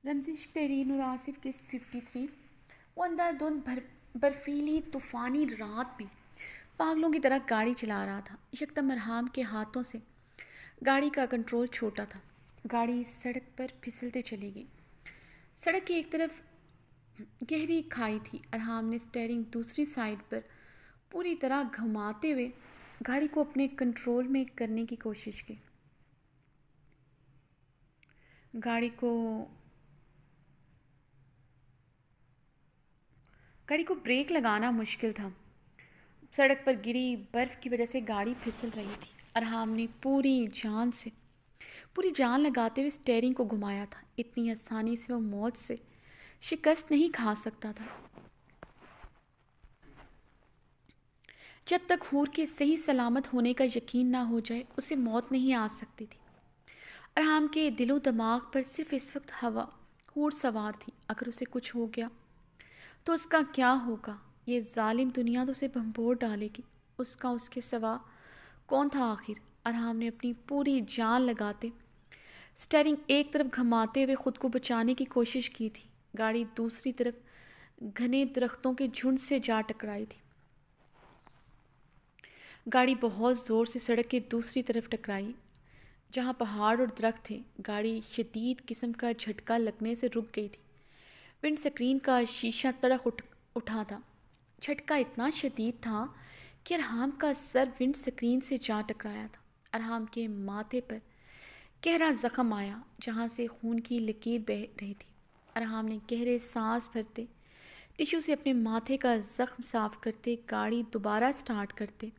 رمزش ترین اور آصف قسط 53 وہ اندھا دھند برفیلی طوفانی رات میں پاگلوں کی طرح گاڑی چلا رہا تھا۔ یکدم ارحام کے ہاتھوں سے گاڑی کا کنٹرول چھوٹا تھا۔ گاڑی سڑک پر پھسلتے چلی گئی۔ سڑک کی ایک طرف گہری کھائی تھی۔ ارحام نے سٹیئرنگ دوسری سائیڈ پر پوری طرح گھماتے ہوئے گاڑی کو اپنے کنٹرول میں کرنے کی کوشش کی۔ گاڑی کو بریک لگانا مشکل تھا۔ سڑک پر گری برف کی وجہ سے گاڑی پھسل رہی تھی۔ ارحام نے پوری جان لگاتے ہوئے سٹیئرنگ کو گھمایا تھا۔ اتنی آسانی سے وہ موت سے شکست نہیں کھا سکتا تھا۔ جب تک حور کے صحیح سلامت ہونے کا یقین نہ ہو جائے اسے موت نہیں آ سکتی تھی۔ ارحام کے دل و دماغ پر صرف اس وقت حور سوار تھی۔ اگر اسے کچھ ہو گیا تو اس کا کیا ہوگا؟ یہ ظالم دنیا تو اسے بھنبور ڈالے گی۔ اس کے سوا کون تھا آخر؟ ارحام نے اپنی پوری جان لگاتے سٹیئرنگ ایک طرف گھماتے ہوئے خود کو بچانے کی کوشش کی تھی۔ گاڑی دوسری طرف گھنے درختوں کے جھنڈ سے جا ٹکرائی تھی۔ گاڑی بہت زور سے سڑک کے دوسری طرف ٹکرائی جہاں پہاڑ اور درخت تھے۔ گاڑی شدید قسم کا جھٹکا لگنے سے رک گئی تھی۔ ونڈ سکرین کا شیشہ تڑک اٹھا تھا۔ جھٹکا اتنا شدید تھا کہ ارحام کا سر ونڈ سکرین سے جا ٹکرایا تھا۔ ارحام کے ماتھے پر گہرا زخم آیا جہاں سے خون کی لکیر بہہ رہی تھی۔ ارحام نے گہرے سانس بھرتے ٹشو سے اپنے ماتھے کا زخم صاف کرتے گاڑی دوبارہ سٹارٹ کرتے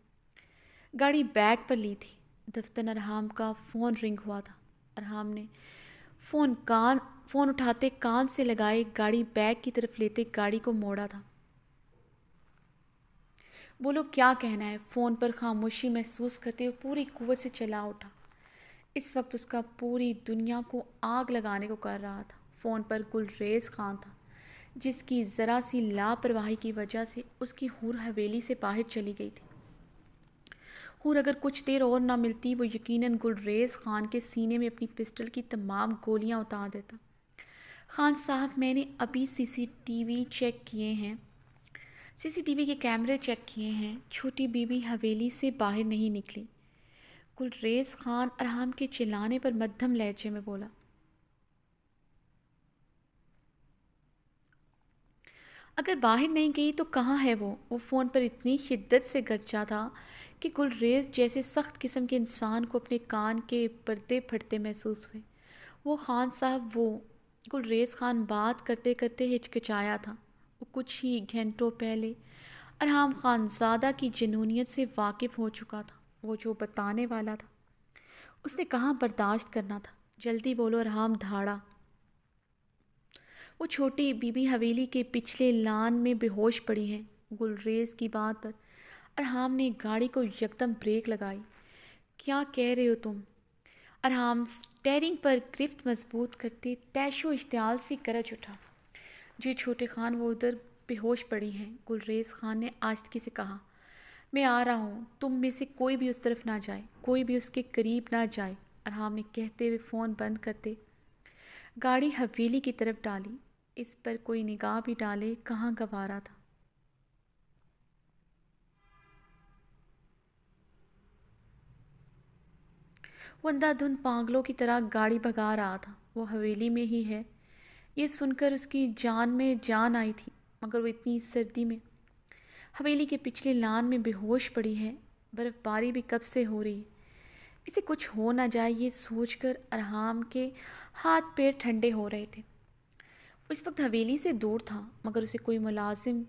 گاڑی بیک پر لی تھی۔ دفتر ارحام کا فون رنگ ہوا تھا۔ ارحام نے فون اٹھاتے کان سے لگائے گاڑی بیک کی طرف لیتے گاڑی کو موڑا تھا۔ بولو کیا کہنا ہے؟ فون پر خاموشی محسوس کرتے ہوئے پوری قوت سے چلا اٹھا۔ اس وقت اس کا پوری دنیا کو آگ لگانے کو کر رہا تھا۔ فون پر گلریز خان تھا جس کی ذرا سی لاپرواہی کی وجہ سے اس کی حور حویلی سے باہر چلی گئی تھی۔ حور اگر کچھ دیر اور نہ ملتی وہ یقیناً گلریز خان کے سینے میں اپنی پسٹل کی تمام گولیاں اتار دیتا۔ خان صاحب میں نے ابھی سی سی ٹی وی کے کیمرے چیک کیے ہیں۔ چھوٹی بی بی حویلی سے باہر نہیں نکلی۔ گلریز خان ارحام کے چلانے پر مدھم لہجے میں بولا۔ اگر باہر نہیں گئی تو کہاں ہے وہ؟ وہ فون پر اتنی شدت سے گرجا تھا کہ گلریز جیسے سخت قسم کے انسان کو اپنے کان کے پردے پھٹتے محسوس ہوئے۔ وہ خان صاحب وہ گلریز خان بات کرتے کرتے ہچکچایا تھا۔ وہ کچھ ہی گھنٹوں پہلے ارحام خان زادہ کی جنونیت سے واقف ہو چکا تھا۔ وہ جو بتانے والا تھا اس نے کہاں برداشت کرنا تھا۔ جلدی بولو ارحام دھاڑا۔ وہ چھوٹی بی بی حویلی کے پچھلے لان میں بے ہوش پڑی ہے۔ گلریز کی بات پر ارحام نے گاڑی کو یکدم بریک لگائی۔ کیا کہہ رہے ہو تم؟ ارحام سٹیئرنگ پر گرفت مضبوط کرتے تیش و اشتعال سے گرج اٹھا۔ جی چھوٹے خان وہ ادھر بے ہوش پڑی ہیں۔ گلریز خان نے آہستگی سے کہا۔ میں آ رہا ہوں۔ تم میں سے کوئی بھی اس طرف نہ جائے، کوئی بھی اس کے قریب نہ جائے۔ ارحام نے کہتے ہوئے فون بند کرتے گاڑی حویلی کی طرف ڈالی۔ اس پر کوئی نگاہ بھی ڈالے کہاں گوارا تھا۔ وہ اندھا دھند پاگلوں کی طرح گاڑی بھگا رہا تھا۔ وہ حویلی میں ہی ہے یہ سن کر اس کی جان میں جان آئی تھی، مگر وہ اتنی سردی میں حویلی کے پچھلے لان میں بے ہوش پڑی ہے۔ برف باری بھی کب سے ہو رہی ہے۔ اسے کچھ ہو نہ جائے یہ سوچ کر ارحام کے ہاتھ پیر ٹھنڈے ہو رہے تھے۔ وہ اس وقت حویلی سے دور تھا، مگر اسے کوئی ملازم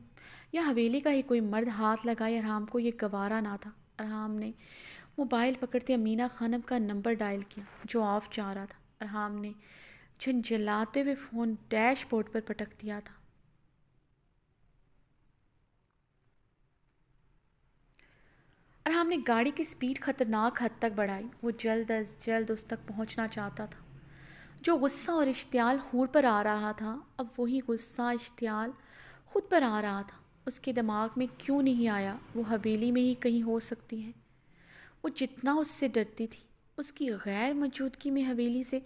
یا حویلی کا ہی کوئی مرد ہاتھ لگائے ارحام کو یہ گوارا نہ تھا۔ ارحام نے موبائل پکڑتے امینہ خانم کا نمبر ڈائل کیا جو آف جا رہا تھا۔ ارحام نے جھنجھلاتے ہوئے فون ڈیش بورڈ پر پٹک دیا تھا۔ ارحام نے گاڑی کی سپیڈ خطرناک حد تک بڑھائی۔ وہ جلد از جلد اس تک پہنچنا چاہتا تھا۔ جو غصہ اور اشتعال حور پر آ رہا تھا اب وہی غصہ اشتعال خود پر آ رہا تھا۔ اس کے دماغ میں کیوں نہیں آیا وہ حویلی میں ہی کہیں ہو سکتی ہے؟ وہ جتنا اس سے ڈرتی تھی اس کی غیر موجودگی میں حویلی سے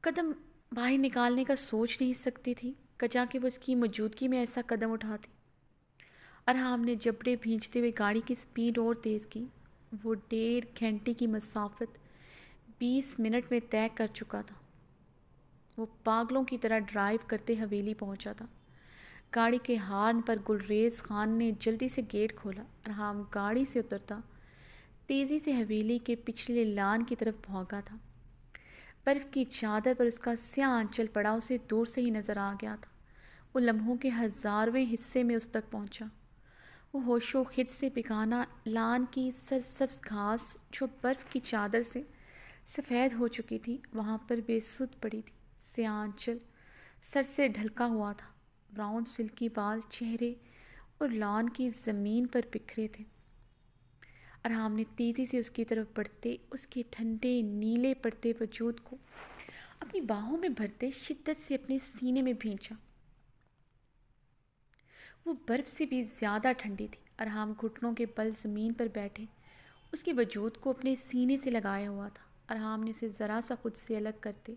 قدم باہر نکالنے کا سوچ نہیں سکتی تھی کجا کہ وہ اس کی موجودگی میں ایسا قدم اٹھاتی۔ ارحام نے جبڑے بھینچتے ہوئے گاڑی کی سپیڈ اور تیز کی۔ وہ 1.5 گھنٹے کی مسافت 20 منٹ میں طے کر چکا تھا۔ وہ پاگلوں کی طرح ڈرائیو کرتے حویلی پہنچا تھا۔ گاڑی کے ہارن پر گلریز خان نے جلدی سے گیٹ کھولا۔ ارحام گاڑی سے اترتا تیزی سے حویلی کے پچھلے لان کی طرف بھاگا تھا۔ برف کی چادر پر اس کا سیاہ آنچل پڑا اسے دور سے ہی نظر آ گیا تھا۔ وہ لمحوں کے 1000ویں حصے میں اس تک پہنچا۔ وہ ہوش و خرد سے بیگانہ لان کی سرسبز گھاس جو برف کی چادر سے سفید ہو چکی تھی وہاں پر بے سود پڑی تھی۔ سیاہ آنچل سر سے ڈھلکا ہوا تھا۔ براؤن سلکی بال چہرے اور لان کی زمین پر بکھرے تھے۔ ارحام نے تیزی سے اس کی طرف بڑھتے اس کے ٹھنڈے نیلے پڑتے وجود کو اپنی باہوں میں بھرتے شدت سے اپنے سینے میں بھینچا۔ وہ برف سے بھی زیادہ ٹھنڈی تھی۔ ارحام گھٹنوں کے بل زمین پر بیٹھے اس کے وجود کو اپنے سینے سے لگایا ہوا تھا۔ ارحام نے اسے ذرا سا خود سے الگ کرتے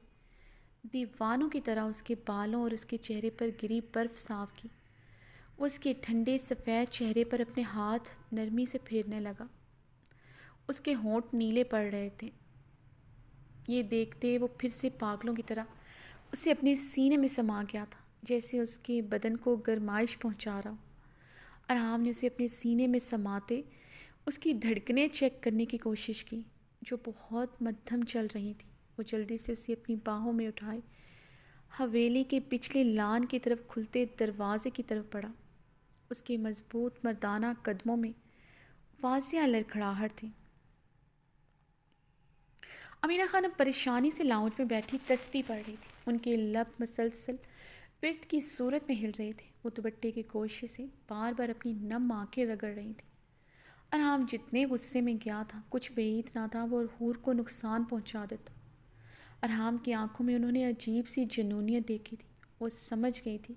دیوانوں کی طرح اس کے بالوں اور اس کے چہرے پر گری برف صاف کی۔ وہ اس کے ٹھنڈے سفید چہرے پر اپنے ہاتھ نرمی سے پھیرنے لگا۔ اس کے ہونٹ نیلے پڑ رہے تھے۔ یہ دیکھتے وہ پھر سے پاگلوں کی طرح اسے اپنے سینے میں سما گیا تھا جیسے اس کے بدن کو گرمائش پہنچا رہا ہو۔ ارحام نے اسے اپنے سینے میں سماتے اس کی دھڑکنیں چیک کرنے کی کوشش کی جو بہت مدھم چل رہی تھی۔ وہ جلدی سے اسے اپنی باہوں میں اٹھائے حویلی کے پچھلے لان کی طرف کھلتے دروازے کی طرف بڑھا۔ اس کے مضبوط مردانہ قدموں میں واضح لڑکھڑاہٹ تھی۔ امینہ خانم پریشانی سے لاؤنج میں بیٹھی تسبیح پڑھ رہی تھی۔ ان کے لب مسلسل ورد کی صورت میں ہل رہے تھے۔ وہ دوپٹے کے گوشے سے بار بار اپنی نم آنکھیں رگڑ رہی تھی۔ ارحام جتنے غصے میں گیا تھا کچھ بعید نہ تھا وہ حور کو نقصان پہنچا دیتا۔ ارحام کی آنکھوں میں انہوں نے عجیب سی جنونیت دیکھی تھی۔ وہ سمجھ گئی تھی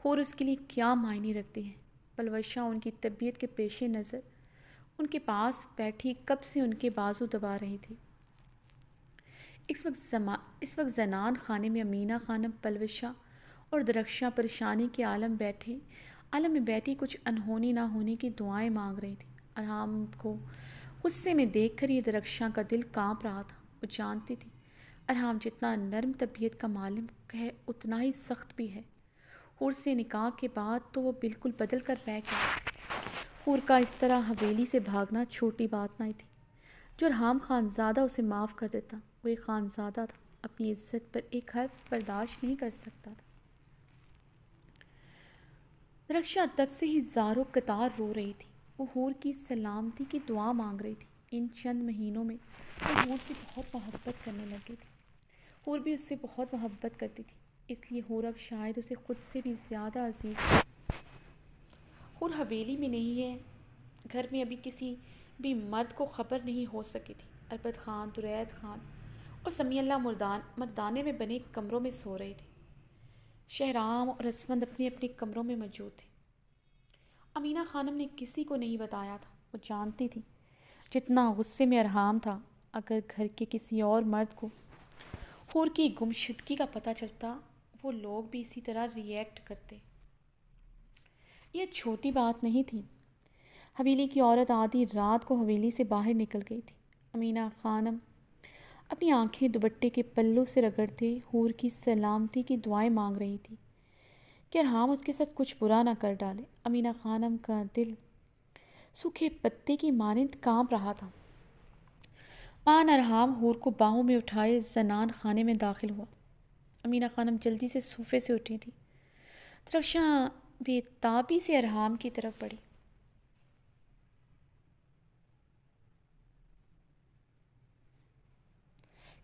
حور اس کے لیے کیا معنی رکھتی ہے۔ پلوشہ ان کی طبیعت کے پیش نظر ان کے پاس بیٹھی کب سے ان کے بازو دبا رہی تھی۔ اس وقت زنان خانے میں امینہ خانم پلوشہ اور درخشاں پریشانی کے عالم میں بیٹھی کچھ انہونی نہ ہونے کی دعائیں مانگ رہی تھی۔ ارحام کو غصے میں دیکھ کر یہ درخشاں کا دل کانپ رہا تھا۔ وہ جانتی تھی ارحام جتنا نرم طبیعت کا مالک ہے اتنا ہی سخت بھی ہے۔ حور سے نکاح کے بعد تو وہ بالکل بدل کر رہ گیا۔ حور کا اس طرح حویلی سے بھاگنا چھوٹی بات نہیں تھی جو ارحام خانزادہ اسے معاف کر دیتا۔ وہ ایک خانزادہ تھا، اپنی عزت پر ایک حرف برداشت نہیں کر سکتا تھا۔ درخشاں تب سے ہی زارو قطار رو رہی تھی۔ وہ حور کی سلامتی کی دعا مانگ رہی تھی۔ ان چند مہینوں میں وہ حور سے بہت محبت کرنے لگی تھی۔ حور بھی اس سے بہت محبت کرتی تھی، اس لیے حور اب شاید اسے خود سے بھی زیادہ عزیز تھی۔ حور حویلی میں نہیں ہے۔ گھر میں ابھی کسی بھی مرد کو خبر نہیں ہو سکی تھی۔ اربد خان، درید خان اور سمیع اللہ مردانے میں بنے کمروں میں سو رہے تھے۔ شہرام اور اسفند اپنے اپنے کمروں میں موجود تھے۔ امینہ خانم نے کسی کو نہیں بتایا تھا۔ وہ جانتی تھی جتنا غصے میں ارحام تھا اگر گھر کے کسی اور مرد کو حور کی گمشدگی کا پتہ چلتا وہ لوگ بھی اسی طرح ری ایکٹ کرتے۔ یہ چھوٹی بات نہیں تھی۔ حویلی کی عورت آدھی رات کو حویلی سے باہر نکل گئی تھی۔ امینہ خانم اپنی آنکھیں دوپٹے کے پلو سے رگڑتے حور کی سلامتی کی دعائیں مانگ رہی تھی کہ ارحام اس کے ساتھ کچھ برا نہ کر ڈالے۔ امینہ خانم کا دل سوکھے پتے کی مانند کانپ رہا تھا۔ مان ارحام حور کو باہوں میں اٹھائے زنان خانے میں داخل ہوا۔ امینہ خانم جلدی سے صوفے سے اٹھی تھی۔ درخشاں بے تابی سے ارحام کی طرف بڑھی۔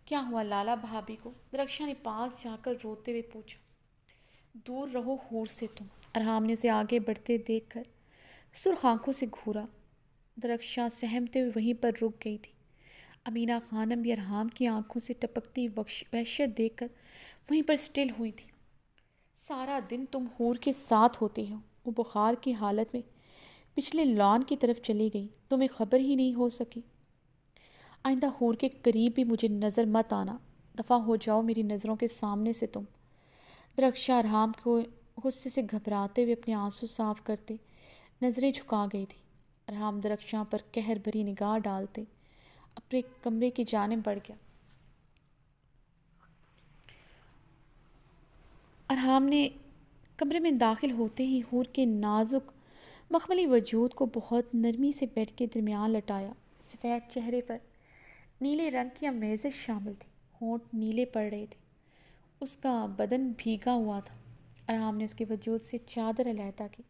کیا ہوا لالا بھابھی کو؟ درخشاں نے پاس جا کر روتے ہوئے پوچھا۔ دور رہو حور سے تم۔ ارحام نے اسے آگے بڑھتے دیکھ کر سرخ آنکھوں سے گھورا۔ درخشاں سہمتے ہوئے وہیں پر رک گئی تھی۔ امینہ خانم بھی ارحام کی آنکھوں سے ٹپکتی وحشت دیکھ کر وہیں پر سٹل ہوئی تھی۔ سارا دن تم حور کے ساتھ ہوتے ہو۔ وہ بخار کی حالت میں پچھلے لان کی طرف چلی گئی، تمہیں خبر ہی نہیں ہو سکی۔ آئندہ حور کے قریب بھی مجھے نظر مت آنا۔ دفع ہو جاؤ میری نظروں کے سامنے سے تم۔ درخشاں ارحام کو غصے سے گھبراتے ہوئے اپنے آنسو صاف کرتے نظریں جھکا گئی تھی۔ ارحام درخشاں پر قہر بھری نگاہ ڈالتے اپنے کمرے کی جانب بڑھ گیا۔ ارحام نے کمرے میں داخل ہوتے ہی حور کے نازک مخملی وجود کو بہت نرمی سے بیڈ کے درمیان لٹایا۔ سفید چہرے پر نیلے رنگ کی آمیزش شامل تھی، ہونٹ نیلے پڑ رہے تھے، اس کا بدن بھیگا ہوا تھا۔ ارحام نے اس کے وجود سے چادر علیحدہ کی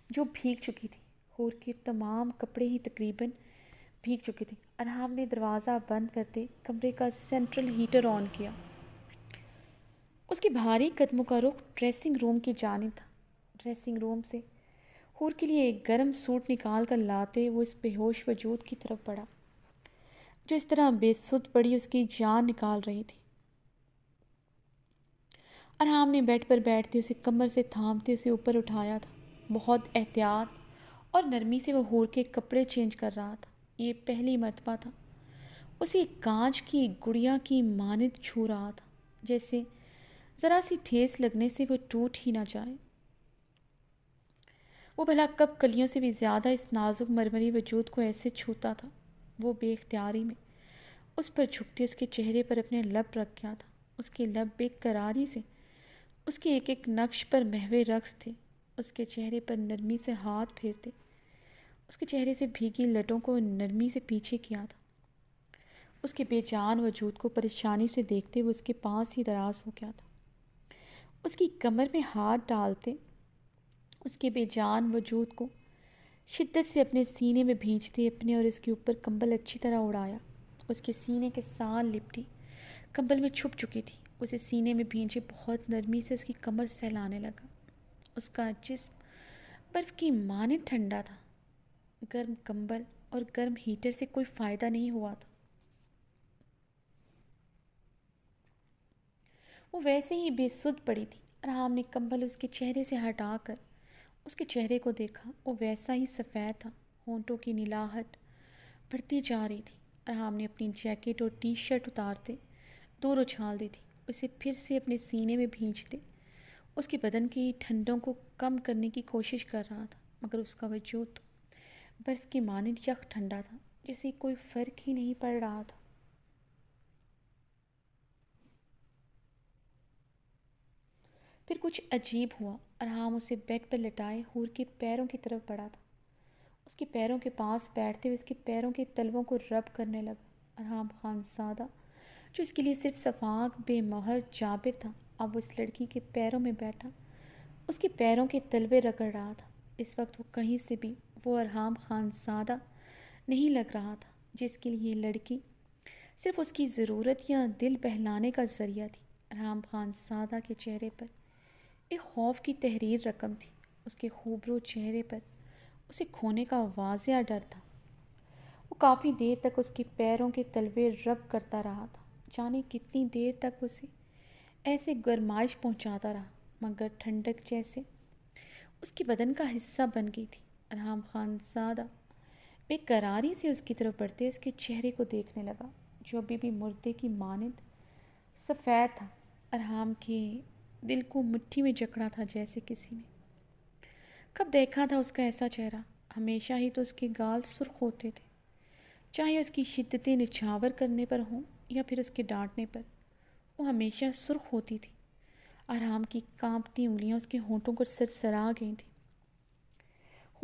جو بھیگ چکی تھی۔ حور کے تمام کپڑے ہی تقریباً بھیگ چکے تھے۔ ارحام نے دروازہ بند کرتے کمرے کا سینٹرل ہیٹر آن کیا۔ اس کے بھاری قدموں کا رخ ڈریسنگ روم کی جانب تھا۔ ڈریسنگ روم سے حور کے لیے ایک گرم سوٹ نکال کر لاتے وہ اس بے ہوش وجود کی طرف بڑھا جو اس طرح بے سدھ پڑی اس کی جان نکال رہی تھی۔ ارحام نے بیڈ پر بیٹھتے اسے کمر سے تھامتے اسے اوپر اٹھایا تھا۔ بہت احتیاط اور نرمی سے وہ حور کے کپڑے چینج کر رہا تھا۔ یہ پہلی مرتبہ تھا اسے ایک کانچ کی گڑیا کی مانند چھو رہا تھا، جیسے ذرا سی ٹھیس لگنے سے وہ ٹوٹ ہی نہ جائے۔ وہ بھلا کب کلیوں سے بھی زیادہ اس نازک مرمری وجود کو ایسے چھوتا تھا۔ وہ بے اختیاری میں اس پر جھکتے اس کے چہرے پر اپنے لب رکھ گیا تھا۔ اس کے لب بے قراری سے اس کے ایک ایک نقش پر محو رقص تھے۔ اس کے چہرے پر نرمی سے ہاتھ پھیرتے اس کے چہرے سے بھیگی لٹوں کو نرمی سے پیچھے کیا تھا۔ اس کے بے جان وجود کو پریشانی سے دیکھتے وہ اس کے پاس ہی دراز ہو گیا تھا۔ اس کی کمر میں ہاتھ ڈالتے اس کے بے جان وجود کو شدت سے اپنے سینے میں بھینچتے اپنے اور اس کے اوپر کمبل اچھی طرح اڑایا۔ اس کے سینے کے ساتھ لپٹی کمبل میں چھپ چکی تھی۔ اسے سینے میں بھینچے بہت نرمی سے اس کی کمر سہلانے لگا۔ اس کا جسم برف کی مانند ٹھنڈا تھا۔ گرم کمبل اور گرم ہیٹر سے کوئی فائدہ نہیں ہوا تھا۔ وہ ویسے ہی بے سدھ پڑی تھی۔ ارحام نے کمبل اس کے چہرے سے ہٹا کر اس کے چہرے کو دیکھا۔ وہ ویسا ہی سفید تھا۔ ہونٹوں کی نیلاہٹ بڑھتی جا رہی تھی۔ ارحام نے اپنی جیکٹ اور ٹی شرٹ اتارتے دور اچھال دی تھی۔ اسے پھر سے اپنے سینے میں بھینچتے اس کے بدن کی ٹھنڈوں کو کم کرنے کی کوشش کر رہا تھا، مگر اس کا وجود برف کی مانند یخ ٹھنڈا تھا، جسے کوئی فرق ہی نہیں پڑ رہا تھا۔ پھر کچھ عجیب ہوا۔ ارحام اسے بیڈ پر لٹائے حور کے پیروں کی طرف بڑھا تھا۔ اس کے پیروں کے پاس بیٹھتے ہوئے اس کے پیروں کے تلووں کو رب کرنے لگا۔ ارحام خان زادہ جو اس کے لیے صرف صفاق بے مہر جابر تھا، اب وہ اس لڑکی کے پیروں میں بیٹھا اس کے پیروں کے تلوے رگڑ رہا تھا۔ اس وقت وہ کہیں سے بھی وہ ارحام خان زادہ نہیں لگ رہا تھا جس کے لیے یہ لڑکی صرف اس کی ضرورت یا دل بہلانے کا ذریعہ تھی۔ ارحام خان زادہ کے چہرے پر ایک خوف کی تحریر رقم تھی۔ اس کے خوبرو چہرے پر اسے کھونے کا واضح ڈر تھا۔ وہ کافی دیر تک اس کے پیروں کے تلوے رب کرتا رہا تھا، جانے کتنی دیر تک اسے ایسے گرمائش پہنچاتا رہا، مگر ٹھنڈک جیسے اس کے بدن کا حصہ بن گئی تھی۔ ارحام خان زادہ بے قراری سے اس کی طرف بڑھتے اس کے چہرے کو دیکھنے لگا جو ابھی بھی مردے کی مانند سفید تھا۔ ارحام کے دل کو مٹھی میں جکڑا تھا جیسے کسی نے کب دیکھا تھا اس کا ایسا چہرہ۔ ہمیشہ ہی تو اس کے گال سرخ ہوتے تھے، چاہے اس کی شدتیں نچھاور کرنے پر ہوں یا پھر اس کے ڈانٹنے پر، وہ ہمیشہ سرخ ہوتی تھی۔ ارحام کی کانپتی انگلیاں اس کے ہونٹوں کو سرسرا گئی تھیں۔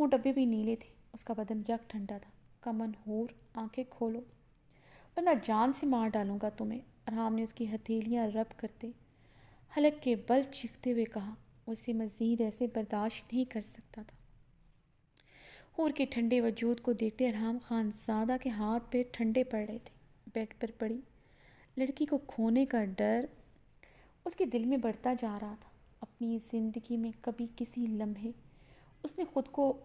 ہونٹ ابھی بھی نیلے تھے۔ اس کا بدن یک ٹھنڈا تھا۔ کمن حور آنکھیں کھولو ورنہ جان سے مار ڈالوں گا تمہیں۔ ارحام نے اس کی ہتھیلیاں رب کرتے حلق کے بل چیختے ہوئے کہا۔ اسے مزید ایسے برداشت نہیں کر سکتا تھا۔ حور کے ٹھنڈے وجود کو دیکھتے ارحام خان زادہ کے ہاتھ پیر ٹھنڈے پڑ رہے تھے۔ بیڈ پر پڑی لڑکی کو کھونے کا ڈر اس کے دل میں بڑھتا جا رہا تھا۔ اپنی زندگی میں کبھی کسی لمحے اس نے خود کو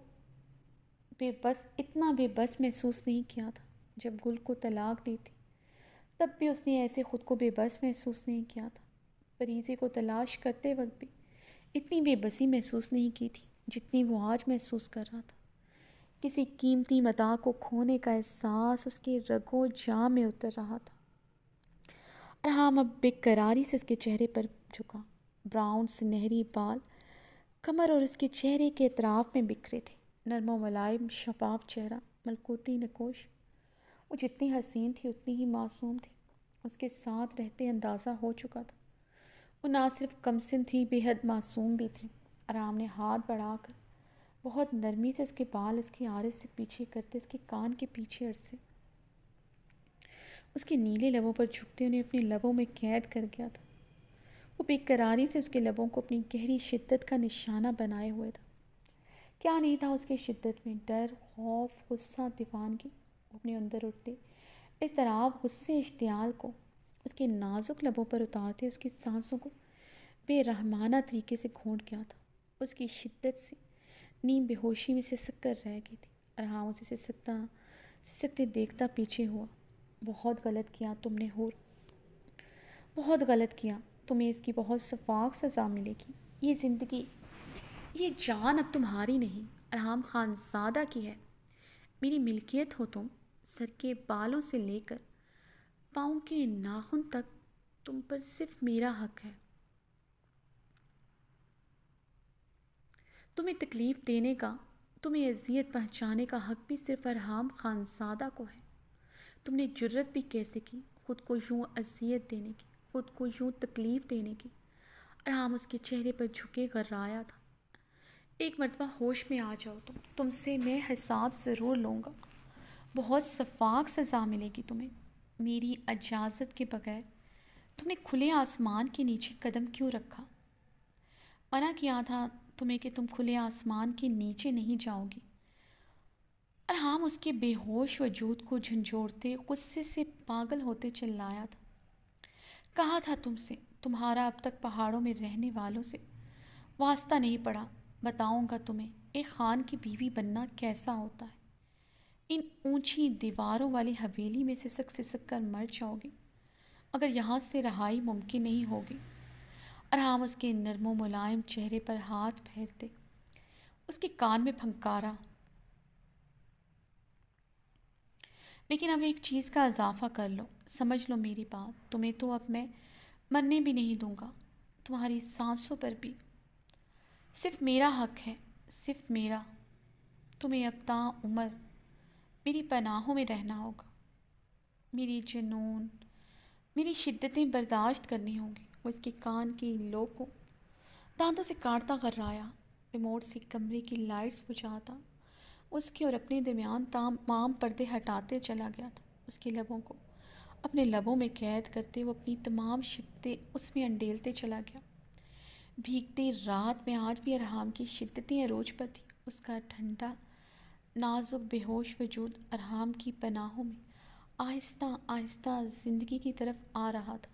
اتنا بے بس محسوس نہیں کیا تھا۔ جب گل کو طلاق دی تھی تب بھی اس نے ایسے خود کو بے بس محسوس نہیں کیا تھا۔ فریضے کو تلاش کرتے وقت بھی اتنی بے بسی محسوس نہیں کی تھی جتنی وہ آج محسوس کر رہا تھا۔ کسی قیمتی متاع کو کھونے کا احساس اس کے رگو جاں میں اتر رہا تھا۔ ارحام اب بے قراری سے اس کے چہرے پر جھکا۔ براؤن سنہری بال کمر اور اس کے چہرے کے اطراف میں بکھرے تھے۔ نرم و ملائم شفاف چہرہ، ملکوتی نقوش۔ وہ جتنی حسین تھی اتنی ہی معصوم تھی۔ اس کے ساتھ رہتے اندازہ ہو چکا تھا وہ نہ صرف کمسن تھی، بے حد معصوم بھی تھی۔ ارحام نے ہاتھ بڑھا کر بہت نرمی سے اس کے بال اس کی عارض سے پیچھے کرتے اس کے کان کے پیچھے عرصے اس کے نیلے لبوں پر جھکتے انہیں اپنے لبوں میں قید کر گیا تھا۔ وہ بے قراری سے اس کے لبوں کو اپنی گہری شدت کا نشانہ بنائے ہوئے تھا۔ کیا نہیں تھا اس کی شدت میں؟ ڈر، خوف، غصہ، دیوانگی۔ وہ اپنے اندر اٹھتے اضطراب، غصے، اشتعال کو اس کے نازک لبوں پر اتارتے اس کی سانسوں کو بے رحمانہ طریقے سے گھونٹ گیا تھا۔ اس کی شدت سے نیم بے ہوشی میں سسک کر رہ گئی تھی۔ ارحام اسے سسکتے دیکھتا پیچھے ہوا۔ بہت غلط کیا تم نے حور، بہت غلط کیا۔ تمہیں اس کی بہت سفاک سزا ملے گی۔ یہ زندگی، یہ جان اب تمہاری نہیں، ارحام خان زادہ کی ہے۔ میری ملکیت ہو تم۔ سر کے بالوں سے لے کر پاؤں کے ناخن تک تم پر صرف میرا حق ہے۔ تمہیں تکلیف دینے کا، تمہیں اذیت پہنچانے کا حق بھی صرف ارحام خان زادہ کو ہے۔ تم نے جرت بھی کیسے کی خود کو یوں اذیت دینے کی، خود کو یوں تکلیف دینے کی؟ ارحام اس کے چہرے پر جھکے غرایا تھا۔ ایک مرتبہ ہوش میں آ جاؤ تم سے میں حساب ضرور لوں گا۔ بہت سفاک سزا ملے گی تمہیں۔ میری اجازت کے بغیر تم نے کھلے آسمان کے نیچے قدم کیوں رکھا؟ منع کیا تھا تمہیں کہ تم کھلے آسمان کے نیچے نہیں جاؤ گی۔ ارحام اس کے بے ہوش وجود کو جھنجھوڑتے غصے سے پاگل ہوتے چلایا تھا۔ کہا تھا تم سے، تمہارا اب تک پہاڑوں میں رہنے والوں سے واسطہ نہیں پڑا۔ بتاؤں گا تمہیں ایک خان کی بیوی بننا کیسا ہوتا ہے۔ ان اونچی دیواروں والی حویلی میں سسک سسک کر مر جاؤ گی مگر یہاں سے رہائی ممکن نہیں ہوگی۔ ارحام اس کے نرم و ملائم چہرے پر ہاتھ پھیرتے اس کے کان میں پھنکارا، لیکن اب ایک چیز کا اضافہ کر لو، سمجھ لو میری بات، تمہیں تو اب میں مرنے بھی نہیں دوں گا، تمہاری سانسوں پر بھی صرف میرا حق ہے، صرف میرا۔ تمہیں اب تا عمر میری پناہوں میں رہنا ہوگا، میری جنون، میری شدتیں برداشت کرنی ہوں گی۔ وہ اس کے کان کی لو کو دانتوں سے کاٹتا غرایا، ریموٹ سے کمرے کی لائٹس بجھاتا اس کے اور اپنے درمیان تمام پردے ہٹاتے چلا گیا تھا۔ اس کے لبوں کو اپنے لبوں میں قید کرتے وہ اپنی تمام شدتیں اس میں انڈیلتے چلا گیا۔ بھیگتی رات میں آج بھی ارحام کی شدتیں عروج پر تھیں۔ اس کا ٹھنڈا نازک بے ہوش وجود ارحام کی پناہوں میں آہستہ آہستہ زندگی کی طرف آ رہا تھا۔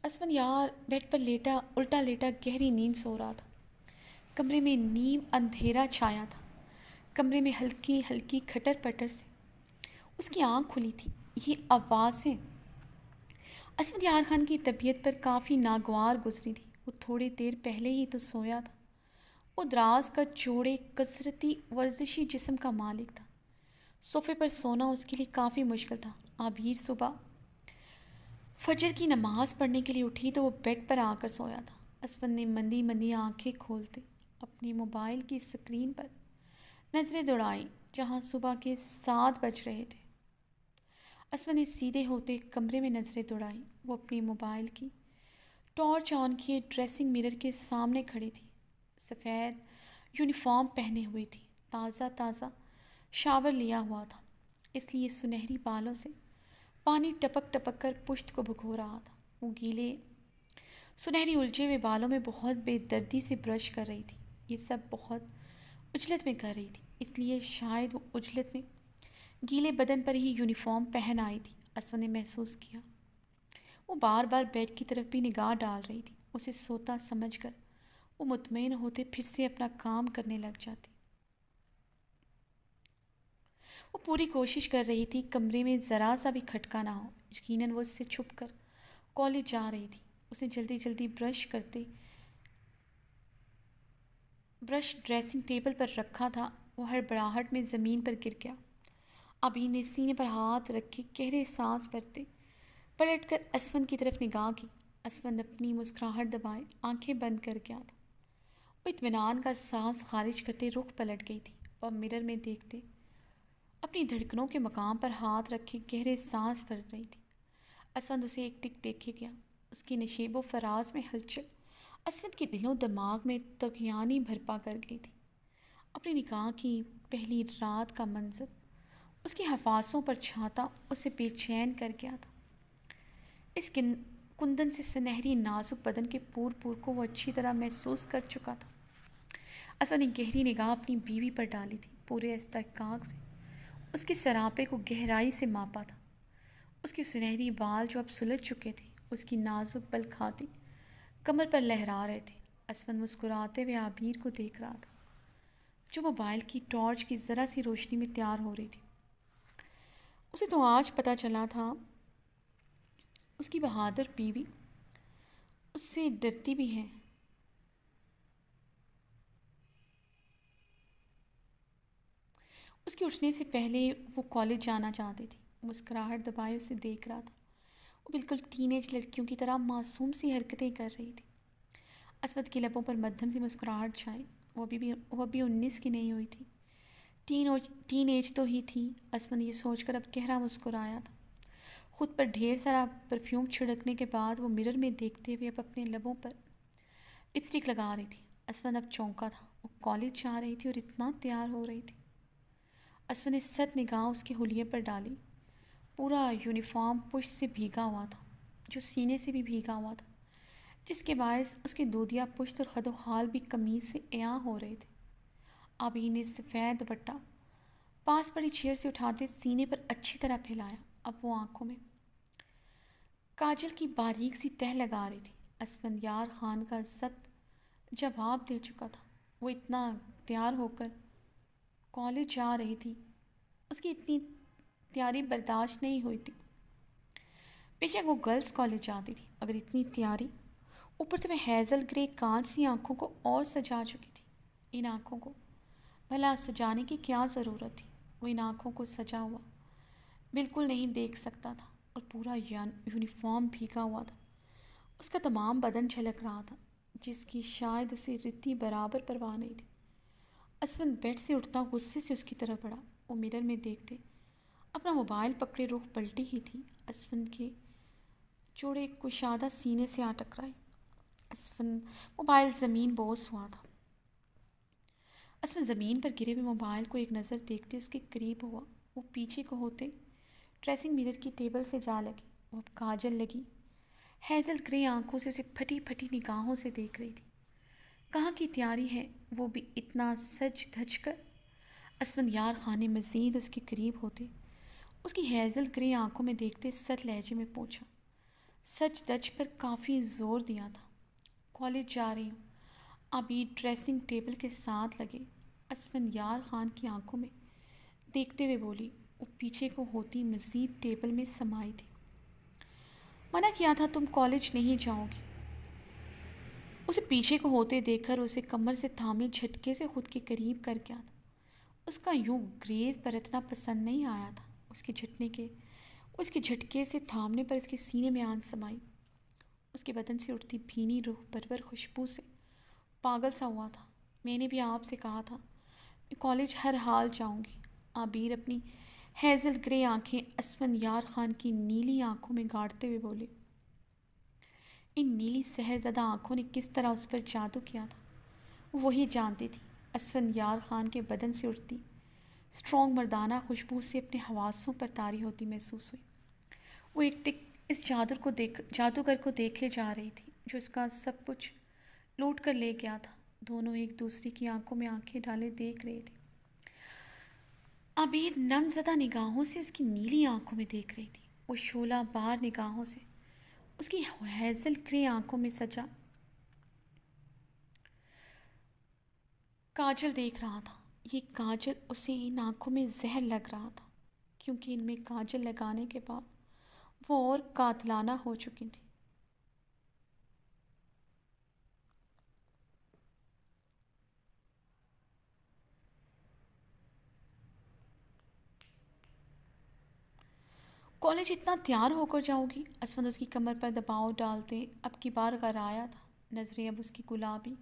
اسفندیار بیڈ پر لیٹا الٹا لیٹا گہری نیند سو رہا تھا۔ کمرے میں نیم اندھیرا چھایا تھا۔ کمرے میں ہلکی ہلکی کھٹر پٹر سے اس کی آنکھ کھلی تھی۔ یہ آوازیں اسفندیار خان کی طبیعت پر کافی ناگوار گزری تھی۔ وہ تھوڑی دیر پہلے ہی تو سویا تھا۔ وہ دراز کا چوڑے کثرتی ورزشی جسم کا مالک تھا۔ صوفے پر سونا اس کے لیے کافی مشکل تھا۔ عابیر صبح فجر کی نماز پڑھنے کے لیے اٹھی تو وہ بیڈ پر آ کر سویا تھا۔ اسفند نے مندی مندی آنکھیں کھولتے اپنے موبائل کی اسکرین پر نظریں دوڑائیں جہاں صبح کے 7 بج رہے تھے۔ اسفند نے سیدھے ہوتے کمرے میں نظریں دوڑائیں۔ وہ اپنی موبائل کی ٹارچ آن کیے ڈریسنگ مرر کے سامنے کھڑی تھی۔ سفید یونیفارم پہنے ہوئی تھی، تازہ شاور لیا ہوا تھا، اس لیے سنہری بالوں سے پانی ٹپک ٹپک کر پشت کو بھگو رہا تھا۔ وہ گیلے سنہری الجھے ہوئے بالوں میں بہت بے دردی سے برش کر رہی تھی۔ یہ سب بہت عجلت میں کر رہی تھی، اس لیے شاید وہ عجلت میں گیلے بدن پر ہی یونیفارم پہن آئی تھی۔ اسفند نے محسوس کیا وہ بار بار بیڈ کی طرف بھی نگاہ ڈال رہی تھی۔ اسے سوتا سمجھ کر وہ مطمئن ہوتے پھر سے اپنا کام کرنے لگ جاتی۔ وہ پوری کوشش کر رہی تھی کمرے میں ذرا سا بھی کھٹکا نہ ہو۔ یقیناً وہ اس سے چھپ کر کالج جا رہی تھی۔ اسے جلدی جلدی برش ڈریسنگ ٹیبل پر رکھا تھا۔ وہ ہڑبڑاہٹ میں زمین پر گر گیا۔ ابھی نے سینے پر ہاتھ رکھے گہرے سانس بھرتے پلٹ کر اسفند کی طرف نگاہ کی۔ اسفند اپنی مسکراہٹ دبائے آنکھیں بند کر گیا تھا۔ وہ اطمینان کا سانس خارج کرتے رخ پلٹ گئی تھی اور مرر میں دیکھتے اپنی دھڑکنوں کے مقام پر ہاتھ رکھے گہرے سانس بھر رہی تھی۔ اسفند اسے ایک ٹک دیکھے گیا۔ اس کی نشیب و فراز میں ہلچل اسفند کے دل و دماغ میں طغیانی برپا کر گئی تھی۔ اپنی نکاح کی پہلی رات کا منظر اس کی حواسوں پر چھاتا اسے بے چین کر گیا تھا۔ اس کندن سے سنہری نازک بدن کے پور پور کو وہ اچھی طرح محسوس کر چکا تھا۔ اسفند نے گہری نگاہ اپنی بیوی پر ڈالی تھی، پورے استحقاق سے اس کے سراپے کو گہرائی سے ماپا تھا۔ اس کے سنہری بال جو اب سلجھ چکے تھے اس کی نازک بل کھاتی کمر پر لہرا رہے تھے۔ اسفند مسکراتے ہوئے عابیر کو دیکھ رہا تھا جو موبائل کی ٹارچ کی ذرا سی روشنی میں تیار ہو رہی تھی۔ اسے تو آج پتہ چلا تھا اس کی بہادر بیوی اس سے ڈرتی بھی ہے۔ اس کے اٹھنے سے پہلے وہ کالج جانا چاہتی تھی۔ مسکراہٹ دبائے اسے دیکھ رہا تھا۔ وہ بالکل ٹین ایج لڑکیوں کی طرح معصوم سی حرکتیں کر رہی تھی۔ اسود کی لبوں پر مدھم سی مسکراہٹ چھائی۔ وہ ابھی 19 کی نہیں ہوئی تھی۔ ٹین ایج تو ہی تھی۔ اسود یہ سوچ کر اب گہرا مسکرایا تھا۔ خود پر ڈھیر سارا پرفیوم چھڑکنے کے بعد وہ مرر میں دیکھتے ہوئے اب اپنے لبوں پر لپسٹک لگا رہی تھی۔ اسود اب چونکا تھا۔ وہ کالج جا رہی تھی اور اتنا تیار ہو رہی تھی۔ اسود نے سخت نگاہ اس کے حلیے پر ڈالی۔ پورا یونیفارم پشت سے بھیگا ہوا تھا، جو سینے سے بھی بھیگا ہوا تھا، جس کے باعث اس کے دودیا پشت اور خد و خال بھی قمیض سے عیاں ہو رہے تھے۔ آبی نے سفید دوپٹہ پاس پڑی چیئر سے اٹھاتے سینے پر اچھی طرح پھیلایا۔ اب وہ آنکھوں میں کاجل کی باریک سی تہ لگا رہی تھی۔ اسفند یار خان کا ضبط جواب دے چکا تھا۔ وہ اتنا تیار ہو کر کالج جا رہی تھی، اس کی اتنی تیاری برداشت نہیں ہوئی تھی۔ بے شک وہ گرلز کالج جاتی تھی، مگر اتنی تیاری، اوپر سے میں ہیزل گرے کانچ سی آنکھوں کو اور سجا چکی تھی۔ ان آنکھوں کو بھلا سجانے کی کیا ضرورت تھی؟ وہ ان آنکھوں کو سجا ہوا بالکل نہیں دیکھ سکتا تھا، اور پورا یونیفارم بھیگا ہوا تھا۔ اس کا تمام بدن جھلک رہا تھا، جس کی شاید اسے رتی برابر پرواہ نہیں تھی۔ اسفند بیڈ سے اٹھتا غصے سے اس کی طرف بڑھا۔ وہ مرر میں دیکھتے اپنا موبائل پکڑے رخ پلٹی ہی تھی، اسفند کے چوڑے کشادہ سینے سے آ ٹکرائی۔ اسفند موبائل زمین بوس ہوا تھا۔ اسفند زمین پر گرے ہوئے موبائل کو ایک نظر دیکھتے اس کے قریب ہوا۔ وہ پیچھے کو ہوتے ڈریسنگ میرر کی ٹیبل سے جا لگی۔ وہ اب کاجل لگی ہیزل گرے آنکھوں سے اسے پھٹی پھٹی نگاہوں سے دیکھ رہی تھی۔ کہاں کی تیاری ہے، وہ بھی اتنا سج دھج کر؟ اسفند یار خان نے مزید اس کے قریب ہوتے اس کی ہیزل گرے آنکھوں میں دیکھتے سخت لہجے میں پوچھا۔ سچ دج پر کافی زور دیا تھا۔ کالج جا رہی ہوں، ابھی ڈریسنگ ٹیبل کے ساتھ لگے اسفند یار خان کی آنکھوں میں دیکھتے ہوئے بولی۔ وہ پیچھے کو ہوتی مزید ٹیبل میں سمائی تھی۔ منع کیا تھا تم کالج نہیں جاؤ گی۔ اسے پیچھے کو ہوتے دیکھ کر اسے کمر سے تھامے جھٹکے سے خود کے قریب کر گیا تھا۔ اس کا یوں گریز برتنا پسند نہیں آیا تھا۔ اس کے جھٹکے سے تھامنے پر اس کے سینے میں آن سمائی۔ اس کے بدن سے اٹھتی بھینی روح پرور خوشبو سے پاگل سا ہوا تھا۔ میں نے بھی آپ سے کہا تھا میں کالج ہر حال جاؤں گی۔ عابیر اپنی ہیزل گرے آنکھیں اسفند یار خان کی نیلی آنکھوں میں گاڑتے ہوئے بولے۔ ان نیلی سحر زدہ آنکھوں نے کس طرح اس پر جادو کیا تھا وہی جانتی تھی۔ اسفند یار خان کے بدن سے اٹھتی اسٹرانگ مردانہ خوشبو سے اپنے حواسوں پر طاری ہوتی محسوس ہوئی۔ وہ ایک ٹک اس جادوگر کو دیکھے جا رہی تھی جو اس کا سب کچھ لوٹ کر لے گیا تھا۔ دونوں ایک دوسرے کی آنکھوں میں آنکھیں ڈالے دیکھ رہے تھے۔ عبیر نم زدہ نگاہوں سے اس کی نیلی آنکھوں میں دیکھ رہی تھی۔ وہ شعلہ بار نگاہوں سے اس کی ہیزل گرے آنکھوں میں سجا کاجل دیکھ رہا تھا۔ یہ کاجل اسے ان آنکھوں میں زہر لگ رہا تھا، کیونکہ ان میں کاجل لگانے کے بعد وہ اور قاتلانہ ہو چکی تھی۔ کالج اتنا تیار ہو کر جاؤ گی؟ اسفند اس کی کمر پر دباؤ ڈالتے اب کی بار غرایا تھا۔ نظریں اب اس کی گلابی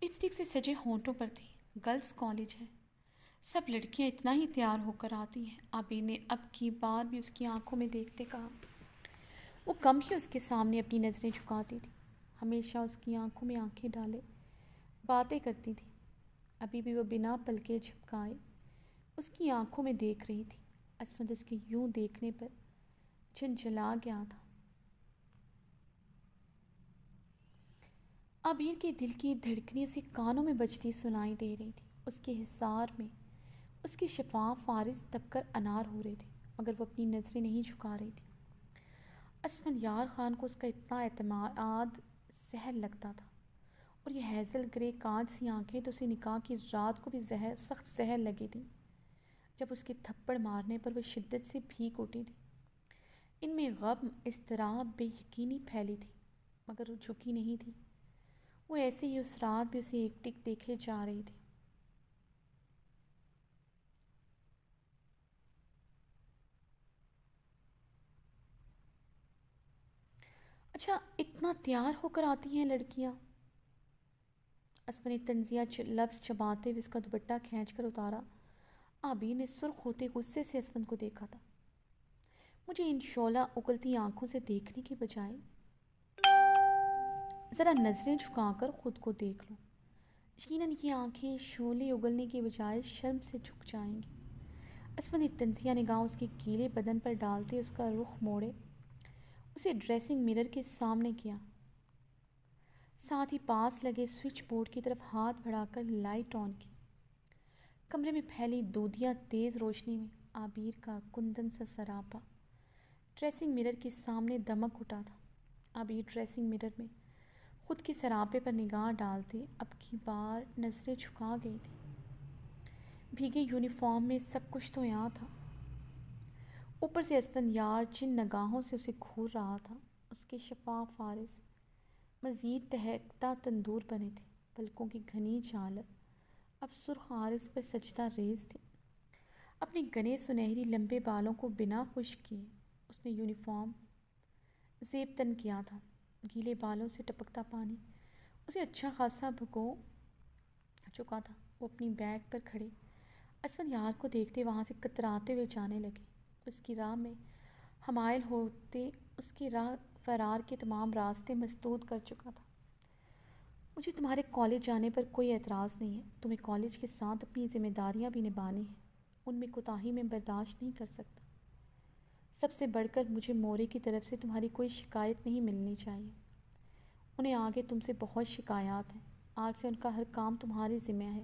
لپسٹک سے سجے ہونٹوں پر تھی۔ گرلز کالج ہے، سب لڑکیاں اتنا ہی تیار ہو کر آتی ہیں، عابر نے اب کی بار بھی اس کی آنکھوں میں دیکھتے کہا۔ وہ کم ہی اس کے سامنے اپنی نظریں جھکاتی تھی، ہمیشہ اس کی آنکھوں میں آنکھیں ڈالے باتیں کرتی تھی۔ ابھی بھی وہ بنا پلکیں جھپکائے اس کی آنکھوں میں دیکھ رہی تھی۔ اسفند اس کے یوں دیکھنے پر جھنجھلا گیا تھا۔ عابر کے دل کی دھڑکنیں اسے کانوں میں بجتی سنائی دے رہی تھی۔ اس کے حصار میں اس کے شفاف فارس دب کر انار ہو رہے تھے، مگر وہ اپنی نظریں نہیں جھکا رہی تھی۔ اسفند یار خان کو اس کا اتنا اعتماد زہر لگتا تھا، اور یہ ہیزل گرے کانچ سی آنکھیں تو اسے نکاح کی رات کو بھی سخت زہر لگی تھی، جب اس کے تھپڑ مارنے پر وہ شدت سے بھیگ اٹھی تھی۔ ان میں غم، اضطراب، بے یقینی پھیلی تھی، مگر وہ جھکی نہیں تھی۔ وہ ایسے ہی اس رات بھی اسے ایک ٹک دیکھے جا رہی تھی۔ اچھا، اتنا تیار ہو کر آتی ہیں لڑکیاں؟ اسفند نے تنزیہ لفظ چباتے ہوئے اس کا دوپٹہ کھینچ کر اتارا۔ عابر نے سرخ ہوتے غصے سے اسفند کو دیکھا تھا۔ مجھے ان شعلہ اگلتی آنکھوں سے دیکھنے کی بجائے ذرا نظریں جھکا کر خود کو دیکھ لو۔ یقیناً یہ آنکھیں شعلے اگلنے کی بجائے شرم سے جھک جائیں گی۔ اسفند نے تنزیہ نگاہ اس کے گیلے بدن پر ڈالتے اس کا رخ موڑے اسے ڈریسنگ مرر کے سامنے کیا، ساتھ ہی پاس لگے سوئچ بورڈ کی طرف ہاتھ بڑھا کر لائٹ آن کی۔ کمرے میں پھیلی دودھیا تیز روشنی میں عابر کا کندن سا سراپا ڈریسنگ مرر کے سامنے دمک اٹھا تھا۔ عابر ڈریسنگ مرر میں خود کے سراپے پر نگاہ ڈالتے اب کی بار نظریں جھکا گئی تھی۔ بھیگے یونیفارم میں سب کچھ تو یہاں تھا، اوپر سے اسفند یار جن نگاہوں سے اسے گھور رہا تھا، اس کے شفاف فارس مزید تہکتا تندور بنے تھے۔ پلکوں کی گھنی جھالر اب سرخ عارض پر سجدہ ریز تھی۔ اپنے گھنے سنہری لمبے بالوں کو بنا خشک کیے اس نے یونیفارم زیب تن کیا تھا۔ گیلے بالوں سے ٹپکتا پانی اسے اچھا خاصا بھگو چکا تھا۔ وہ اپنی بیگ پر کھڑے اسفند یار کو دیکھتے وہاں سے کتراتے ہوئے جانے لگے۔ اس کی راہ میں حمائل ہوتے اس کی راہ فرار کے تمام راستے مسدود کر چکا تھا۔ مجھے تمہارے کالج جانے پر کوئی اعتراض نہیں ہے، تمہیں کالج کے ساتھ اپنی ذمہ داریاں بھی نبھانی ہیں، ان میں کوتاہی میں برداشت نہیں کر سکتا۔ سب سے بڑھ کر مجھے مورے کی طرف سے تمہاری کوئی شکایت نہیں ملنی چاہیے۔ انہیں آگے تم سے بہت شکایات ہیں، آج سے ان کا ہر کام تمہارے ذمہ ہے۔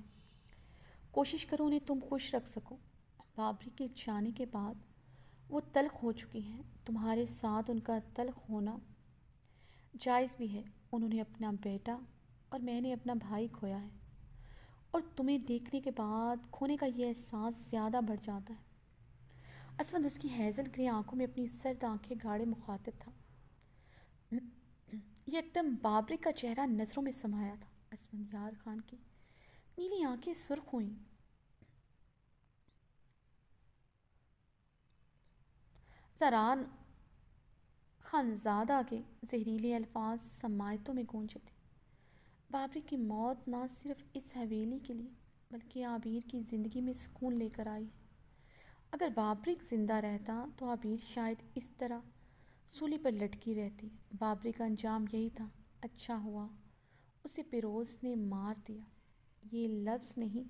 کوشش کرو انہیں تم خوش رکھ سکو۔ بابری کے جانے کے بعد وہ تلخ ہو چکی ہیں، تمہارے ساتھ ان کا تلخ ہونا جائز بھی ہے۔ انہوں نے اپنا بیٹا اور میں نے اپنا بھائی کھویا ہے، اور تمہیں دیکھنے کے بعد کھونے کا یہ احساس زیادہ بڑھ جاتا ہے۔ اسفند اس کی ہیزل گرے آنکھوں میں اپنی سرد آنکھیں گاڑے مخاطب تھا۔ یکدم بابری کا چہرہ نظروں میں سمایا تھا۔ اسفند یار خان کی نیلی آنکھیں سرخ ہوئیں۔ زران خانزادہ کے زہریلے الفاظ سماعتوں میں گونجے تھے۔ بابری کی موت نہ صرف اس حویلی کے لیے بلکہ عابر کی زندگی میں سکون لے کر آئی ہے۔ اگر بابرک زندہ رہتا تو عابر شاید اس طرح سولی پر لٹکی رہتی۔ بابری کا انجام یہی تھا، اچھا ہوا اسے پیروز نے مار دیا۔ یہ لفظ نہیں،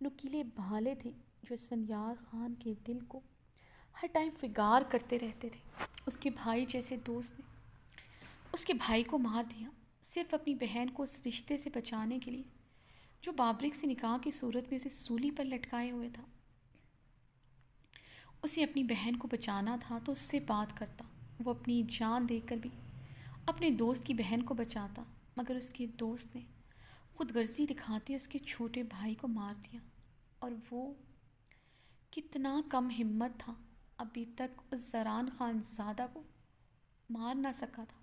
نکیلے بھالے تھے جو اسفند یار خان کے دل کو ہر ٹائم فگار کرتے رہتے تھے۔ اس کے بھائی جیسے دوست نے اس کے بھائی کو مار دیا، صرف اپنی بہن کو اس رشتے سے بچانے کے لیے جو بابرک سے نکاح کی صورت میں اسے سولی پر لٹکائے ہوئے تھا۔ اسے اپنی بہن کو بچانا تھا تو اس سے بات کرتا، وہ اپنی جان دے کر بھی اپنے دوست کی بہن کو بچاتا، مگر اس کے دوست نے خود غرضی دکھاتے اس کے چھوٹے بھائی کو مار دیا، اور وہ کتنا کم ہمت تھا، ابھی تک اس زران خانزادہ کو مار نہ سکا تھا۔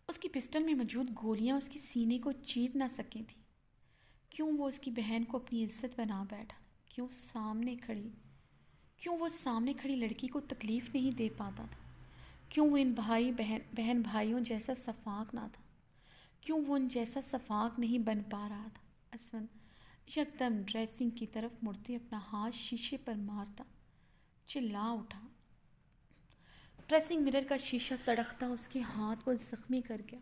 اس کی پسٹل میں موجود گولیاں اس کے سینے کو چیر نہ سکی تھیں۔ کیوں وہ اس کی بہن کو اپنی عزت بنا بیٹھا؟ کیوں کیوں وہ سامنے کھڑی لڑکی کو تکلیف نہیں دے پاتا تھا؟ کیوں وہ ان بہن بھائیوں جیسا شفاق نہ تھا؟ کیوں وہ ان جیسا شفاق نہیں بن پا رہا تھا؟ اسفند یکدم ڈریسنگ کی طرف مڑتے اپنا ہاتھ شیشے پر مارتا چلا اٹھا۔ ڈریسنگ مرر کا شیشہ تڑکتا اس کے ہاتھ کو زخمی کر گیا۔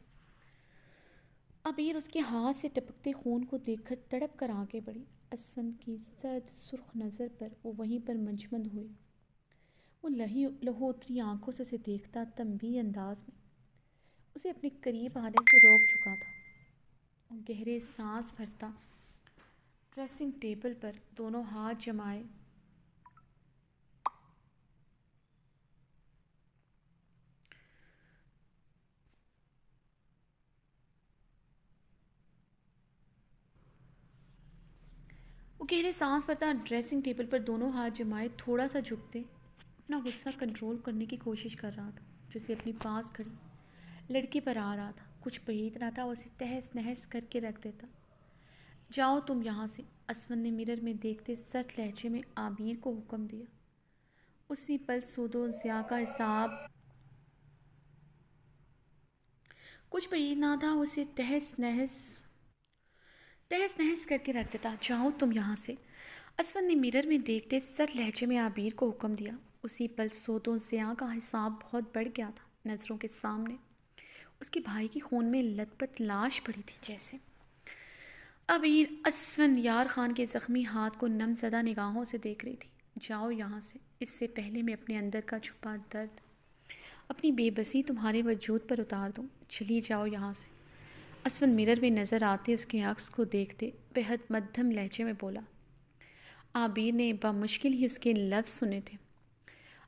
عبیر اس کے ہاتھ سے ٹپکتے خون کو دیکھ کر تڑپ کر آگے بڑھی۔ اسفند کی سرد سرخ نظر پر وہ وہیں پر منجمد ہوئی۔ وہ لہوتری آنکھوں سے اسے دیکھتا تنبیہ انداز میں اسے اپنے قریب آنے سے روک چکا تھا۔ وہ گہرے سانس بھرتا ڈریسنگ ٹیبل پر دونوں ہاتھ جمائے تھوڑا سا جھکتے اپنا غصہ کنٹرول کرنے کی کوشش کر رہا تھا جو اسے اپنی پاس کھڑی لڑکی پر آ رہا تھا۔ کچھ بعید نہ تھا، وہ اسے تہس نہس کر کے رکھ دیتا۔ جاؤ تم یہاں سے، اسفند نے مرر میں دیکھتے سخت لہجے میں عابیر کو حکم دیا۔ اسی پل سود و ضیاع کا حساب کچھ بعید نہ تھا، وہ اسے تہس نہس کر کے رکھ دیتا۔ جاؤ تم یہاں سے، اسفند نے مرر میں دیکھتے سخت لہجے میں عابیر کو حکم دیا۔ اسی پل سود و ضیاع کا حساب بہت بڑھ گیا تھا۔ نظروں کے سامنے اس کے بھائی کی خون میں لت پت لاش پڑی تھی جیسے۔ عبیر اسفند یار خان کے زخمی ہاتھ کو نم زدہ نگاہوں سے دیکھ رہی تھی۔ جاؤ یہاں سے، اس سے پہلے میں اپنے اندر کا چھپا درد، اپنی بے بسی تمہارے وجود پر اتار دوں۔ چلی جاؤ یہاں سے، اسفند مرر میں نظر آتے اس کے عکس کو دیکھتے بےحد مدھم لہجے میں بولا۔ عابیر نے بمشکل ہی اس کے لفظ سنے تھے۔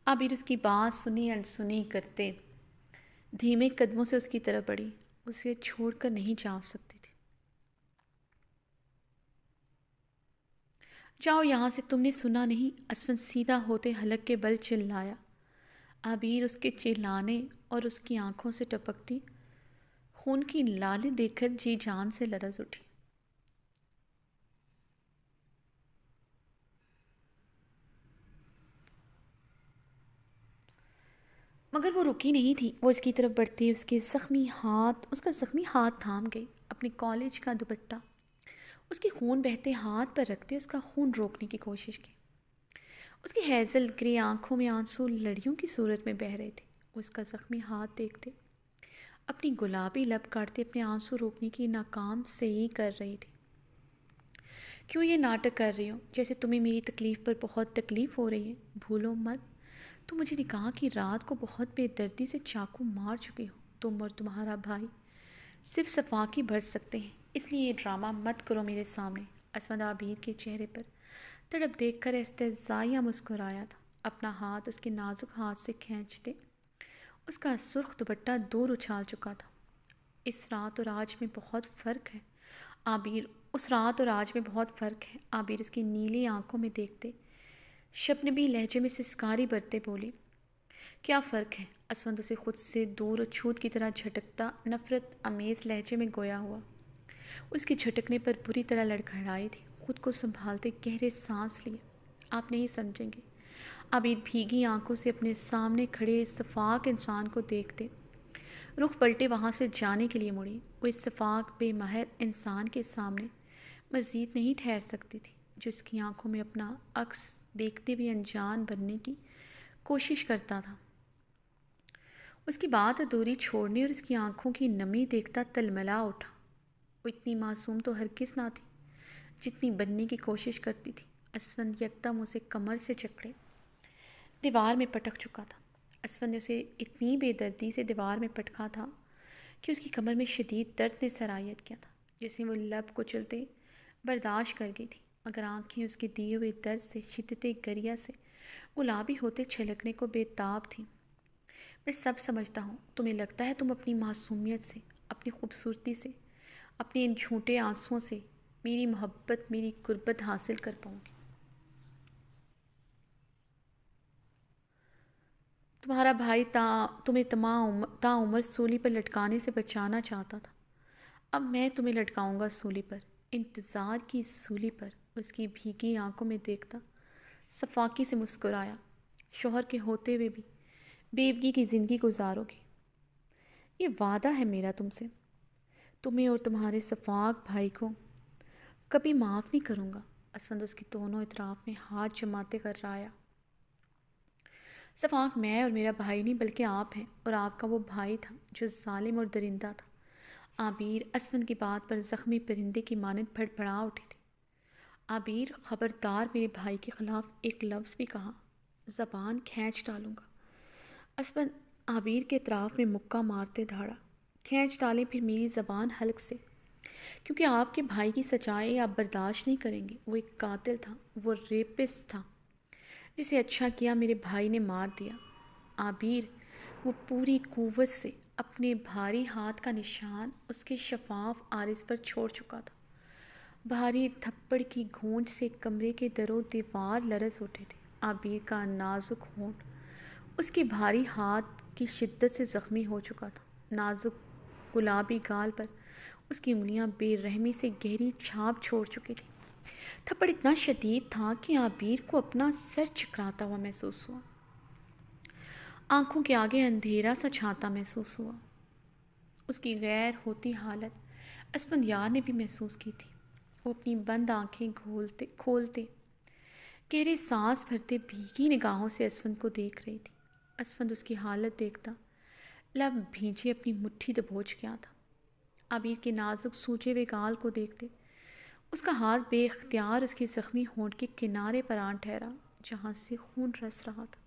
عابیر اس کی بات سنی انسنی کرتے دھیمے قدموں سے اس کی طرف بڑھی، اسے چھوڑ کر نہیں جا سکتی تھی۔ جاؤ یہاں سے، تم نے سنا نہیں؟ اسفند سیدھا ہوتے حلق کے بل چلایا۔ عابیر اس کے چلانے اور اس کی آنکھوں سے ٹپکتی خون کی لالیں دیکھ کر جی جان سے لرز اٹھی۔ مگر وہ رکی نہیں تھی۔ وہ اس کی طرف بڑھتی اس کا زخمی ہاتھ تھام گئی، اپنے کالج کا دوپٹہ اس کے خون بہتے ہاتھ پر رکھتے اس کا خون روکنے کی کوشش کی۔ اس کی ہیزل گرے آنکھوں میں آنسو لڑیوں کی صورت میں بہہ رہے تھے۔ وہ اس کا زخمی ہاتھ دیکھتے اپنی گلابی لب کاٹتے اپنے آنسو روکنے کی ناکام سعی کر رہی تھی۔ کیوں یہ ناٹک کر رہی ہو؟ جیسے تمہیں میری تکلیف پر بہت تکلیف ہو رہی ہے۔ بھولو مت، تم مجھے نکاح کی رات کو بہت بے دردی سے چاقو مار چکے ہو۔ تم اور تمہارا بھائی صرف صفاقی بھر سکتے ہیں، اس لیے یہ ڈرامہ مت کرو میرے سامنے۔ اسفند عابیر کے چہرے پر تڑپ دیکھ کر استہزائیہ مسکرایا تھا، اپنا ہاتھ اس کے نازک ہاتھ سے کھینچتے اس کا سرخ دوپٹہ دور اچھال چکا تھا۔ اس رات اور آج میں بہت فرق ہے عابیر اس کی نیلی آنکھوں میں دیکھتے شبنمی لہجے میں سسکاری برتے بولی۔ کیا فرق ہے؟ اسفند اسے خود سے دور اور چھوت کی طرح جھٹکتا نفرت امیز لہجے میں گویا ہوا۔ اس کے جھٹکنے پر بری طرح لڑکھڑائی تھی۔ خود کو سنبھالتے گہرے سانس لیے۔ آپ نہیں سمجھیں گے۔ عابیر بھیگی آنکھوں سے اپنے سامنے کھڑے شفاق انسان کو دیکھتے رخ پلٹے وہاں سے جانے کے لیے مڑی۔ وہ اس شفاق بے مہر انسان کے سامنے مزید نہیں ٹھہر سکتی تھی جو اس کی آنکھوں میں اپنا عکس دیکھتے بھی انجان بننے کی کوشش کرتا تھا۔ اس کی بات ادھوری چھوڑنے اور اس کی آنکھوں کی نمی دیکھتا تلملا اٹھا۔ وہ اتنی معصوم تو ہرگز نہ تھی جتنی بننے کی کوشش کرتی تھی۔ اسفند یکدم اسے کمر سے جکڑے دیوار میں پٹک چکا تھا۔ اسفند نے اسے اتنی بے دردی سے دیوار میں پٹکا تھا کہ اس کی کمر میں شدید درد نے سرایت کیا تھا، جسے وہ لب کچلتے برداشت کر گئی تھی، مگر آنکھیں اس کے دیے ہوئے درد سے شدت گریہ سے گلابی ہوتے چھلکنے کو بے تاب تھیں۔ میں سب سمجھتا ہوں، تمہیں لگتا ہے تم اپنی معصومیت سے، اپنی خوبصورتی سے، اپنے ان جھوٹے آنسوؤں سے میری محبت، میری قربت حاصل کر پاؤں گی۔ تمہارا بھائی تمہیں تا عمر سولی پر لٹکانے سے بچانا چاہتا تھا۔ اب میں تمہیں لٹکاؤں گا سولی پر، انتظار کی سولی پر۔ اس کی بھیگی آنکھوں میں دیکھتا صفاقی سے مسکرایا۔ شوہر کے ہوتے ہوئے بھی بیوگی کی زندگی گزارو گی؟ یہ وعدہ ہے میرا تم سے، تمہیں اور تمہارے صفاق بھائی کو کبھی معاف نہیں کروں گا۔ اسفند اس کی دونوں اطراف میں ہاتھ جماتے کر رہا آیا۔ صفاق میں اور میرا بھائی نہیں بلکہ آپ ہیں، اور آپ کا وہ بھائی تھا جو ظالم اور درندہ تھا۔ عابر اسفند کی بات پر زخمی پرندے کی مانند پھڑپڑا اٹھی تھی۔ عابر، خبردار میرے بھائی کے خلاف ایک لفظ بھی کہا، زبان کھینچ ڈالوں گا۔ اسفند عابر کے اطراف میں مکہ مارتے دھاڑا، کھینچ ڈالیں پھر میری زبان حلق سے، کیونکہ آپ کے بھائی کی سچائی آپ برداشت نہیں کریں گے۔ وہ ایک قاتل تھا، وہ ریپسٹ تھا جسے اچھا کیا میرے بھائی نے مار دیا۔ عابر وہ پوری قوت سے اپنے بھاری ہاتھ کا نشان اس کے شفاف عارض پر چھوڑ چکا تھا۔ بھاری تھپڑ کی گونج سے کمرے کے در و دیوار لرز اٹھے تھے۔ عابر کا نازک ہونٹ اس کے بھاری ہاتھ کی شدت سے زخمی ہو چکا تھا۔ نازک گلابی گال پر اس کی انگلیاں بے رحمی سے گہری چھاپ چھوڑ چکی تھی۔ تھپڑ اتنا شدید تھا کہ عابر کو اپنا سر چکراتا ہوا محسوس ہوا۔ آنکھوں کے آگے اندھیرا سا چھاتا محسوس ہوا۔ اس کی غیر ہوتی حالت اسفندیار نے بھی محسوس کی تھی۔ وہ اپنی بند آنکھیں کھولتے گہرے سانس بھرتے بھیگی نگاہوں سے اسفند کو دیکھ رہی تھی۔ اسفند اس کی حالت دیکھتا لب بھیجے اپنی مٹھی دبوچ گیا تھا۔ عابر کے نازک سوجے ہوئے گال کو دیکھتے اس کا ہاتھ بے اختیار اس کے زخمی ہونٹ کے کنارے پر آن ٹھہرا جہاں سے خون رس رہا تھا۔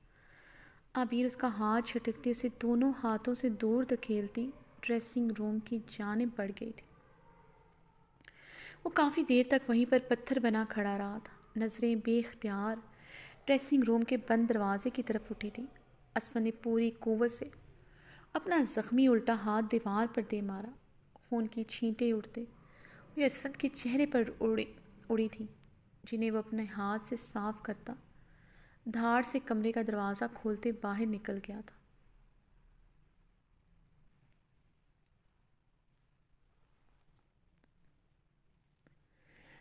عابر اس کا ہاتھ جھٹکتے اسے دونوں ہاتھوں سے دور دھکیلتی ڈریسنگ روم کی جانب بڑھ گئی تھی۔ وہ کافی دیر تک وہیں پر پتھر بنا کھڑا رہا تھا، نظریں بے اختیار ڈریسنگ روم کے بند دروازے کی طرف اٹھی تھی۔ اسفند نے پوری قوت سے اپنا زخمی الٹا ہاتھ دیوار پر دے مارا۔ خون کی چھینٹیں اڑتے ہوئے اسفند کے چہرے پر اڑی تھیں، جنہیں وہ اپنے ہاتھ سے صاف کرتا دھاڑ سے کمرے کا دروازہ کھولتے باہر نکل گیا تھا۔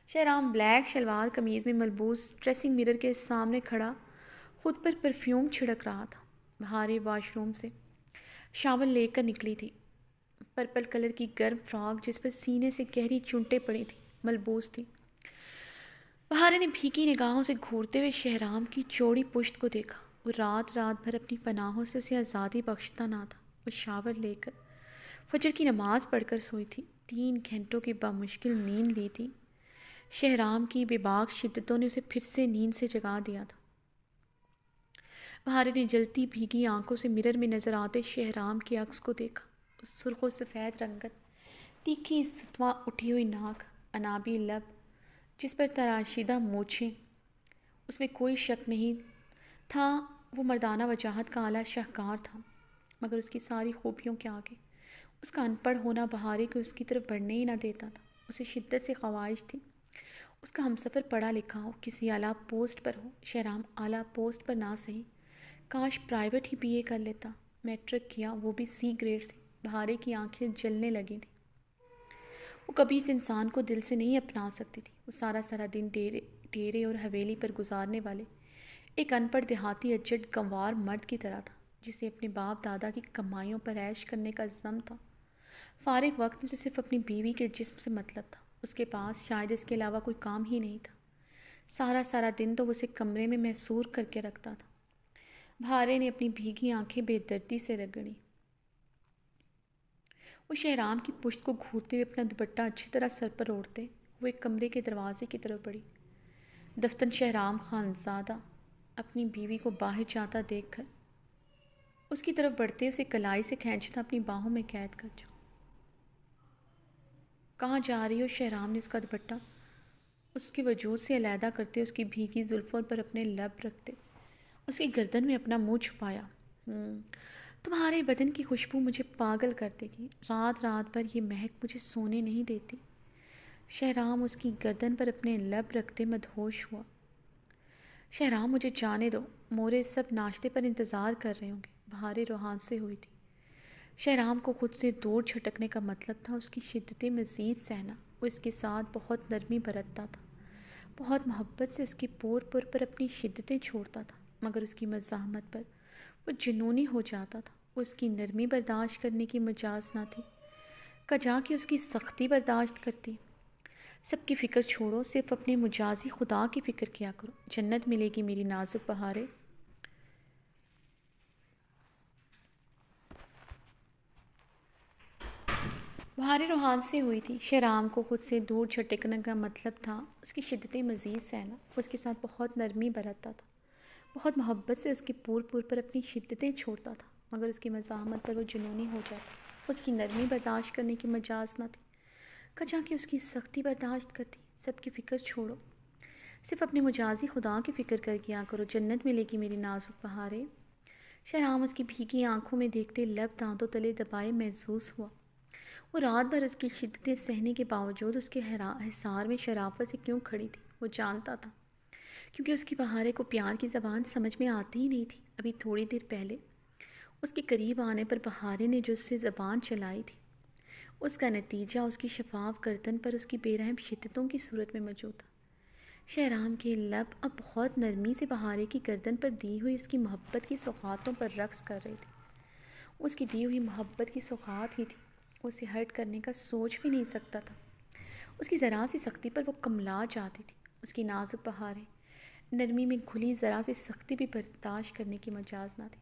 شہرام بلیک شلوار قمیض میں ملبوس ڈریسنگ مرر کے سامنے کھڑا خود پر پرفیوم چھڑک رہا تھا۔ بہارے واش روم سے شاول لے کر نکلی تھی۔ پرپل کلر کی گرم فراک جس پر سینے سے گہری چنٹیں پڑی تھیں ملبوس تھی۔ بہارے نے بھیگی نگاہوں سے گھورتے ہوئے شہرام کی چوڑی پشت کو دیکھا۔ وہ رات بھر اپنی پناہوں سے اسے آزادی بخشتا نہ تھا۔ وہ شاور لے کر فجر کی نماز پڑھ کر سوئی تھی۔ 3 گھنٹوں کی بامشکل نیند لی تھی۔ شہرام کی بے باک شدتوں نے اسے پھر سے نیند سے جگا دیا تھا۔ بہارے نے جلتی بھیگی آنکھوں سے مرر میں نظر آتے شہرام کے عکس کو دیکھا۔ سرخ و سفید رنگت، تیکھی ستواں اٹھی ہوئی ناک، انابی لب جس پر تراشیدہ مونچھیں، اس میں کوئی شک نہیں تھا وہ مردانہ وجاہت کا اعلیٰ شاہکار تھا، مگر اس کی ساری خوبیوں کے آگے اس کا ان پڑھ ہونا بہارے کو اس کی طرف بڑھنے ہی نہ دیتا تھا۔ اسے شدت سے خواہش تھی اس کا ہمسفر پڑھا لکھا ہو، کسی اعلیٰ پوسٹ پر ہو۔ شہرام اعلیٰ پوسٹ پر نہ صحیح، کاش پرائیویٹ ہی BA کر لیتا۔ میٹرک کیا، وہ بھی C گریڈ سے۔ بہارے کی آنکھیں جلنے لگی تھیں۔ وہ کبھی اس انسان کو دل سے نہیں اپنا سکتی تھی۔ وہ سارا دن ڈیرے اور حویلی پر گزارنے والے ایک ان پڑھ دیہاتی اجڑ گنوار مرد کی طرح تھا جسے اپنے باپ دادا کی کمائیوں پر عیش کرنے کا عزم تھا۔ فارغ وقت میں اسے صرف اپنی بیوی کے جسم سے مطلب تھا۔ اس کے پاس شاید اس کے علاوہ کوئی کام ہی نہیں تھا۔ سارا دن تو وہ اسے کمرے میں محصور کر کے رکھتا تھا۔ بہارے نے اپنی بھیگی آنکھیں بے دردی سے رگڑیں۔ وہ شہرام کی پشت کو گھورتے ہوئے اپنا دوپٹہ اچھی طرح سر پر اوڑھتے ہوئے کمرے کے دروازے کی طرف بڑھی۔ دفتن شہرام خانزادہ اپنی بیوی کو باہر جاتا دیکھ کر اس کی طرف بڑھتے اسے کلائی سے کھینچتا اپنی باہوں میں قید کر جو۔ کہاں جا رہی ہو؟ شہرام نے اس کا دوپٹہ اس کے وجود سے علیحدہ کرتے اس کی بھیگی زلفوں پر اپنے لب رکھتے اس کی گردن میں اپنا منہ چھپایا۔ تمہارے بدن کی خوشبو مجھے پاگل کر دے گی۔ رات بھر یہ مہک مجھے سونے نہیں دیتی۔ شہرام اس کی گردن پر اپنے لب رکھتے مدہوش ہوا۔ شہرام مجھے جانے دو، مورے سب ناشتے پر انتظار کر رہے ہوں گے۔ بہارے روحان سے ہوئی تھی۔ شہرام کو خود سے دور جھٹکنے کا مطلب تھا اس کی شدت مزید سہنا۔ وہ اس کے ساتھ بہت نرمی برتتا تھا۔ بہت محبت سے اس کے پور پور پر اپنی شدتیں چھوڑتا تھا، مگر اس کی مزاحمت پر وہ جنونی ہو جاتا تھا۔ وہ اس کی نرمی برداشت کرنے کی مجاز نہ تھی، کجا کہ اس کی سختی برداشت کرتی۔ سب کی فکر چھوڑو، صرف اپنے مجازی خدا کی فکر کیا کرو، جنت ملے گی میری نازک بہارے۔ بہاریں روحان سے ہوئی تھی۔ شہرام کو خود سے دور جھٹکنے کا مطلب تھا اس کی شدتیں مزید سہنا۔ وہ اس کے ساتھ بہت نرمی برتتا تھا، بہت محبت سے اس کے پور پور پر اپنی شدتیں چھوڑتا تھا، مگر اس کی مزاحمت پر وہ جنونی ہو جاتا۔ اس کی نرمی برداشت کرنے کی مجاز نہ تھی، کجا کہ اس کی سختی برداشت کرتی۔ سب کی فکر چھوڑو، صرف اپنے مجازی خدا کی فکر کر کیا کرو، جنت ملے گی میری نازک بہارے۔ شہرام اس کی بھیگی آنکھوں میں دیکھتے لب دانتوں تلے دبائے محسوس ہوا۔ وہ رات بھر اس کی شدتیں سہنے کے باوجود اس کے حصار میں شرافت سے کیوں کھڑی تھی وہ جانتا تھا، کیونکہ اس کی بہارے کو پیار کی زبان سمجھ میں آتی ہی نہیں تھی۔ ابھی تھوڑی دیر پہلے اس کے قریب آنے پر بہارے نے جو اس سے زبان چلائی تھی، اس کا نتیجہ اس کی شفاف گردن پر اس کی بے رحم شدتوں کی صورت میں موجود تھا۔ شہرام کے لب اب بہت نرمی سے بہارے کی گردن پر دی ہوئی اس کی محبت کی سوغاتوں پر رقص کر رہی تھی۔ اس کی دی ہوئی محبت کی سوغات ہی تھی، اسے ہرٹ کرنے کا سوچ بھی نہیں سکتا تھا۔ اس کی ذرا سی سختی پر وہ کملا جاتی تھی۔ اس کی نازک بہاریں نرمی میں گھلی ذرا سی سختی بھی برداشت کرنے کی مجاز نہ تھی۔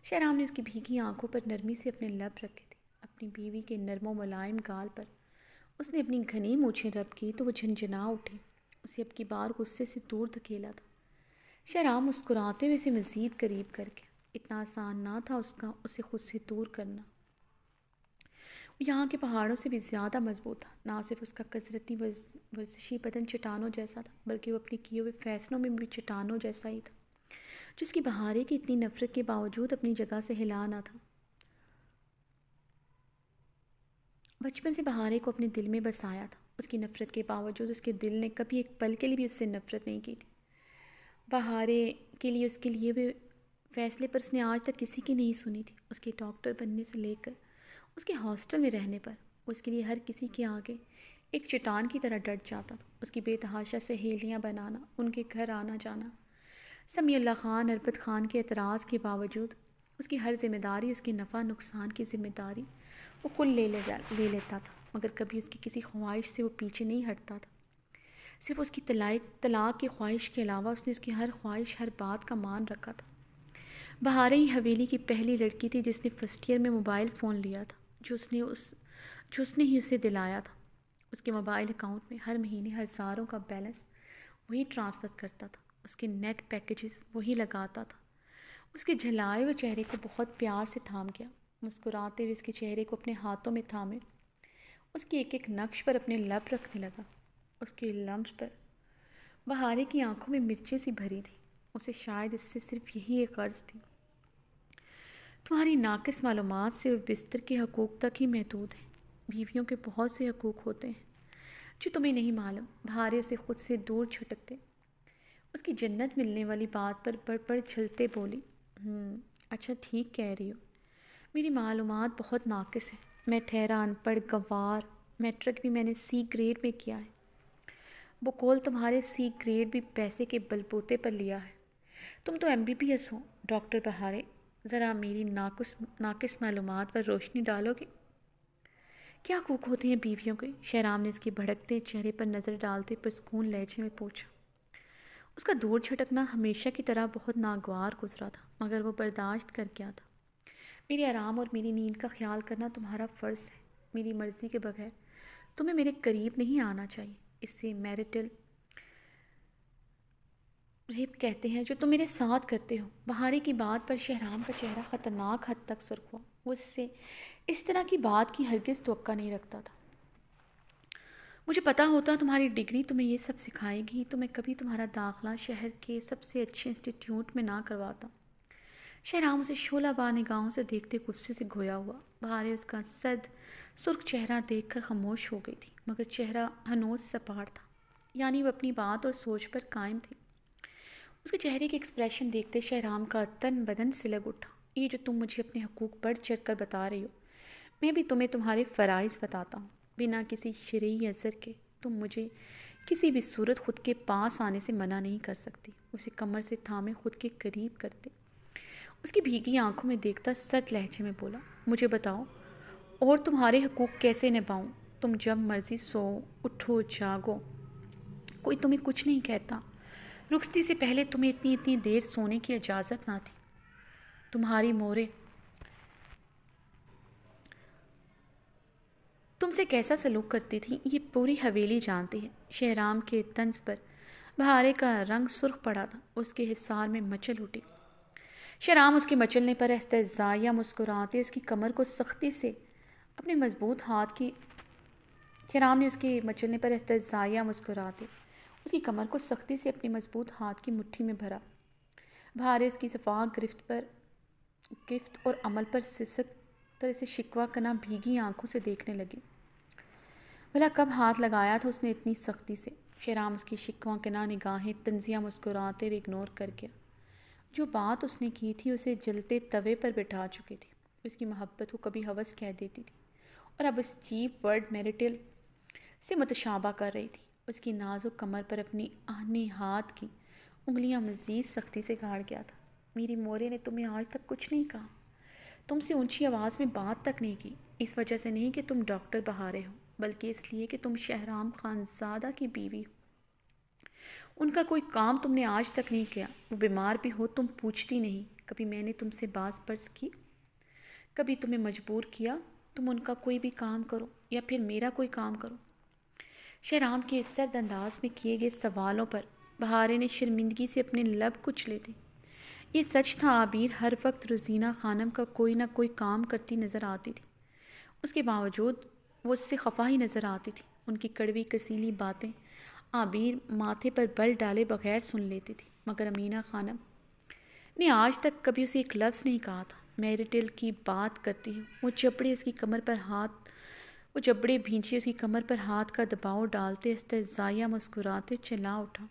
شہرام نے اس کی بھیگی آنکھوں پر نرمی سے اپنے لب رکھے تھے، اپنی بیوی کے نرم و ملائم گال پر اس نے اپنی گھنی مونچھیں رب کی تو وہ جھنجھنا اٹھی۔ اسے اب کی بار غصے سے دور دھکیلا تھا۔ شہرام مسکراتے ہوئے اسے مزید قریب کر کے، اتنا آسان نہ تھا اسے خود سے دور کرنا۔ وہ یہاں کے پہاڑوں سے بھی زیادہ مضبوط تھا۔ نہ صرف اس کا کثرتی ورزشی بدن چٹانوں جیسا تھا، بلکہ وہ اپنے کیے ہوئے فیصلوں میں بھی چٹانوں جیسا ہی تھا، جس کی بہارے کی اتنی نفرت کے باوجود اپنی جگہ سے ہلا نہ تھا۔ بچپن سے بہارے کو اپنے دل میں بسایا تھا۔ اس کی نفرت کے باوجود اس کے دل نے کبھی ایک پل کے لیے بھی اس سے نفرت نہیں کی تھی۔ بہارے کے لیے اس کے لیے وہ فیصلے پر اس نے آج تک کسی کی نہیں سنی تھی۔ اس کے ڈاکٹر بننے سے لے کر اس کے ہاسٹل میں رہنے پر اس کے لیے ہر کسی کے آگے ایک چٹان کی طرح ڈٹ جاتا تھا۔ اس کی بے تحاشا سہیلیاں بنانا، ان کے گھر آنا جانا، سمیع اللہ خان، اربت خان کے اعتراض کے باوجود اس کی ہر ذمہ داری، اس کے نفع نقصان کی ذمہ داری وہ خود لے لیتا تھا، مگر کبھی اس کی کسی خواہش سے وہ پیچھے نہیں ہٹتا تھا۔ صرف اس کی طلاق کی خواہش کے علاوہ اس نے اس کی ہر خواہش، ہر بات کا مان رکھا تھا۔ بہاریں ہی حویلی کی پہلی لڑکی تھی جس نے فرسٹ ایئر میں موبائل فون لیا تھا، جو اس نے ہی اسے دلایا تھا۔ اس کے موبائل اکاؤنٹ میں ہر مہینے ہزاروں کا بیلنس وہی ٹرانسفر کرتا تھا، اس کے نیٹ پیکیجز وہی لگاتا تھا۔ اس کے جھلائے ہوئے چہرے کو بہت پیار سے تھام گیا، مسکراتے ہوئے اس کے چہرے کو اپنے ہاتھوں میں تھامے اس کی ایک ایک نقش پر اپنے لب رکھنے لگا۔ اس کے لمس پر بہارے کی آنکھوں میں مرچیں سی بھری تھی۔ اسے شاید اس سے صرف یہی ایک غرض تھی، تمہاری ناقص معلومات صرف بستر کے حقوق تک ہی محدود ہیں، بیویوں کے بہت سے حقوق ہوتے ہیں جو تمہیں نہیں معلوم۔ بہارے اسے خود سے دور جھٹکتے اس کی جنت ملنے والی بات پر بڑھ بڑھ جھلتے بولی، اچھا ٹھیک کہہ رہی ہو، میری معلومات بہت ناقص ہیں، میں ٹھہرا ان پڑھ گنوار، میٹرک بھی میں نے سی گریڈ میں کیا ہے، بقول تمہارے سی گریڈ بھی پیسے کے بل بوتے پر لیا ہے، تم تو MBBS ہو۔ ڈاکٹر بہارے، ذرا میری ناقص معلومات پر روشنی ڈالو گے؟ کیا حقوق ہوتے ہیں بیویوں کے؟ شہرام نے اس کے بھڑکتے چہرے پر نظر ڈالتے پرسکون لہجے میں پوچھا۔ اس کا دور جھٹکنا ہمیشہ کی طرح بہت ناگوار گزرا تھا، مگر وہ برداشت کر گیا تھا۔ میرے آرام اور میری نیند کا خیال کرنا تمہارا فرض ہے، میری مرضی کے بغیر تمہیں میرے قریب نہیں آنا چاہیے، اسے میرٹل ریپ کہتے ہیں جو تم میرے ساتھ کرتے ہو۔ بہارے کی بات پر شہرام کا چہرہ خطرناک حد تک سرخ ہوا۔ وہ اس سے اس طرح کی بات کی ہرگز توقع نہیں رکھتا تھا۔ مجھے پتا ہوتا تمہاری ڈگری تمہیں یہ سب سکھائے گی تو میں کبھی تمہارا داخلہ شہر کے سب سے اچھے انسٹیٹیوٹ میں نہ کرواتا۔ شہرام اسے شعلہ بار نگاہوں سے دیکھتے غصے سے گھویا ہوا۔ بہارے اس کا سرخ چہرہ دیکھ کر خاموش ہو گئی تھی، مگر چہرہ ہنوز سپاٹ تھا، یعنی وہ اپنی بات اور سوچ پر قائم تھی۔ اس کے چہرے کے ایکسپریشن دیکھتے شہرام کا تن بدن سلگ اٹھا۔ یہ جو تم مجھے اپنے حقوق بڑھ چڑھ کر بتا رہی ہو، میں بھی تمہیں تمہارے فرائض بتاتا ہوں، بنا کسی شرعی عذر کے تم مجھے کسی بھی صورت خود کے پاس آنے سے منع نہیں کر سکتی۔ اسے کمر سے تھامے خود کے قریب کرتے اس کی بھیگی آنکھوں میں دیکھتا سرد لہجے میں بولا، مجھے بتاؤ اور تمہارے حقوق کیسے نبھاؤں؟ تم جب مرضی سو، اٹھو، جاگو، کوئی تمہیں کچھ نہیں کہتا۔ رخصتی سے پہلے تمہیں اتنی دیر سونے کی اجازت نہ تھی۔ تمہاری مورے تم سے کیسا سلوک کرتی تھی یہ پوری حویلی جانتی ہے۔ شہرام کے طنز پر بہارے کا رنگ سرخ پڑا تھا، اس کے حصار میں مچل اٹھی۔ شہرام اس کے مچلنے پر استہزائیہ مسکراتے اس کی کمر کو سختی سے اپنے مضبوط ہاتھ کی شہرام نے اس کے مچلنے پر استہزائیہ مسکراتے اس کی کمر کو سختی سے اپنے مضبوط ہاتھ کی مٹھی میں بھرا۔ بہارے اس کی شفاف گرفت اور عمل پر سسک طرح سے شکوہ کنا بھیگی آنکھوں سے دیکھنے لگی۔ بھلا کب ہاتھ لگایا تھا اس نے اتنی سختی سے؟ شہرام اس کی شکوہ کنا نگاہیں طنزیہ مسکراتے ہوئے اگنور کر گیا۔ جو بات اس نے کی تھی اسے جلتے توے پر بٹھا چکی تھی۔ اس کی محبت کو کبھی ہوس کہہ دیتی تھی اور اب اس چیپ ورڈ میریٹل سے متشابہ کر رہی تھی۔ اس کی نازک کمر پر اپنی آہنی ہاتھ کی انگلیاں مزید سختی سے گاڑ گیا تھا۔ میری مورے نے تمہیں آج تک کچھ نہیں کہا، تم سے اونچی آواز میں بات تک نہیں کی، اس وجہ سے نہیں کہ تم ڈاکٹر بہارے ہو، بلکہ اس لیے کہ تم شہرام خانزادہ کی بیوی ہو۔ ان کا کوئی کام تم نے آج تک نہیں کیا، وہ بیمار بھی ہو تم پوچھتی نہیں۔ کبھی میں نے تم سے باز پرس کی؟ کبھی تمہیں مجبور کیا تم ان کا کوئی بھی کام کرو یا پھر میرا کوئی کام کرو؟ شہرام کے اس سرد انداز میں کیے گئے سوالوں پر بہارے نے شرمندگی سے اپنے لب کچلے تھے۔ یہ سچ تھا، عابر ہر وقت روزینہ خانم کا کوئی نہ کوئی کام کرتی نظر آتی تھی۔ اس کے باوجود وہ اس سے خفا ہی نظر آتی تھی۔ ان کی کڑوی کسیلی باتیں عابر ماتھے پر بل ڈالے بغیر سن لیتی تھی، مگر امینہ خانم نے آج تک کبھی اسے ایک لفظ نہیں کہا تھا۔ میریٹل کی بات کرتی ہے، وہ جبڑے بھینچے اس کی کمر پر ہاتھ کا دباؤ ڈالتے استہزائیہ مسکراتے چلا اٹھا۔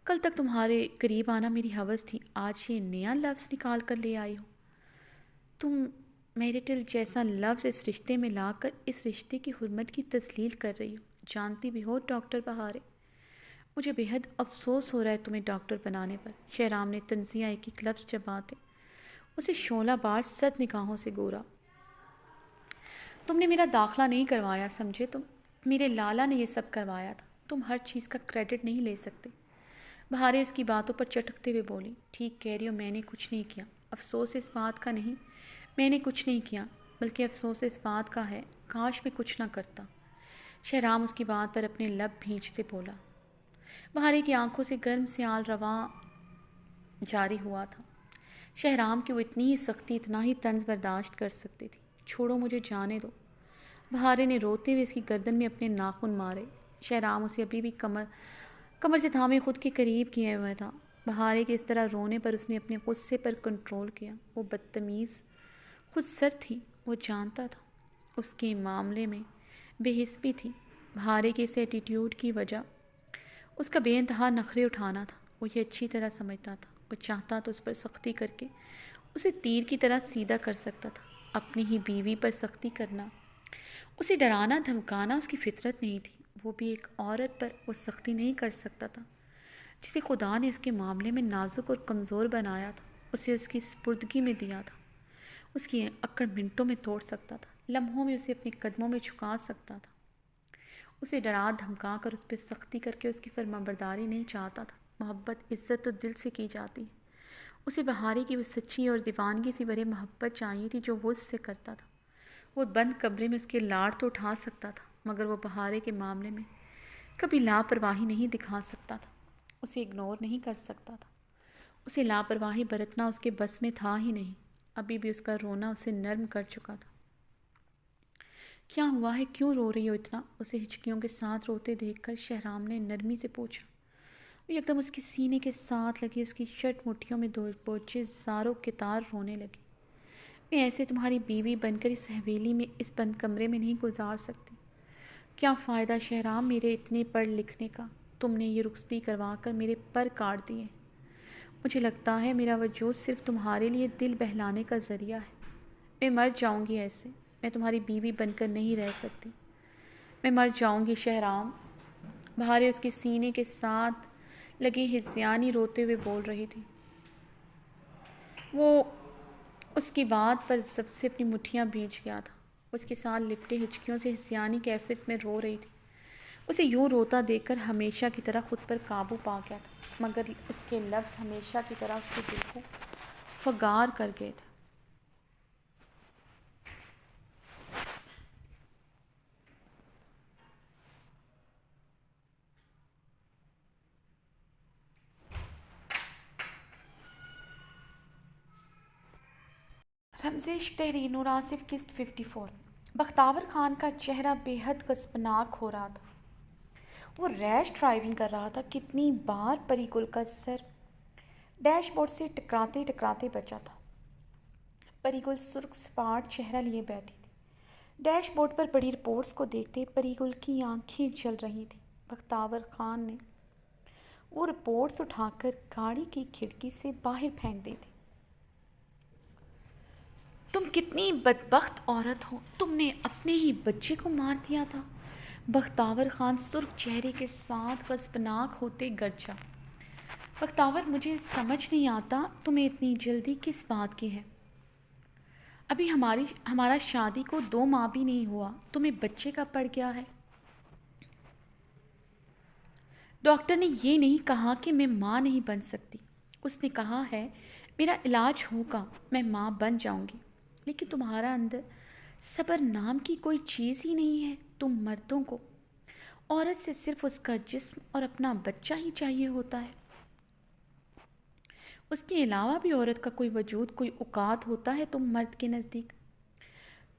کل تک تمہارے قریب آنا میری ہوس تھی، آج یہ نیا لفظ نکال کر لے آئی ہو۔ تم میریٹل جیسا لفظ اس رشتے میں لا کر اس رشتے کی حرمت کی تذلیل کر رہی ہو۔ جانتی بھی ہو ڈاکٹر بہارے، مجھے بے حد افسوس ہو رہا ہے تمہیں ڈاکٹر بنانے پر۔ شہرام نے طنزیہ ایک لفظ چباتے اسے شعلہ بار سرد نگاہوں سے گورا۔ تم نے میرا داخلہ نہیں کروایا، سمجھے؟ میرے لالا نے یہ سب کروایا تھا، تم ہر چیز کا کریڈٹ نہیں لے سکتے۔ بہارے اس کی باتوں پر چٹکتے ہوئے بولی، ٹھیک کہہ رہی ہو، میں نے کچھ نہیں کیا۔ افسوس اس بات کا نہیں میں نے کچھ نہیں کیا، بلکہ افسوس اس بات کا ہے کاش میں کچھ نہ کرتا۔ شہرام اس کی بات پر اپنے لب بھینچتے بولا۔ بہارے کی آنکھوں سے گرم سیال رواں جاری ہوا تھا۔ شہرام کی وہ اتنی ہی سختی، اتنا ہی طنز برداشت کر سکتی تھی۔ چھوڑو مجھے، جانے دو۔ بہارے نے روتے ہوئے اس کی گردن میں اپنے ناخن مارے۔ شہرام اسے ابھی بھی کمر سے تھامے خود کے قریب کیے ہوئے تھا۔ بہارے کے اس طرح رونے پر اس نے اپنے غصے پر کنٹرول کیا۔ وہ بدتمیز خود سر تھی، وہ جانتا تھا اس کے معاملے میں بے حس بھی تھی۔ بہارے کے اس ایٹیٹیوڈ کی وجہ اس کا بے انتہا نخرے اٹھانا تھا۔ وہ یہ اچھی طرح سمجھتا تھا، وہ چاہتا تو اس پر سختی کر کے اسے تیر کی طرح سیدھا کر سکتا تھا۔ اپنی ہی بیوی پر سختی کرنا، اسے ڈرانا دھمکانا اس کی فطرت نہیں تھی۔ وہ بھی ایک عورت پر وہ سختی نہیں کر سکتا تھا جسے خدا نے اس کے معاملے میں نازک اور کمزور بنایا تھا، اسے اس کی سپردگی میں دیا تھا۔ اس کی اکڑ منٹوں میں توڑ سکتا تھا، لمحوں میں اسے اپنے قدموں میں جھکا سکتا تھا۔ اسے ڈرا دھمکا کر اس پہ سختی کر کے اس کی فرما برداری نہیں چاہتا تھا۔ محبت عزت تو دل سے کی جاتی ہے۔ اسے بہارے کی وہ سچی اور دیوانگی سی بھری محبت چاہیے تھی جو وہ اس سے کرتا تھا۔ وہ بند کمرے میں اس کے لاڑ تو اٹھا سکتا تھا، مگر وہ بہارے کے معاملے میں کبھی لاپرواہی نہیں دکھا سکتا تھا، اسے اگنور نہیں کر سکتا تھا۔ اسے لاپرواہی برتنا اس کے بس میں تھا ہی نہیں۔ ابھی بھی اس کا رونا اسے نرم کر چکا تھا۔ کیا ہوا ہے، کیوں رو رہی ہو اتنا؟ اسے ہچکیوں کے ساتھ روتے دیکھ کر شہرام نے نرمی سے پوچھا۔ وہ یکدم اس کے سینے کے ساتھ لگی اس کی شرٹ مٹھیوں میں دو بوچھے زاروں کے تار رونے لگی۔ میں ایسے تمہاری بیوی بن کر اس حویلی میں، اس بند کمرے میں نہیں گزار سکتی۔ کیا فائدہ شہرام میرے اتنے پڑھ لکھنے کا؟ تم نے یہ رخصتی کروا کر میرے پر کاٹ دیے۔ مجھے لگتا ہے میرا وجود صرف تمہارے لیے دل بہلانے کا ذریعہ ہے۔ میں مر جاؤں گی ایسے، میں تمہاری بیوی بن کر نہیں رہ سکتی۔ میں مر جاؤں گی شہرام، بہارے اس کے سینے کے ساتھ لگی ہزیانی روتے ہوئے بول رہی تھی۔ وہ اس کی بات پر سب سے اپنی مٹھیاں بھیج گیا تھا۔ اس کے ساتھ لپٹے ہچکیوں سے ہزیانی کیفیت میں رو رہی تھی۔ اسے یوں روتا دیکھ کر ہمیشہ کی طرح خود پر قابو پا گیا تھا، مگر اس کے لفظ ہمیشہ کی طرح اس کے دل کو فگار کر گئے تھے۔ رمز عشق تحریر نور آصف قسط 54۔ بختاور خان کا چہرہ بے حد غضبناک ہو رہا تھا۔ وہ ریش ڈرائیونگ کر رہا تھا۔ کتنی بار پری گل کا سر ڈیش بورڈ سے ٹکراتے ٹکراتے بچا تھا۔ پری گل سرخ سپاٹ چہرہ لیے بیٹھی تھی۔ ڈیش بورڈ پر پڑی رپورٹس کو دیکھتے پری گل کی آنکھیں جل رہی تھیں۔ بختاور خان نے وہ رپورٹس اٹھا کر گاڑی کی کھڑکی سے باہر پھینک دی تھی۔ تم کتنی بدبخت عورت ہو، تم نے اپنے ہی بچے کو مار دیا تھا۔ بختاور خان سرخ چہرے کے ساتھ غضبناک ہوتے گرجا۔ بختاور، مجھے سمجھ نہیں آتا تمہیں اتنی جلدی کس بات کی ہے؟ ابھی ہمارا شادی کو 2 ماہ بھی نہیں ہوا، تمہیں بچے کا پڑ گیا ہے۔ ڈاکٹر نے یہ نہیں کہا کہ میں ماں نہیں بن سکتی، اس نے کہا ہے میرا علاج ہوگا میں ماں بن جاؤں گی، لیکن تمہارا اندر صبر نام کی کوئی چیز ہی نہیں ہے۔ تم مردوں کو عورت سے صرف اس کا جسم اور اپنا بچہ ہی چاہیے ہوتا ہے، اس کے علاوہ بھی عورت کا کوئی وجود، کوئی اوقات ہوتا ہے تم مرد کے نزدیک۔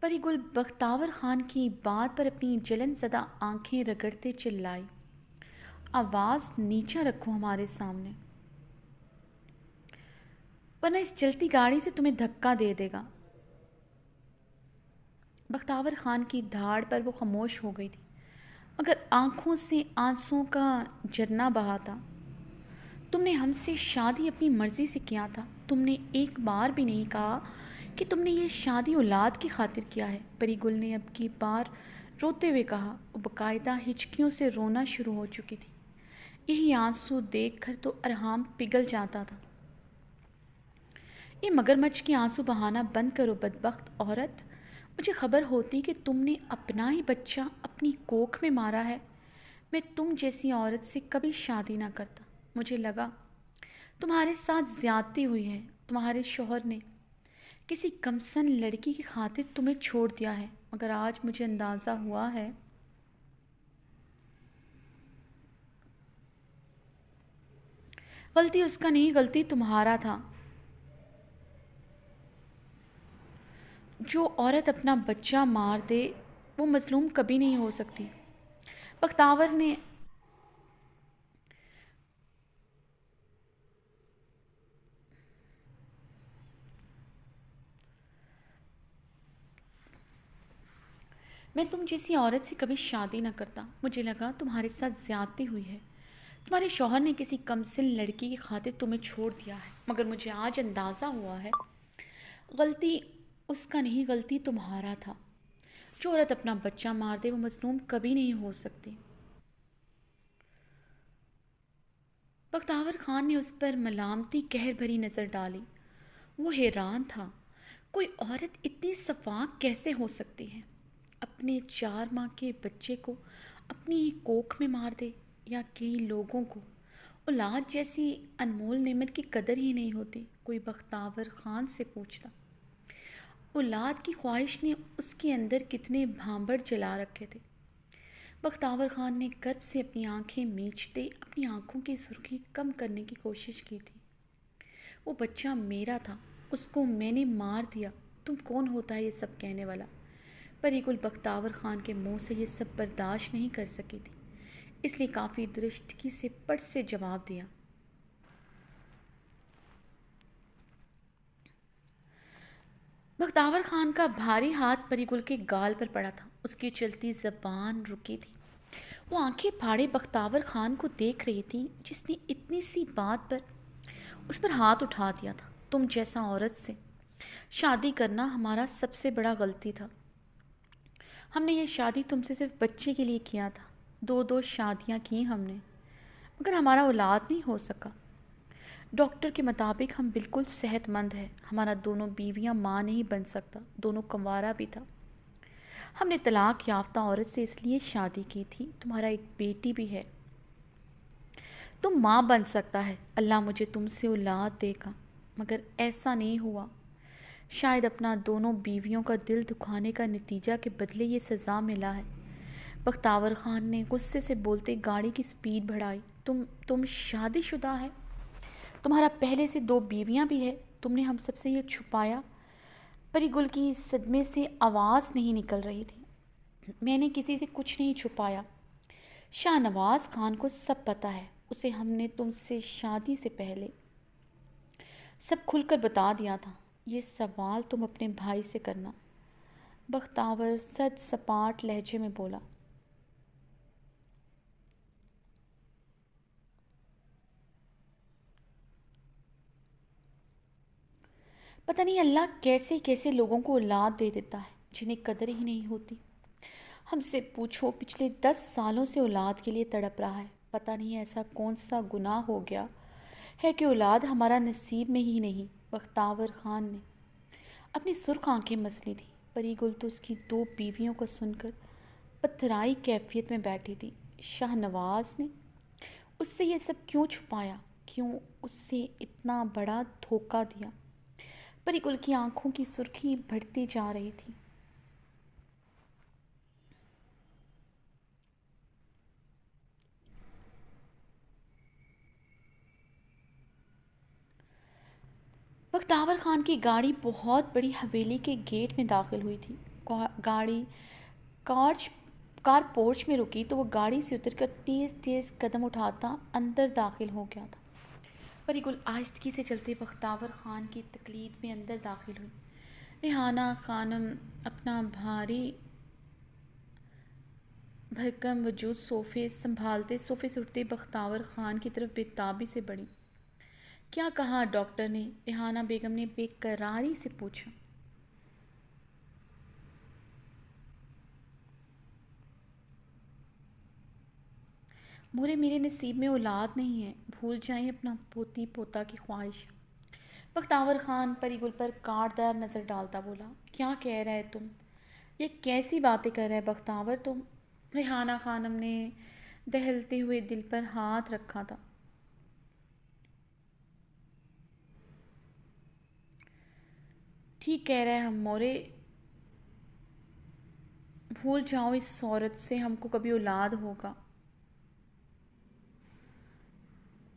پری گل بختاور خان کی بات پر اپنی جلن زدہ آنکھیں رگڑتے چلائی، آواز نیچا رکھو ہمارے سامنے، ورنہ اس چلتی گاڑی سے تمہیں دھکا دے دے گا۔ بختاور خان کی دھاڑ پر وہ خاموش ہو گئی تھی، مگر آنکھوں سے آنسوں کا جھرنا بہا تھا۔ تم نے ہم سے شادی اپنی مرضی سے کیا تھا، تم نے ایک بار بھی نہیں کہا کہ تم نے یہ شادی اولاد کی خاطر کیا ہے۔ پری گل نے اب کی بار روتے ہوئے کہا۔ وہ باقاعدہ ہچکیوں سے رونا شروع ہو چکی تھی۔ یہی آنسو دیکھ کر تو ارحام پگھل جاتا تھا۔ یہ مگرمچھ کے آنسو بہانا بند کرو بدبخت عورت، مجھے خبر ہوتی کہ تم نے اپنا ہی بچہ اپنی کوکھ میں مارا ہے، میں تم جیسی عورت سے کبھی شادی نہ کرتا۔ مجھے لگا تمہارے ساتھ زیادتی ہوئی ہے، تمہارے شوہر نے کسی کمسن لڑکی کی خاطر تمہیں چھوڑ دیا ہے، مگر آج مجھے اندازہ ہوا ہے غلطی اس کا نہیں، غلطی تمہارا تھا۔ جو عورت اپنا بچہ مار دے وہ مظلوم کبھی نہیں ہو سکتی۔ بختاور نے میں تم جیسی عورت سے کبھی شادی نہ کرتا۔ مجھے لگا تمہارے ساتھ زیادتی ہوئی ہے، تمہارے شوہر نے کسی کمسن لڑکی کی خاطر تمہیں چھوڑ دیا ہے، مگر مجھے آج اندازہ ہوا ہے غلطی اس کا نہیں، غلطی تمہارا تھا۔ جو عورت اپنا بچہ مار دے وہ مظلوم کبھی نہیں ہو سکتی۔ بختاور خان نے اس پر ملامتی قہر بھری نظر ڈالی۔ وہ حیران تھا، کوئی عورت اتنی شفاق کیسے ہو سکتی ہے، اپنے 4 ماہ کے بچے کو اپنی ہی کوکھ میں مار دے، یا کئی لوگوں کو اولاد جیسی انمول نعمت کی قدر ہی نہیں ہوتی۔ کوئی بختاور خان سے پوچھتا، اولاد کی خواہش نے اس کے اندر کتنے بھانبڑ جلا رکھے تھے۔ بختاور خان نے گرب سے اپنی آنکھیں میچتے اپنی آنکھوں کی سرخی کم کرنے کی کوشش کی تھی۔ وہ بچہ میرا تھا، اس کو میں نے مار دیا، تم کون ہوتا ہے یہ سب کہنے والا؟ پری گل بختاور خان کے منہ سے یہ سب برداشت نہیں کر سکی تھی، اس لیے کافی درستگی سے پٹ سے جواب دیا۔ بختاور خان کا بھاری ہاتھ پری گل کے گال پر پڑا تھا، اس کی چلتی زبان رکی تھی۔ وہ آنکھیں پھاڑے بختاور خان کو دیکھ رہی تھی جس نے اتنی سی بات پر اس پر ہاتھ اٹھا دیا تھا۔ تم جیسا عورت سے شادی کرنا ہمارا سب سے بڑا غلطی تھا، ہم نے یہ شادی تم سے صرف بچے کے لیے کیا تھا، دو دو شادیاں کی ہم نے، مگر ہمارا اولاد نہیں ہو سکا۔ ڈاکٹر کے مطابق ہم بالکل صحت مند ہیں، ہمارا دونوں بیویاں ماں نہیں بن سکتا، دونوں کنوارا بھی تھا۔ ہم نے طلاق یافتہ عورت سے اس لیے شادی کی تھی، تمہارا ایک بیٹی بھی ہے، تم ماں بن سکتا ہے، اللہ مجھے تم سے اولاد دے گا، مگر ایسا نہیں ہوا۔ شاید اپنا دونوں بیویوں کا دل دکھانے کا نتیجہ کے بدلے یہ سزا ملا ہے۔ بختیور خان نے غصے سے بولتے گاڑی کی سپیڈ بڑھائی۔ تم شادی شدہ ہے، تمہارا پہلے سے دو بیویاں بھی ہے، تم نے ہم سب سے یہ چھپایا؟ پری گل کی صدمے سے آواز نہیں نکل رہی تھی۔ میں نے کسی سے کچھ نہیں چھپایا، شاہ نواز خان کو سب پتہ ہے، اسے ہم نے تم سے شادی سے پہلے سب کھل کر بتا دیا تھا، یہ سوال تم اپنے بھائی سے کرنا۔ بختیور سرد سپاٹ لہجے میں بولا۔ پتہ نہیں اللہ کیسے کیسے لوگوں کو اولاد دے دیتا ہے جنہیں قدر ہی نہیں ہوتی۔ ہم سے پوچھو، پچھلے 10 سالوں سے اولاد کے لیے تڑپ رہا ہے، پتہ نہیں ایسا کون سا گناہ ہو گیا ہے کہ اولاد ہمارا نصیب میں ہی نہیں۔ بختیور خان نے اپنی سرخ آنکھیں مسلی تھیں۔ پری گل تو اس کی دو بیویوں کو سن کر پتھرائی کیفیت میں بیٹھی تھی۔ شاہ نواز نے اس سے یہ سب کیوں چھپایا، کیوں اس سے اتنا بڑا دھوکہ دیا؟ پری گل کی آنکھوں کی سرخی بڑھتی جا رہی تھی۔ بختیور خان کی گاڑی بہت بڑی حویلی کے گیٹ میں داخل ہوئی تھی۔ گاڑی کار پورچ میں رکی تو وہ گاڑی سے اتر کر تیز تیز قدم اٹھاتا اندر داخل ہو گیا تھا۔ پری گل آہستگی سے چلتے بختیور خان کی تقلید میں اندر داخل ہوئی۔ ریحانہ خانم اپنا بھاری بھرکم وجود صوفے سنبھالتے صوفے سے اٹھتے بختیور خان کی طرف بے تابی سے بڑھی۔ کیا کہا ڈاکٹر نے؟ ریحانہ بیگم نے بے قراری سے پوچھا۔ مورے میرے نصیب میں اولاد نہیں ہے، بھول جائیں اپنا پوتی پوتا کی خواہش۔ بختیور خان پری گل پر کاٹدار نظر ڈالتا بولا، کیا کہہ رہے تم؟ یہ کیسی باتیں کر رہے بختیور تم؟ ریحانہ خانم نے دہلتے ہوئے دل پر ہاتھ رکھا تھا۔ ٹھیک کہہ رہے ہم مورے، بھول جاؤ اس عورت سے ہم کو کبھی اولاد ہوگا۔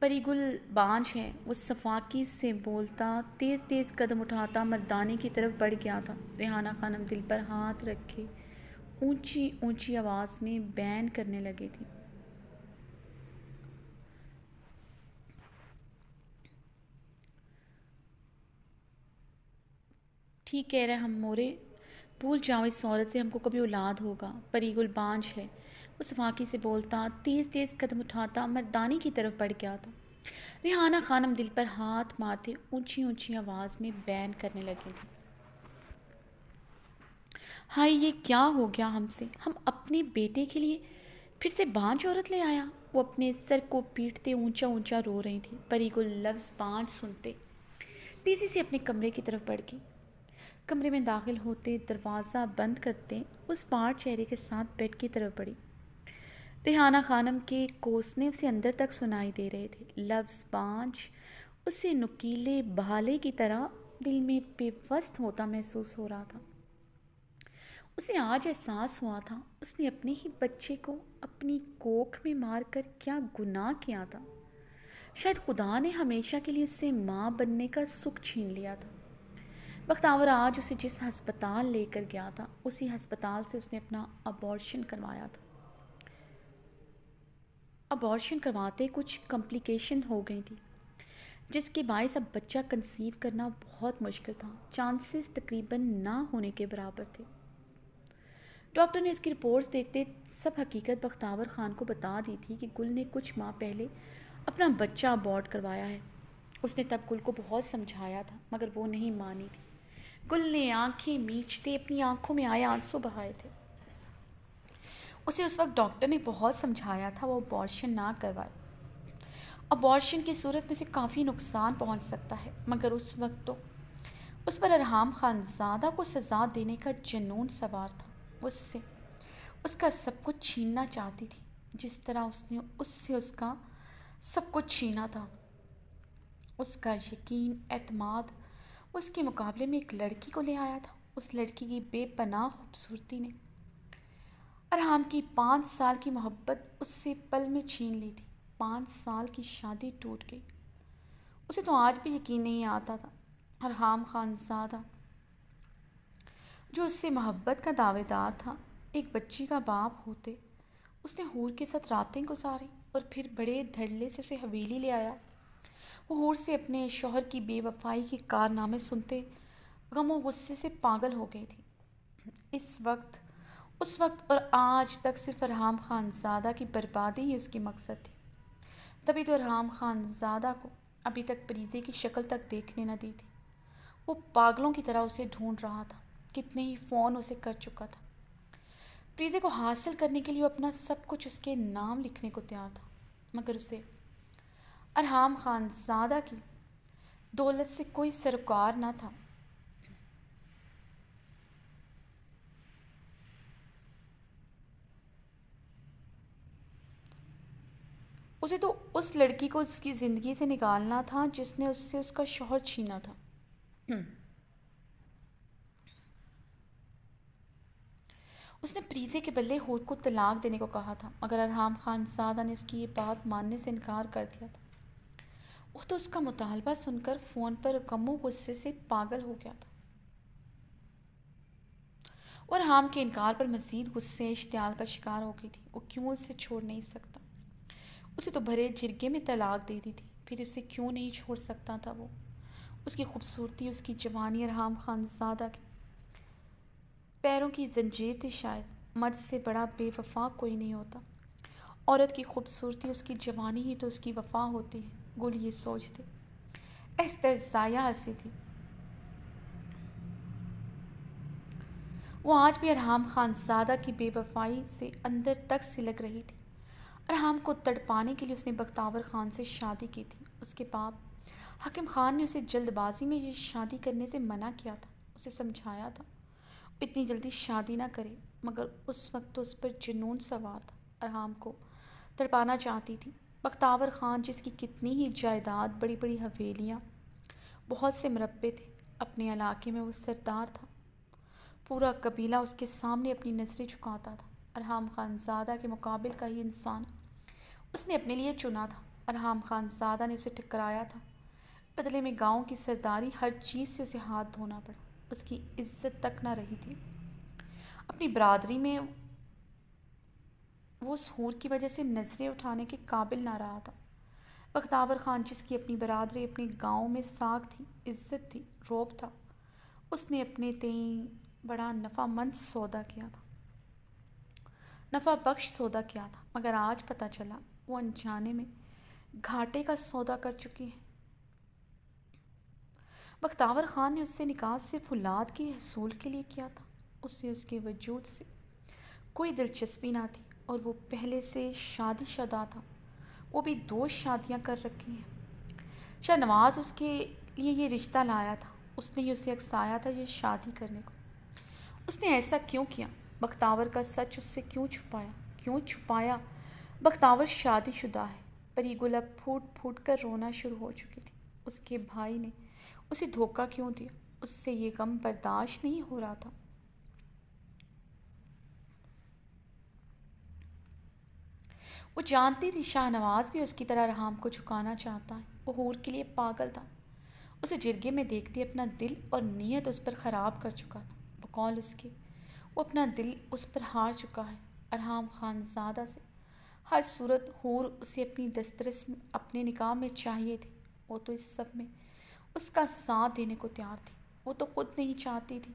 پری گل بانجھ ہے، وہ صفاقی سے بولتا تیز تیز قدم اٹھاتا مردانے کی طرف بڑھ گیا تھا۔ ریحانہ خانم دل پر ہاتھ رکھے اونچی اونچی آواز میں بیان کرنے لگی تھی۔ ٹھیک کہہ رہے ہم مورے، بھول جاؤ اس عورت سے ہم کو کبھی اولاد ہوگا۔ پری گل بانجھ ہے، وہ صفاقی سے بولتا تیز تیز قدم اٹھاتا مردانے کی طرف بڑھ گیا تھا۔ ریحانہ خانم دل پر ہاتھ مارتے اونچی اونچی آواز میں بیان کرنے لگی تھی۔ ہائے یہ کیا ہو گیا ہم سے، ہم اپنے بیٹے کے لیے پھر سے بانجھ عورت لے آیا۔ وہ اپنے سر کو پیٹتے اونچا اونچا رو رہی تھی۔ پری گل لفظ بانجھ سنتے تیزی سے اپنے کمرے کی طرف بڑھ گئی۔ کمرے میں داخل ہوتے دروازہ بند کرتے اس پار چہرے کے ساتھ بیڈ کی طرف بڑھی۔ ریحانہ خانم کے کوسنے اسے اندر تک سنائی دے رہے تھے۔ لفظ بانجھ اسے نکیلے بھالے کی طرح دل میں پیوست ہوتا محسوس ہو رہا تھا۔ اسے آج احساس ہوا تھا اس نے اپنے ہی بچے کو اپنی کوکھ میں مار کر کیا گناہ کیا تھا۔ شاید خدا نے ہمیشہ کے لیے اس سے ماں بننے کا سکھ چھین لیا تھا۔ بختیور آج اسے جس ہسپتال لے کر گیا تھا اسی ہسپتال سے اس نے اپنا ابارشن کروایا تھا۔ ابارشن کرواتے کچھ کمپلیکیشن ہو گئی تھی جس کے باعث اب بچہ کنسیو کرنا بہت مشکل تھا، چانسز تقریباً نہ ہونے کے برابر تھے۔ ڈاکٹر نے اس کی رپورٹس دیکھتے سب حقیقت بختیور خان کو بتا دی تھی کہ گل نے کچھ ماہ پہلے اپنا بچہ ابارٹ کروایا ہے۔ اس نے تب گل کو بہت سمجھایا تھا مگر وہ نہیں مانی تھی۔ گل نے آنکھیں میچتے اپنی آنکھوں میں آئے آنسو بہائے تھے۔ اسے اس وقت ڈاکٹر نے بہت سمجھایا تھا وہ ابارشن نہ کروائے، ابارشن کی صورت میں سے کافی نقصان پہنچ سکتا ہے، مگر اس وقت تو اس پر ارحام خان زادہ کو سزا دینے کا جنون سوار تھا۔ اس کا سب کچھ چھیننا چاہتی تھی، جس طرح اس نے اس کا سب کچھ چھینا تھا۔ اس کا یقین، اعتماد، اس کے مقابلے میں ایک لڑکی کو لے آیا تھا۔ اس لڑکی کی بے پناہ خوبصورتی نے ارحام کی 5 سال کی محبت اس سے پل میں چھین لی تھی۔ 5 سال کی شادی ٹوٹ گئی۔ اسے تو آج بھی یقین نہیں آتا تھا۔ ارحام خان زادہ جو اس سے محبت کا دعوے دار تھا، ایک بچی کا باپ ہوتے اس نے حور کے ساتھ راتیں گزاری اور پھر بڑے دھڑلے سے اسے حویلی لے آیا۔ وہ حور سے اپنے شوہر کی بے وفائی کے کارنامے سنتے غم و غصے سے پاگل ہو گئی تھی۔ اس وقت اور آج تک صرف ارحام خان زادہ کی بربادی ہی اس کی مقصد تھی۔ تبھی تو ارحام خان زادہ کو ابھی تک پریزے کی شکل تک دیکھنے نہ دی تھی۔ وہ پاگلوں کی طرح اسے ڈھونڈ رہا تھا، کتنے ہی فون اسے کر چکا تھا۔ پریزے کو حاصل کرنے کے لیے وہ اپنا سب کچھ اس کے نام لکھنے کو تیار تھا، مگر اسے ارحام خان زادہ کی دولت سے کوئی سروکار نہ تھا۔ اسے تو اس لڑکی کو اس کی زندگی سے نکالنا تھا جس نے اس سے اس کا شوہر چھینا تھا۔ اس نے پریزے کے بدلے حور کو طلاق دینے کو کہا تھا، مگر ارحام خان زادہ نے اس کی یہ بات ماننے سے انکار کر دیا تھا۔ وہ تو اس کا مطالبہ سن کر فون پر غم و غصے سے پاگل ہو گیا تھا، اور ارحام کے انکار پر مزید غصے اشتعال کا شکار ہو گئی تھی۔ وہ کیوں اسے چھوڑ نہیں سکتا؟ اسے تو بھرے جرگے میں طلاق دے دی تھی، پھر اسے کیوں نہیں چھوڑ سکتا تھا وہ؟ اس کی خوبصورتی، اس کی جوانی ارحام خان زادہ کی پیروں کی زنجیر تھی۔ شاید مرد سے بڑا بے وفا کوئی نہیں ہوتا۔ عورت کی خوبصورتی، اس کی جوانی ہی تو اس کی وفا ہوتی ہے۔ گل یہ سوچتے استہزائیہ ہنسی تھی۔ وہ آج بھی ارحام خان زادہ کی بے وفائی سے اندر تک سلگ رہی تھی۔ ارحام کو تڑپانے کے لیے اس نے بختیور خان سے شادی کی تھی۔ اس کے باپ حاکم خان نے اسے جلد بازی میں یہ شادی کرنے سے منع کیا تھا، اسے سمجھایا تھا وہ اتنی جلدی شادی نہ کرے، مگر اس وقت تو اس پر جنون سوار تھا۔ ارحام کو تڑپانا چاہتی تھی۔ بختیور خان جس کی کتنی ہی جائیداد، بڑی بڑی حویلیاں، بہت سے مربے تھے، اپنے علاقے میں وہ سردار تھا۔ پورا قبیلہ اس کے سامنے اپنی نظریں جھکاتا تھا۔ ارحام خان زادہ کے مقابل کا ہی انسان اس نے اپنے لیے چنا تھا۔ ارحام خان زادہ نے اسے ٹکرایا تھا، بدلے میں گاؤں کی سرداری، ہر چیز سے اسے ہاتھ دھونا پڑا۔ اس کی عزت تک نہ رہی تھی۔ اپنی برادری میں وہ اس حور کی وجہ سے نظریں اٹھانے کے قابل نہ رہا تھا۔ بختیور خان جس کی اپنی برادری، اپنے گاؤں میں ساکھ تھی، عزت تھی، روب تھا، اس نے اپنے تئیں بڑا نفع مند سودا کیا تھا، نفع بخش سودا کیا تھا، مگر آج پتہ چلا وہ انجانے میں گھاٹے کا سودا کر چکی ہے۔ بختیور خان نے اس سے نکاح صرف اولاد کے حصول کے لیے کیا تھا۔ اسے اس کے وجود سے کوئی دلچسپی نہ تھی، اور وہ پہلے سے شادی شدہ تھا، وہ بھی 2 شادیاں کر رکھی ہیں۔ شاہ نواز اس کے لیے یہ رشتہ لایا تھا، اس نے ہی اسے اکسایا تھا یہ شادی کرنے کو۔ اس نے ایسا کیوں کیا؟ بختیور کا سچ اس سے کیوں چھپایا؟ بختیور شادی شدہ ہے۔ پری گل اب پھوٹ پھوٹ کر رونا شروع ہو چکی تھی۔ اس کے بھائی نے اسے دھوکہ کیوں دیا؟ اس سے یہ غم برداشت نہیں ہو رہا تھا۔ وہ جانتی تھی شاہ نواز بھی اس کی طرح ارحام کو جھکانا چاہتا ہے۔ وہ حور کے لیے پاگل تھا۔ اسے جرگے میں دیکھتے اپنا دل اور نیت اس پر خراب کر چکا تھا۔ بقول اس کے وہ اپنا دل اس پر ہار چکا ہے۔ ارحام خان زادہ سے ہر صورت حور اسے اپنی دسترس میں، اپنے نکاح میں چاہیے تھی۔ وہ تو اس سب میں اس کا ساتھ دینے کو تیار تھی۔ وہ تو خود نہیں چاہتی تھی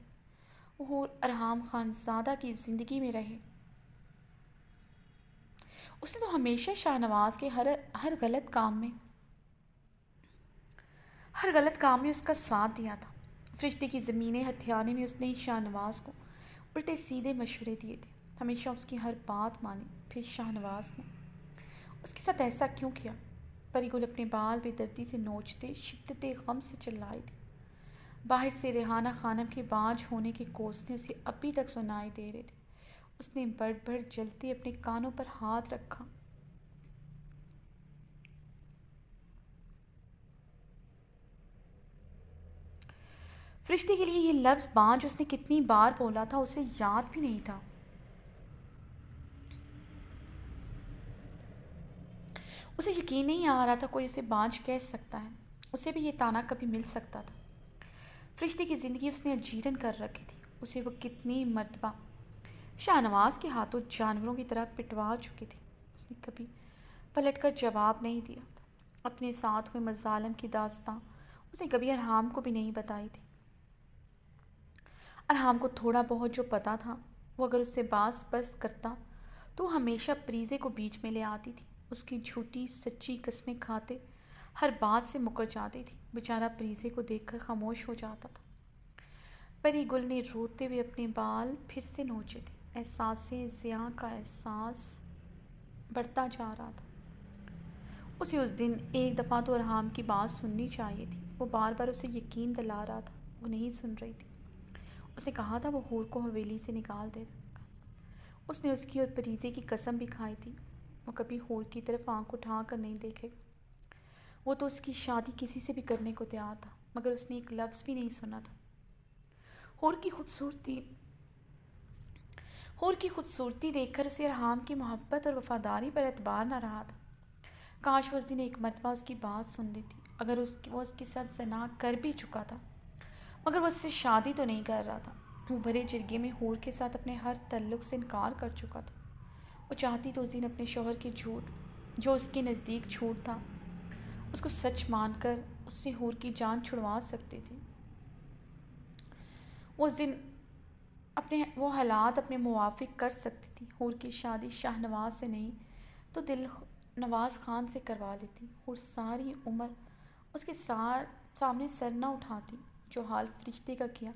وہ حور ارحام خان زادہ کی زندگی میں رہے۔ اس نے تو ہمیشہ شاہ نواز کے ہر غلط کام میں اس کا ساتھ دیا تھا۔ فرشتے کی زمینیں ہتھیانے میں اس نے شاہ نواز کو الٹے سیدھے مشورے دیے تھے۔ ہمیشہ اس کی ہر بات مانی. پھر شاہ نواز نے اس کے ساتھ ایسا کیوں کیا؟ پری گل اپنے بال بے دردی سے نوچتے شدت غم سے چلائی تھی. باہر سے ریحانہ خانم کے بانجھ ہونے کے کوسنے اسے ابھی تک سنائی دے رہے تھے. اس نے بڑھ بڑھ جلتے اپنے کانوں پر ہاتھ رکھا. فرشتے کے لیے یہ لفظ بانجھ اس نے کتنی بار بولا تھا اسے یاد بھی نہیں تھا. اسے یقین نہیں آ رہا تھا کوئی اسے بانجھ کہہ سکتا ہے. اسے بھی یہ طعنہ کبھی مل سکتا تھا. فرشتے کی زندگی اس نے اجیرن کر رکھی تھی. اسے وہ کتنی مرتبہ شاہ نواز کے ہاتھوں جانوروں کی طرح پٹوا چکی تھی. اس نے کبھی پلٹ کر جواب نہیں دیا تھا. اپنے ساتھ ہوئے مظالم کی داستان اس نے کبھی ارحام کو بھی نہیں بتائی تھی. ارحام کو تھوڑا بہت جو پتا تھا وہ اگر اس سے باس برس کرتا تو وہ ہمیشہ پریزے کو بیچ میں لے آتی تھی. اس کی جھوٹی سچی قسمیں کھاتے ہر بات سے مکر جاتی تھی. بیچارہ پریزے کو دیکھ کر خاموش ہو جاتا تھا. پری گل نے روتے ہوئے اپنے بال پھر سے نوچے تھے. احساس زیاں کا احساس بڑھتا جا رہا تھا. اسے اس دن ایک دفعہ تو ارحام کی بات سننی چاہیے تھی. وہ بار بار اسے یقین دلا رہا تھا. وہ نہیں سن رہی تھی. اس نے کہا تھا وہ حور کو حویلی سے نکال دے گا. اس نے اس کی اور پریزے کی قسم بھی کھائی تھی. وہ کبھی حور کی طرف آنکھ اٹھا کر نہیں دیکھے گا. وہ تو اس کی شادی کسی سے بھی کرنے کو تیار تھا مگر اس نے ایک لفظ بھی نہیں سنا تھا. حور کی خوبصورتی دیکھ کر اسے ارحام کی محبت اور وفاداری پر اعتبار نہ رہا تھا. کاش وہ اس دن ایک مرتبہ اس کی بات سن لیتی. اگر وہ اس کے ساتھ زنا کر بھی چکا تھا مگر وہ اس سے شادی تو نہیں کر رہا تھا. وہ بھرے جرگے میں حور کے ساتھ اپنے ہر تعلق سے انکار کر چکا تھا. وہ چاہتی تو اس دن اپنے شوہر کے جھوٹ جو اس کے نزدیک جھوٹ تھا اس کو سچ مان کر اس سے حور کی جان چھڑوا سکتی تھی. وہ اس دن وہ حالات اپنے موافق کر سکتی تھی. حور کی شادی شاہ نواز سے نہیں تو دل نواز خان سے کروا لیتی. حور ساری عمر اس کے سامنے سر نہ اٹھاتی. جو حال فرشتے کا کیا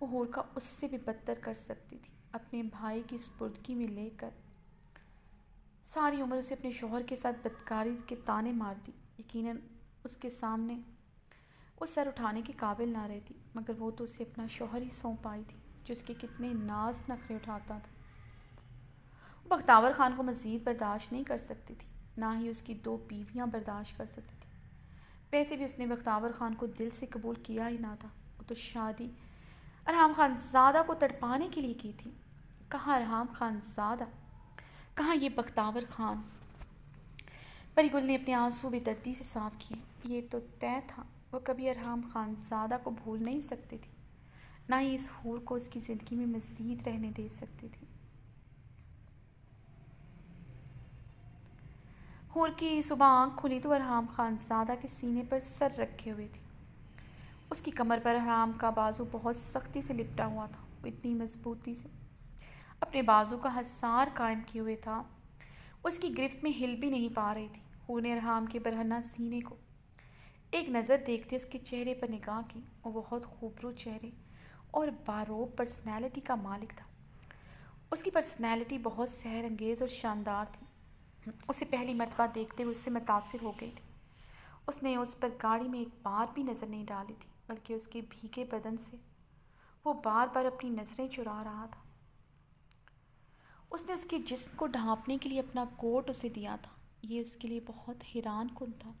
وہ حور کا اس سے بھی بدتر کر سکتی تھی. اپنے بھائی کی سپردگی میں لے کر ساری عمر اسے اپنے شوہر کے ساتھ بدکاری کے طعنے مارتی. یقیناً اس کے سامنے وہ سر اٹھانے کے قابل نہ رہتی مگر وہ تو اسے اپنا شوہر ہی سونپ پائی تھی جو اس کے کتنے ناز نخرے اٹھاتا تھا. وہ بختاور خان کو مزید برداشت نہیں کر سکتی تھی نہ ہی اس کی 2 بیویاں برداشت کر سکتی تھی. ویسے بھی اس نے بختاور خان کو دل سے قبول کیا ہی نہ تھا. وہ تو شادی ارحام خان زادہ کو تڑپانے کے لیے کی تھی. کہاں ارحام خان زادہ کہاں یہ بختاور خان. پری گل نے اپنے آنسو بے دردی سے صاف کیے. یہ تو طے تھا وہ کبھی ارحام خان زادہ کو بھول نہیں سکتی تھی نہ ہی اس حور کو اس کی زندگی میں مزید رہنے دے سکتی تھی. حور کی صبح آنکھ کھلی تو ارحام خان زادہ کے سینے پر سر رکھے ہوئے تھی. اس کی کمر پر ارحام کا بازو بہت سختی سے لپٹا ہوا تھا. وہ اتنی مضبوطی سے اپنے بازو کا حصار قائم کیے ہوئے تھا اس کی گرفت میں ہل بھی نہیں پا رہی تھی. حور نے ارحام کے برہنہ سینے کو ایک نظر دیکھتے اس کے چہرے پر نگاہ کی. وہ بہت خوبرو چہرے اور باروب پرسنالٹی کا مالک تھا. اس کی پرسنالٹی بہت سحر انگیز اور شاندار تھی. اسے پہلی مرتبہ دیکھتے ہوئے اس سے متاثر ہو گئی تھی. اس نے اس پر گاڑی میں ایک بار بھی نظر نہیں ڈالی تھی بلکہ اس کے بھیگے بدن سے وہ بار بار اپنی نظریں چرا رہا تھا. اس نے اس کے جسم کو ڈھانپنے کے لیے اپنا کوٹ اسے دیا تھا. یہ اس کے لیے بہت حیران کن تھا.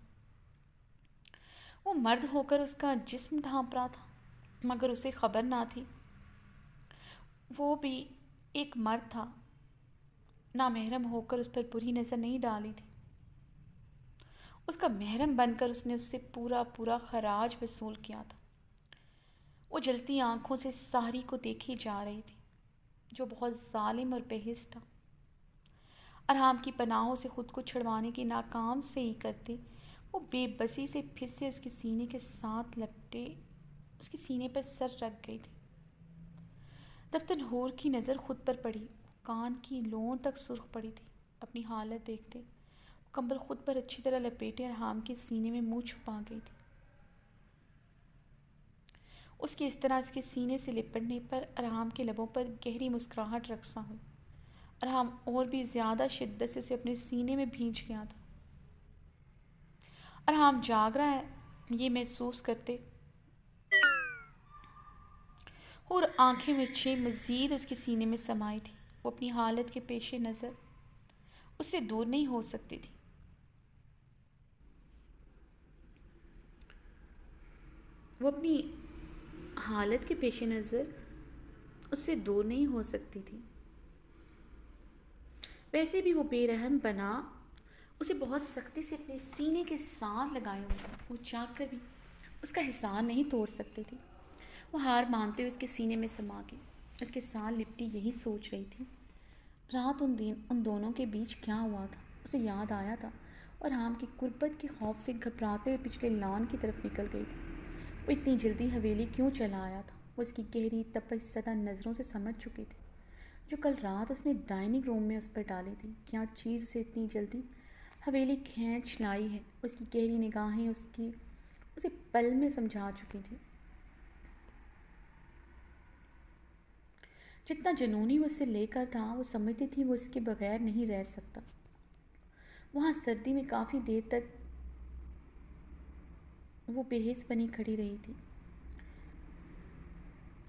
وہ مرد ہو کر اس کا جسم ڈھانپ رہا تھا مگر اسے خبر نہ تھی وہ بھی ایک مرد تھا. نامحرم ہو کر اس پر بری نظر نہیں ڈالی تھی. اس کا محرم بن کر اس نے اس سے پورا خراج وصول کیا تھا. وہ جلتی آنکھوں سے ساری کو دیکھی جا رہی تھی جو بہت ظالم اور بےحس تھا. ارحام کی پناہوں سے خود کو چھڑوانے کی ناکام سے ہی کرتے وہ بے بسی سے پھر سے اس کے سینے کے ساتھ لپٹے اس کے سینے پر سر رکھ گئی تھی. دفتر حور کی نظر خود پر پڑی. کان کی لوؤں تک سرخ پڑی تھی. اپنی حالت دیکھتے وہ کمبل خود پر اچھی طرح لپیٹے ارحام کے سینے میں منہ چھپا گئی تھی. اس کی اس طرح اس کے سینے سے لپٹنے پر ارحام کے لبوں پر گہری مسکراہٹ رقصاں ہوئی. ارحام اور بھی زیادہ شدت سے اسے اپنے سینے میں بھینچ گیا تھا۔ ارحام جاگ رہا ہے، یہ محسوس کرتے اور آنکھیں مرچھیں مزید اس کے سینے میں سمائی تھی۔ وہ اپنی حالت کے پیش نظر اس سے دور نہیں ہو سکتی تھی۔ وہ اپنی حالت کے پیش نظر اس سے دور نہیں ہو سکتی تھی۔ ویسے بھی وہ بے رحم بنا اسے بہت سختی سے اپنے سینے کے ساتھ لگائے ہوئے تھا۔ وہ چاہ کر بھی اس کا حصار نہیں توڑ سکتے تھے۔ وہ ہار مانتے ہوئے اس کے سینے میں سما گئی، اس کے ساتھ لپٹی یہی سوچ رہی تھی۔ رات ان دونوں کے بیچ کیا ہوا تھا اسے یاد آیا تھا، اور ارحام کی قربت کے خوف سے گھبراتے ہوئے پچھلے لان کی طرف نکل گئی تھی۔ وہ اتنی جلدی حویلی کیوں چلا آیا تھا؟ وہ اس کی گہری تپش زدہ نظروں سے سمجھ چکی تھی جو کل رات اس نے ڈائننگ روم میں اس پر ڈالی تھی۔ کیا چیز اسے اتنی جلدی حویلی کھینچ لائی ہے؟ اس کی گہری نگاہیں اسے پل میں سمجھا چکی تھی۔ جتنا جنونی وہ اس سے لے کر تھا، وہ سمجھتی تھی وہ اس کے بغیر نہیں رہ سکتا۔ وہاں سردی میں کافی دیر تک وہ بے حس بنی کھڑی رہی تھی۔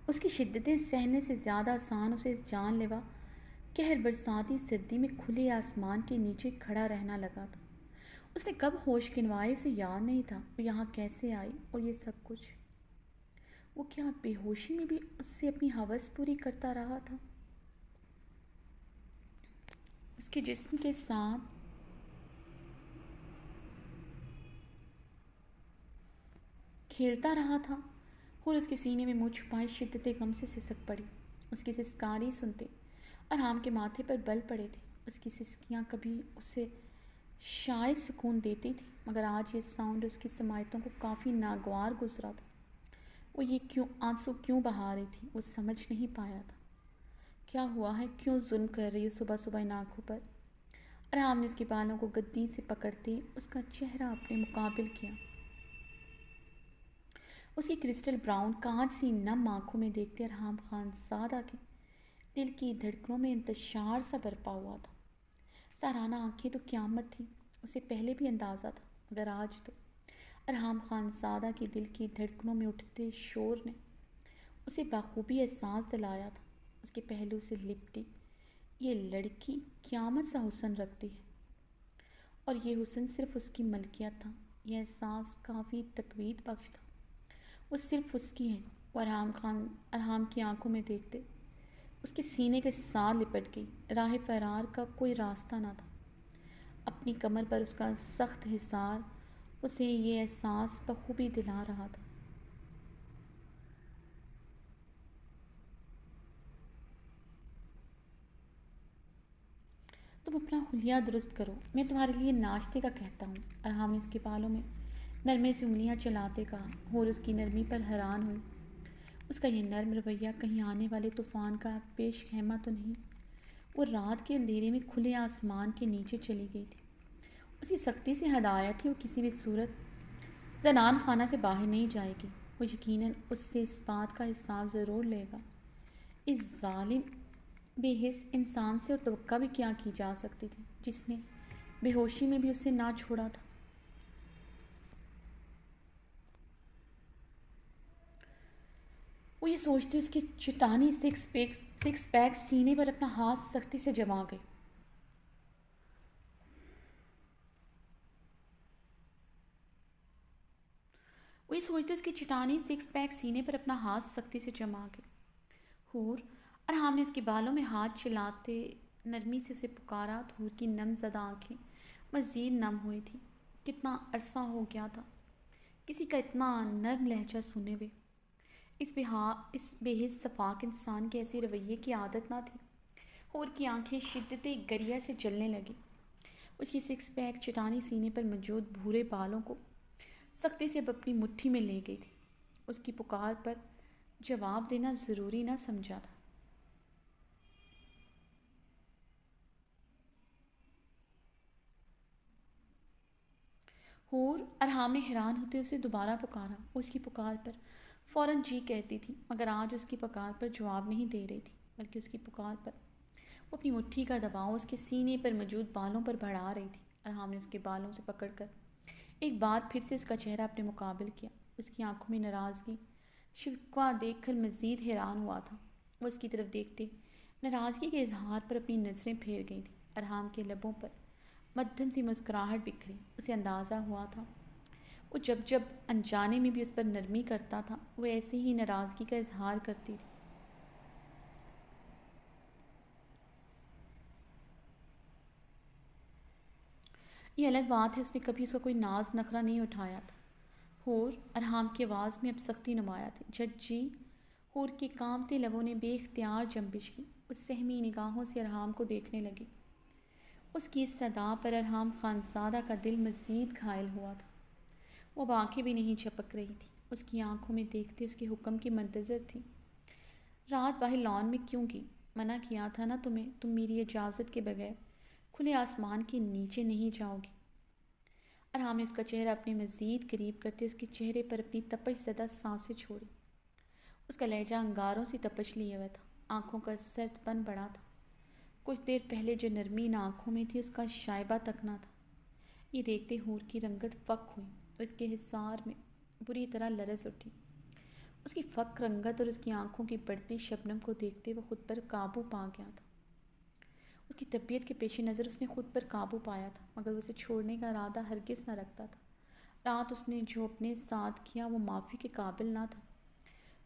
اس کی شدتیں سہنے سے زیادہ آسان اسے اس جان لیوا قہر برساتی سردی میں کھلے آسمان کے نیچے کھڑا رہنا لگا تھا۔ اس نے کب ہوش گنوائے اسے یاد نہیں تھا۔ وہ یہاں کیسے آئی اور یہ سب کچھ؟ وہ کیا بے ہوشی میں بھی اس سے اپنی ہوس پوری کرتا رہا تھا؟ اس کے جسم کے ساتھ کھیلتا رہا تھا، اور اس کے سینے میں منہ چھپائے شدت غم سے سسک پڑی۔ اس کی سسکاری سنتے ارحام کے ماتھے پر بل پڑے تھے۔ اس کی سسکیاں کبھی اسے شاید سکون دیتی تھی، مگر آج یہ ساؤنڈ اس کی سماعتوں کو کافی ناگوار گزرا تھا۔ وہ یہ آنسو کیوں بہا رہی تھی؟ وہ سمجھ نہیں پایا تھا۔ کیا ہوا ہے؟ کیوں ظلم کر رہی ہے صبح صبح ان آنکھوں پر؟ ارحام نے اس کے بالوں کو گدی سے پکڑتے اس کا چہرہ اپنے مقابل کیا۔ اس کی کرسٹل براؤن کانچ سی نم آنکھوں میں دیکھتے ارحام خان زادہ کے دل کی دھڑکنوں میں انتشار سا برپا ہوا تھا۔ سہرانہ آنکھیں تو قیامت تھی، اسے پہلے بھی اندازہ تھا، مگر آج تو ارحام خان زادہ کے دل کی دھڑکنوں میں اٹھتے شور نے اسے بخوبی احساس دلایا تھا۔ اس کے پہلو سے لپٹی یہ لڑکی قیامت سا حسن رکھتی ہے، اور یہ حسن صرف اس کی ملکیت تھا۔ یہ احساس کافی تقویت بخش تھا۔ وہ صرف اس کی ہے۔ وہ ارحام کی آنکھوں میں دیکھتے اس کے سینے کے ساتھ لپٹ گئی۔ راہ فرار کا کوئی راستہ نہ تھا۔ اپنی کمر پر اس کا سخت حصار اسے یہ احساس بخوبی دلا رہا تھا۔ تم اپنا حلیہ درست کرو، میں تمہارے لیے ناشتے کا کہتا ہوں، ارحام نے اس کے بالوں میں نرمے سے انگلیاں چلاتے کہا، اور اس کی نرمی پر حیران ہوئی۔ اس کا یہ نرم رویہ کہیں آنے والے طوفان کا پیش خیمہ تو نہیں؟ وہ رات کے اندھیرے میں کھلے آسمان کے نیچے چلی گئی تھی۔ اس کی سختی سے ہدایت تھی، وہ کسی بھی صورت زنان خانہ سے باہر نہیں جائے گی۔ وہ یقیناً اس سے اس بات کا حساب ضرور لے گا۔ اس ظالم بے حس انسان سے اور توقع بھی کیا کی جا سکتی تھی، جس نے بے ہوشی میں بھی اسے نہ چھوڑا تھا۔ وہ یہ سوچتے اس کی چٹانی سکس پیک سینے پر اپنا ہاتھ سختی سے جما گئی۔ وہ یہ سوچتے اس کی چٹانی سکس پیک سینے پر اپنا ہاتھ سختی سے جما گئی، اور ارحام نے اس کے بالوں میں ہاتھ چلاتے نرمی سے اسے پکارا۔ دھور کی نم زدہ آنکھیں مزید نم ہوئی تھیں۔ کتنا عرصہ ہو گیا تھا کسی کا اتنا نرم لہجہ سنے ہوئے۔ اس بے حس صفاک انسان کے ایسے رویے کی عادت نہ تھی۔ اور کی آنکھیں شدت گریہ سے جلنے لگی۔ اس کی سکس پیک چٹانی سینے پر موجود بھورے بالوں کو سختی سے اب اپنی مٹھی میں لے گئی تھی۔ اس کی پکار پر جواب دینا ضروری نہ سمجھا تھا۔ اور ارحام نے حیران ہوتے اسے دوبارہ پکارا۔ اس کی پکار پر فوراً جی کہتی تھی، مگر آج اس کی پکار پر جواب نہیں دے رہی تھی، بلکہ اس کی پکار پر وہ اپنی مٹھی کا دباؤ اس کے سینے پر موجود بالوں پر بڑھا رہی تھی۔ ارحام نے اس کے بالوں سے پکڑ کر ایک بار پھر سے اس کا چہرہ اپنے مقابل کیا۔ اس کی آنکھوں میں ناراضگی شکوہ دیکھ کر مزید حیران ہوا تھا۔ وہ اس کی طرف دیکھتے ناراضگی کے اظہار پر اپنی نظریں پھیر گئی تھیں۔ ارحام کے لبوں پر مدھم سی مسکراہٹ بکھری۔ اسے اندازہ ہوا تھا وہ جب جب انجانے میں بھی اس پر نرمی کرتا تھا وہ ایسے ہی ناراضگی کا اظہار کرتی تھی۔ یہ الگ بات ہے اس نے کبھی اس کا کوئی ناز نخرا نہیں اٹھایا تھا۔ حور، ارحام کی آواز میں اب سختی نمایاں تھی۔ جج جی، حور کے کانپتے لبوں نے بے اختیار جنبش کی۔ اس سہمی نگاہوں سے ارحام کو دیکھنے لگی۔ اس کی اس صدا پر ارحام خانزادہ کا دل مزید گھائل ہوا تھا۔ وہ اب آنکھیں بھی نہیں جھپک رہی تھی۔ اس کی آنکھوں میں دیکھتے اس کے حکم کی منتظر تھی۔ رات باہر لان میں کیوں کی؟ منع کیا تھا نا تمہیں، تم میری اجازت کے بغیر کھلے آسمان کے نیچے نہیں جاؤ گی۔ ارحام نے اس کا چہرہ اپنے مزید قریب کرتے اس کے چہرے پر اپنی تپش زدہ سانسیں چھوڑی۔ اس کا لہجہ انگاروں سے تپش لیے ہوا تھا، آنکھوں کا سرد پن بڑا تھا۔ کچھ دیر پہلے جو نرمی ان آنکھوں میں تھی اس کا شائبہ تک نہ تھا۔ یہ دیکھتے حور کی رنگت فک ہوئی، اس کے حصار میں بری طرح لرز اٹھی۔ اس کی فک رنگت اور اس کی آنکھوں کی بڑھتی شبنم کو دیکھتے وہ خود پر قابو پا گیا تھا۔ اس کی طبیعت کے پیش نظر اس نے خود پر قابو پایا تھا، مگر اسے چھوڑنے کا ارادہ ہرگز نہ رکھتا تھا۔ رات اس نے جو اپنے ساتھ کیا وہ معافی کے قابل نہ تھا۔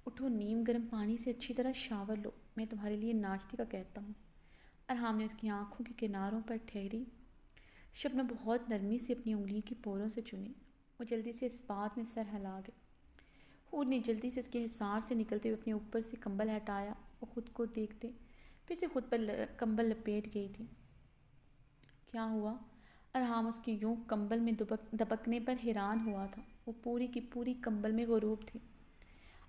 اٹھو، نیم گرم پانی سے اچھی طرح شاور لو، میں تمہارے لیے ناشتے کا کہتا ہوں۔ ارحام نے اس کی آنکھوں کے کناروں پر ٹھہری شبنم بہت نرمی سے اپنی انگلیوں کی پوروں سے چنی۔ وہ جلدی سے اس بات میں سر ہلا گئی۔ حور نے جلدی سے اس کے حصار سے نکلتے ہوئے اپنے اوپر سے کمبل ہٹایا۔ وہ خود کو دیکھتے پھر سے خود پر کمبل لپیٹ گئی تھی۔ کیا ہوا؟ ارحام اس کی یوں کمبل میں دبکنے پر حیران ہوا تھا۔ وہ پوری کی پوری کمبل میں غروب تھی۔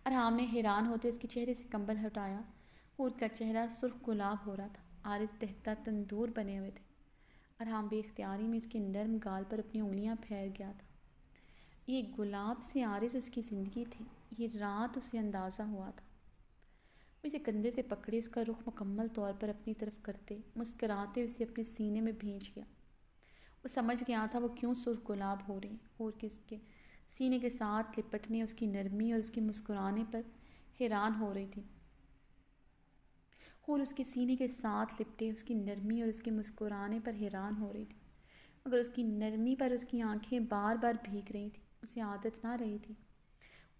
ارحام نے حیران ہوتے اس کے چہرے سے کمبل ہٹایا۔ حور کا چہرہ سرخ گلاب ہو رہا تھا، عارض تہتا تندور بنے ہوئے تھے۔ ارحام بے اختیاری میں اس کے نرم گال پر اپنی انگلیاں پھیر گیا تھا۔ یہ گلاب سے عارض اس کی زندگی تھی، یہ رات اسے اندازہ ہوا تھا۔ وہ اسے کندھے سے پکڑے اس کا رخ مکمل طور پر اپنی طرف کرتے مسکراتے اسے اپنے سینے میں بھینچ گیا۔ وہ سمجھ گیا تھا وہ کیوں سرخ گلاب ہو رہی اور اس کے سینے کے ساتھ لپٹنے اس کی نرمی اور اس کے مسکرانے پر حیران ہو رہی تھی۔ اور اس کے سینے کے ساتھ لپٹے اس کی نرمی اور اس کے مسکرانے پر حیران ہو رہی تھی، مگر اس کی نرمی پر اس کی آنکھیں بار بار بھیگ رہی تھیں۔ اسے عادت نہ رہی تھی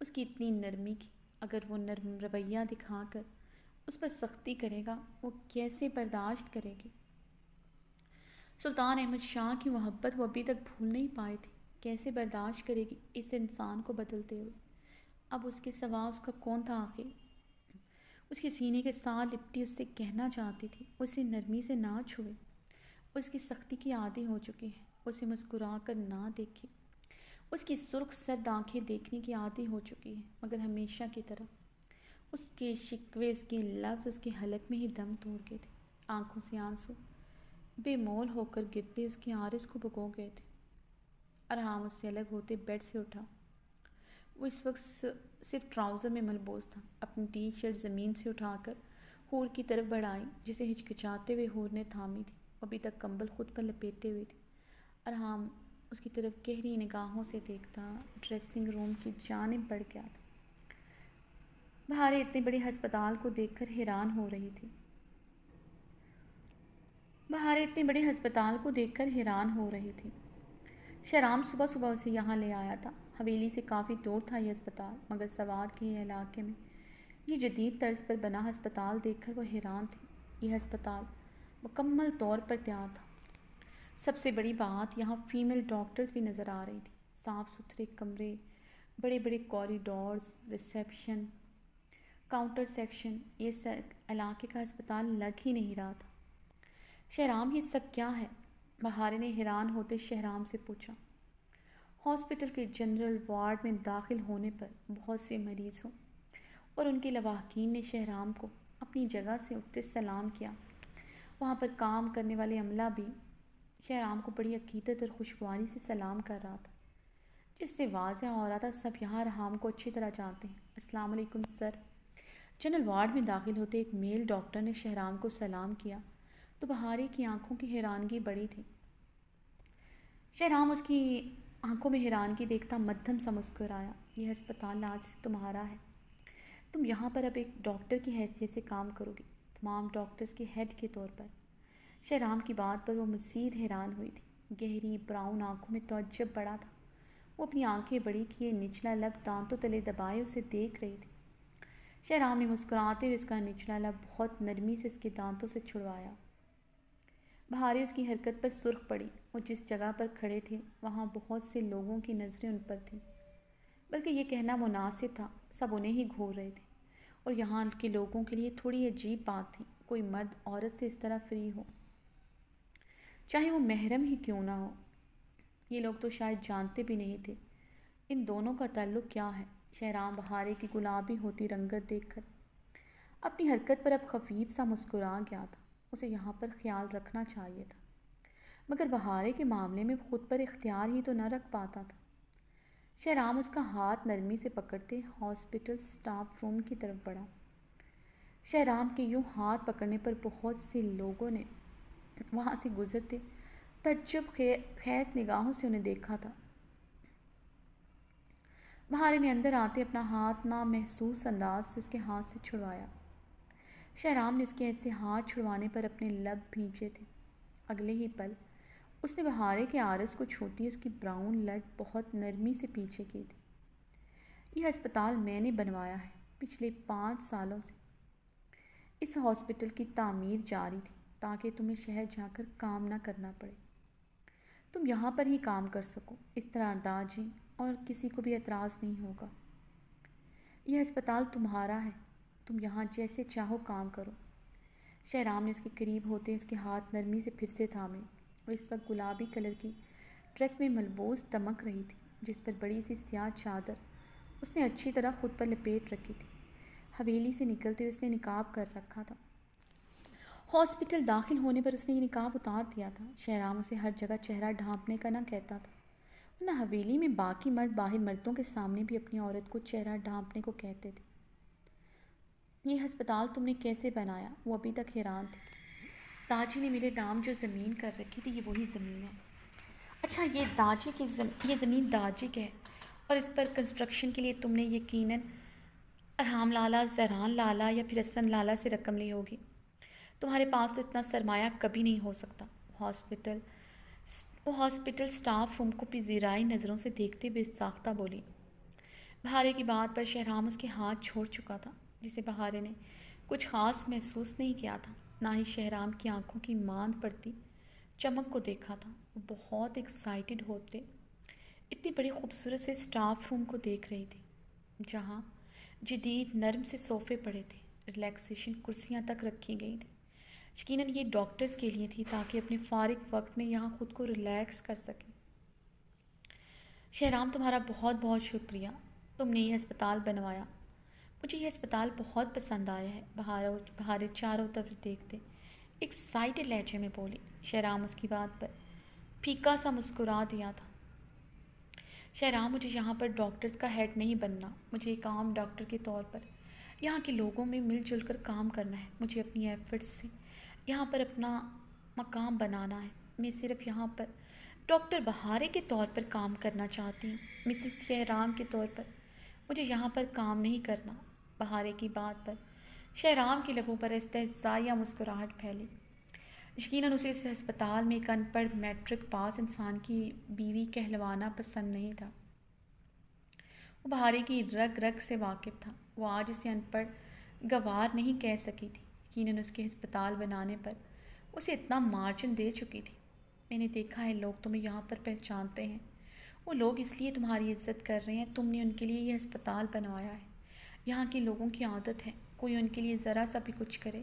اس کی اتنی نرمی کی۔ اگر وہ نرم رویہ دکھا کر اس پر سختی کرے گا وہ کیسے برداشت کرے گی؟ سلطان احمد شاہ کی محبت وہ ابھی تک بھول نہیں پائی تھی، کیسے برداشت کرے گی اس انسان کو بدلتے ہوئے؟ اب اس کے سوا اس کا کون تھا آخر؟ اس کے سینے کے ساتھ لپٹی اس سے کہنا چاہتی تھی اسے نرمی سے نہ چھوئے، اس کی سختی کی عادی ہو چکی ہے، اسے مسکرا کر نہ دیکھے، اس کی سرخ سرد آنکھیں دیکھنے کی عادی ہو چکی ہے، مگر ہمیشہ کی طرح اس کے شکوے، اس کے لفظ اس کے حلق میں ہی دم توڑ گئے تھے۔ آنکھوں سے آنسو بے مول ہو کر گرتے اس کے عارض کو بھگو گئے تھے۔ ارحام اس سے الگ ہوتے بیڈ سے اٹھا۔ وہ اس وقت صرف ٹراؤزر میں ملبوس تھا۔ اپنی ٹی شرٹ زمین سے اٹھا کر حور کی طرف بڑھائی جسے ہچکچاتے ہوئے حور نے تھامی تھی۔ وہ ابھی تک کمبل خود پر لپیٹے ہوئی تھی۔ ارحام اس کی طرف گہری نگاہوں سے دیکھتا ڈریسنگ روم کی جانب بڑھ گیا تھا۔ بہاریں اتنے بڑے ہسپتال کو دیکھ کر حیران ہو رہی تھی۔ شہرام صبح صبح اسے یہاں لے آیا تھا۔ حویلی سے کافی دور تھا یہ ہسپتال، مگر سوات کے علاقے میں یہ جدید طرز پر بنا ہسپتال دیکھ کر وہ حیران تھی۔ یہ ہسپتال مکمل طور پر تیار تھا۔ سب سے بڑی بات یہاں فیمیل ڈاکٹرز بھی نظر آ رہی تھی۔ صاف ستھرے کمرے، بڑے بڑے کوریڈورز، ریسیپشن، کاؤنٹر سیکشن، یہ علاقے کا ہسپتال لگ ہی نہیں رہا تھا۔ شہرام، یہ سب کیا ہے؟ بہارے نے حیران ہوتے شہرام سے پوچھا۔ ہاسپٹل کے جنرل وارڈ میں داخل ہونے پر بہت سے مریضوں اور ان کے لواحقین نے شہرام کو اپنی جگہ سے اٹھتے سلام کیا۔ وہاں پر کام کرنے والے عملہ بھی شہرام کو بڑی عقیدت اور خوشگواری سے سلام کر رہا تھا، جس سے واضح ہو رہا تھا سب یہاں ارحام کو اچھی طرح جانتے ہیں۔ السلام علیکم سر۔ جنرل وارڈ میں داخل ہوتے ایک میل ڈاکٹر نے شہرام کو سلام کیا۔ تو بہارے کی آنکھوں کی حیرانگی بڑی تھی۔ شہرام اس کی آنکھوں میں حیرانگی دیکھتا مدھم سا مسکرایا۔ یہ ہسپتال آج سے تمہارا ہے، تم یہاں پر اب ایک ڈاکٹر کی حیثیت سے کام کرو گی، تمام ڈاکٹرز کے ہیڈ کے طور پر۔ شہرام کی بات پر وہ مزید حیران ہوئی تھی۔ گہری براؤن آنکھوں میں تعجب بڑا تھا۔ وہ اپنی آنکھیں بڑی کیے نچلا لب دانتوں تلے دبائے اسے دیکھ رہی تھی۔ شہرام نے مسکراتے ہوئے اس کا نچلا لب بہت نرمی سے اس کے دانتوں سے چھڑوایا۔ بہارے اس کی حرکت پر سرخ پڑی۔ وہ جس جگہ پر کھڑے تھے وہاں بہت سے لوگوں کی نظریں ان پر تھیں، بلکہ یہ کہنا مناسب تھا سب انہیں ہی گھور رہے تھے، اور یہاں کے لوگوں کے لیے تھوڑی عجیب بات تھی کوئی مرد عورت سے اس طرح فری ہو، چاہے وہ محرم ہی کیوں نہ ہو۔ یہ لوگ تو شاید جانتے بھی نہیں تھے ان دونوں کا تعلق کیا ہے۔ شہرام بہارے کی گلابی ہوتی رنگت دیکھ کر اپنی حرکت پر اب خفیف سا مسکرا گیا تھا۔ اسے یہاں پر خیال رکھنا چاہیے تھا، مگر بہارے کے معاملے میں خود پر اختیار ہی تو نہ رکھ پاتا تھا۔ شہرام اس کا ہاتھ نرمی سے پکڑتے ہاسپٹل سٹاف روم کی طرف بڑھا۔ شہرام کے یوں ہاتھ پکڑنے پر بہت سے لوگوں نے وہاں سے گزرتے تعجب خیز نگاہوں سے انہیں دیکھا تھا۔ بہارے نے اندر آتے اپنا ہاتھ نامحسوس انداز سے اس کے ہاتھ سے چھڑوایا۔ شہرام نے اس کے ایسے ہاتھ چھڑوانے پر اپنے لب بھینچے تھے۔ اگلے ہی پل اس نے بہارے کے عارض کو چھوتی اس کی براؤن لٹ بہت نرمی سے پیچھے کی تھی۔ یہ ہسپتال میں نے بنوایا ہے، پچھلے 5 سالوں سے اس ہاسپٹل کی تعمیر جاری تھی تاکہ تمہیں شہر جا کر کام نہ کرنا پڑے، تم یہاں پر ہی کام کر سکو۔ اس طرح داجی اور کسی کو بھی اعتراض نہیں ہوگا۔ یہ ہسپتال تمہارا ہے، تم یہاں جیسے چاہو کام کرو۔ شہرام نے اس کے قریب ہوتے اس کے ہاتھ نرمی سے پھر سے تھامے۔ وہ اس وقت گلابی کلر کی ڈریس میں ملبوس دمک رہی تھی، جس پر بڑی سی سیاہ چادر اس نے اچھی طرح خود پر لپیٹ رکھی تھی۔ حویلی سے نکلتے ہوئے اس نے نقاب کر رکھا تھا۔ ہاسپٹل داخل ہونے پر اس نے یہ نقاب اتار دیا تھا۔ شہرام اسے ہر جگہ چہرہ ڈھانپنے کا نہ کہتا تھا، ورنہ حویلی میں باقی مرد باہر مردوں کے سامنے بھی اپنی عورت کو چہرہ ڈھانپنے کو کہتے تھے۔ یہ ہسپتال تم نے کیسے بنایا؟ وہ ابھی تک حیران تھی۔ داجی نے میرے نام جو زمین کر رکھی تھی یہ وہی زمین ہے۔ اچھا، یہ زمین داجی کی ہے، اور اس پر کنسٹرکشن کے لیے تم نے یقیناً ارحام لالا، زہران لالا یا پھر اسفند لالا سے رقم لی ہوگی۔ تمہارے پاس تو اتنا سرمایہ کبھی نہیں ہو سکتا۔ وہ ہاسپٹل سٹاف روم کو پذیرائی نظروں سے دیکھتے ہوئے ساختہ بولی۔ بہارے کی بات پر شہرام اس کے ہاتھ چھوڑ چکا تھا، جسے بہارے نے کچھ خاص محسوس نہیں کیا تھا، نہ ہی شہرام کی آنکھوں کی ماند پڑتی چمک کو دیکھا تھا۔ وہ بہت ایکسائٹڈ ہوتے اتنی بڑی خوبصورت سے سٹاف روم کو دیکھ رہی تھی، جہاں جدید نرم سے صوفے پڑے تھے، ریلیکسیشن کرسیاں تک رکھی گئی تھیں۔ یقیناً یہ ڈاکٹرز کے لیے تھی تاکہ اپنے فارغ وقت میں یہاں خود کو ریلیکس کر سکیں۔ شہرام، تمہارا بہت بہت شکریہ، تم نے یہ ہسپتال بنوایا، مجھے یہ ہسپتال بہت پسند آیا ہے۔ بہارے چاروں طرف دیکھتے ایکسائٹڈ لہجے میں بولی۔ شہرام اس کی بات پر پھیکا سا مسکرا دیا تھا۔ شہرام، مجھے یہاں پر ڈاکٹرز کا ہیڈ نہیں بننا، مجھے ایک عام ڈاکٹر کے طور پر یہاں کے لوگوں میں مل جل کر کام کرنا ہے۔ مجھے اپنی ایفرٹس سے یہاں پر اپنا مقام بنانا ہے۔ میں صرف یہاں پر ڈاکٹر بہارے کے طور پر کام کرنا چاہتی ہوں، مسز شہرام کے طور پر مجھے یہاں پر کام نہیں کرنا۔ بہارے کی بات پر شہرام کے لبوں پر استہزائیہ مسکراہٹ پھیلی۔ یقیناً اسے اس ہسپتال میں ایک ان پڑھ میٹرک پاس انسان کی بیوی کہلوانا پسند نہیں تھا۔ وہ بہارے کی رگ رگ سے واقف تھا۔ وہ آج اسے ان پڑھ گوار نہیں کہہ سکی تھی۔ یقیناً اس کے ہسپتال بنانے پر اسے اتنا مارجن دے چکی تھی۔ میں نے دیکھا ہے لوگ تمہیں یہاں پر پہچانتے ہیں، وہ لوگ اس لیے تمہاری عزت کر رہے ہیں، تم نے ان کے لیے یہ ہسپتال بنوایا ہے۔ یہاں کے لوگوں کی عادت ہے کوئی ان کے لیے ذرا سا بھی کچھ کرے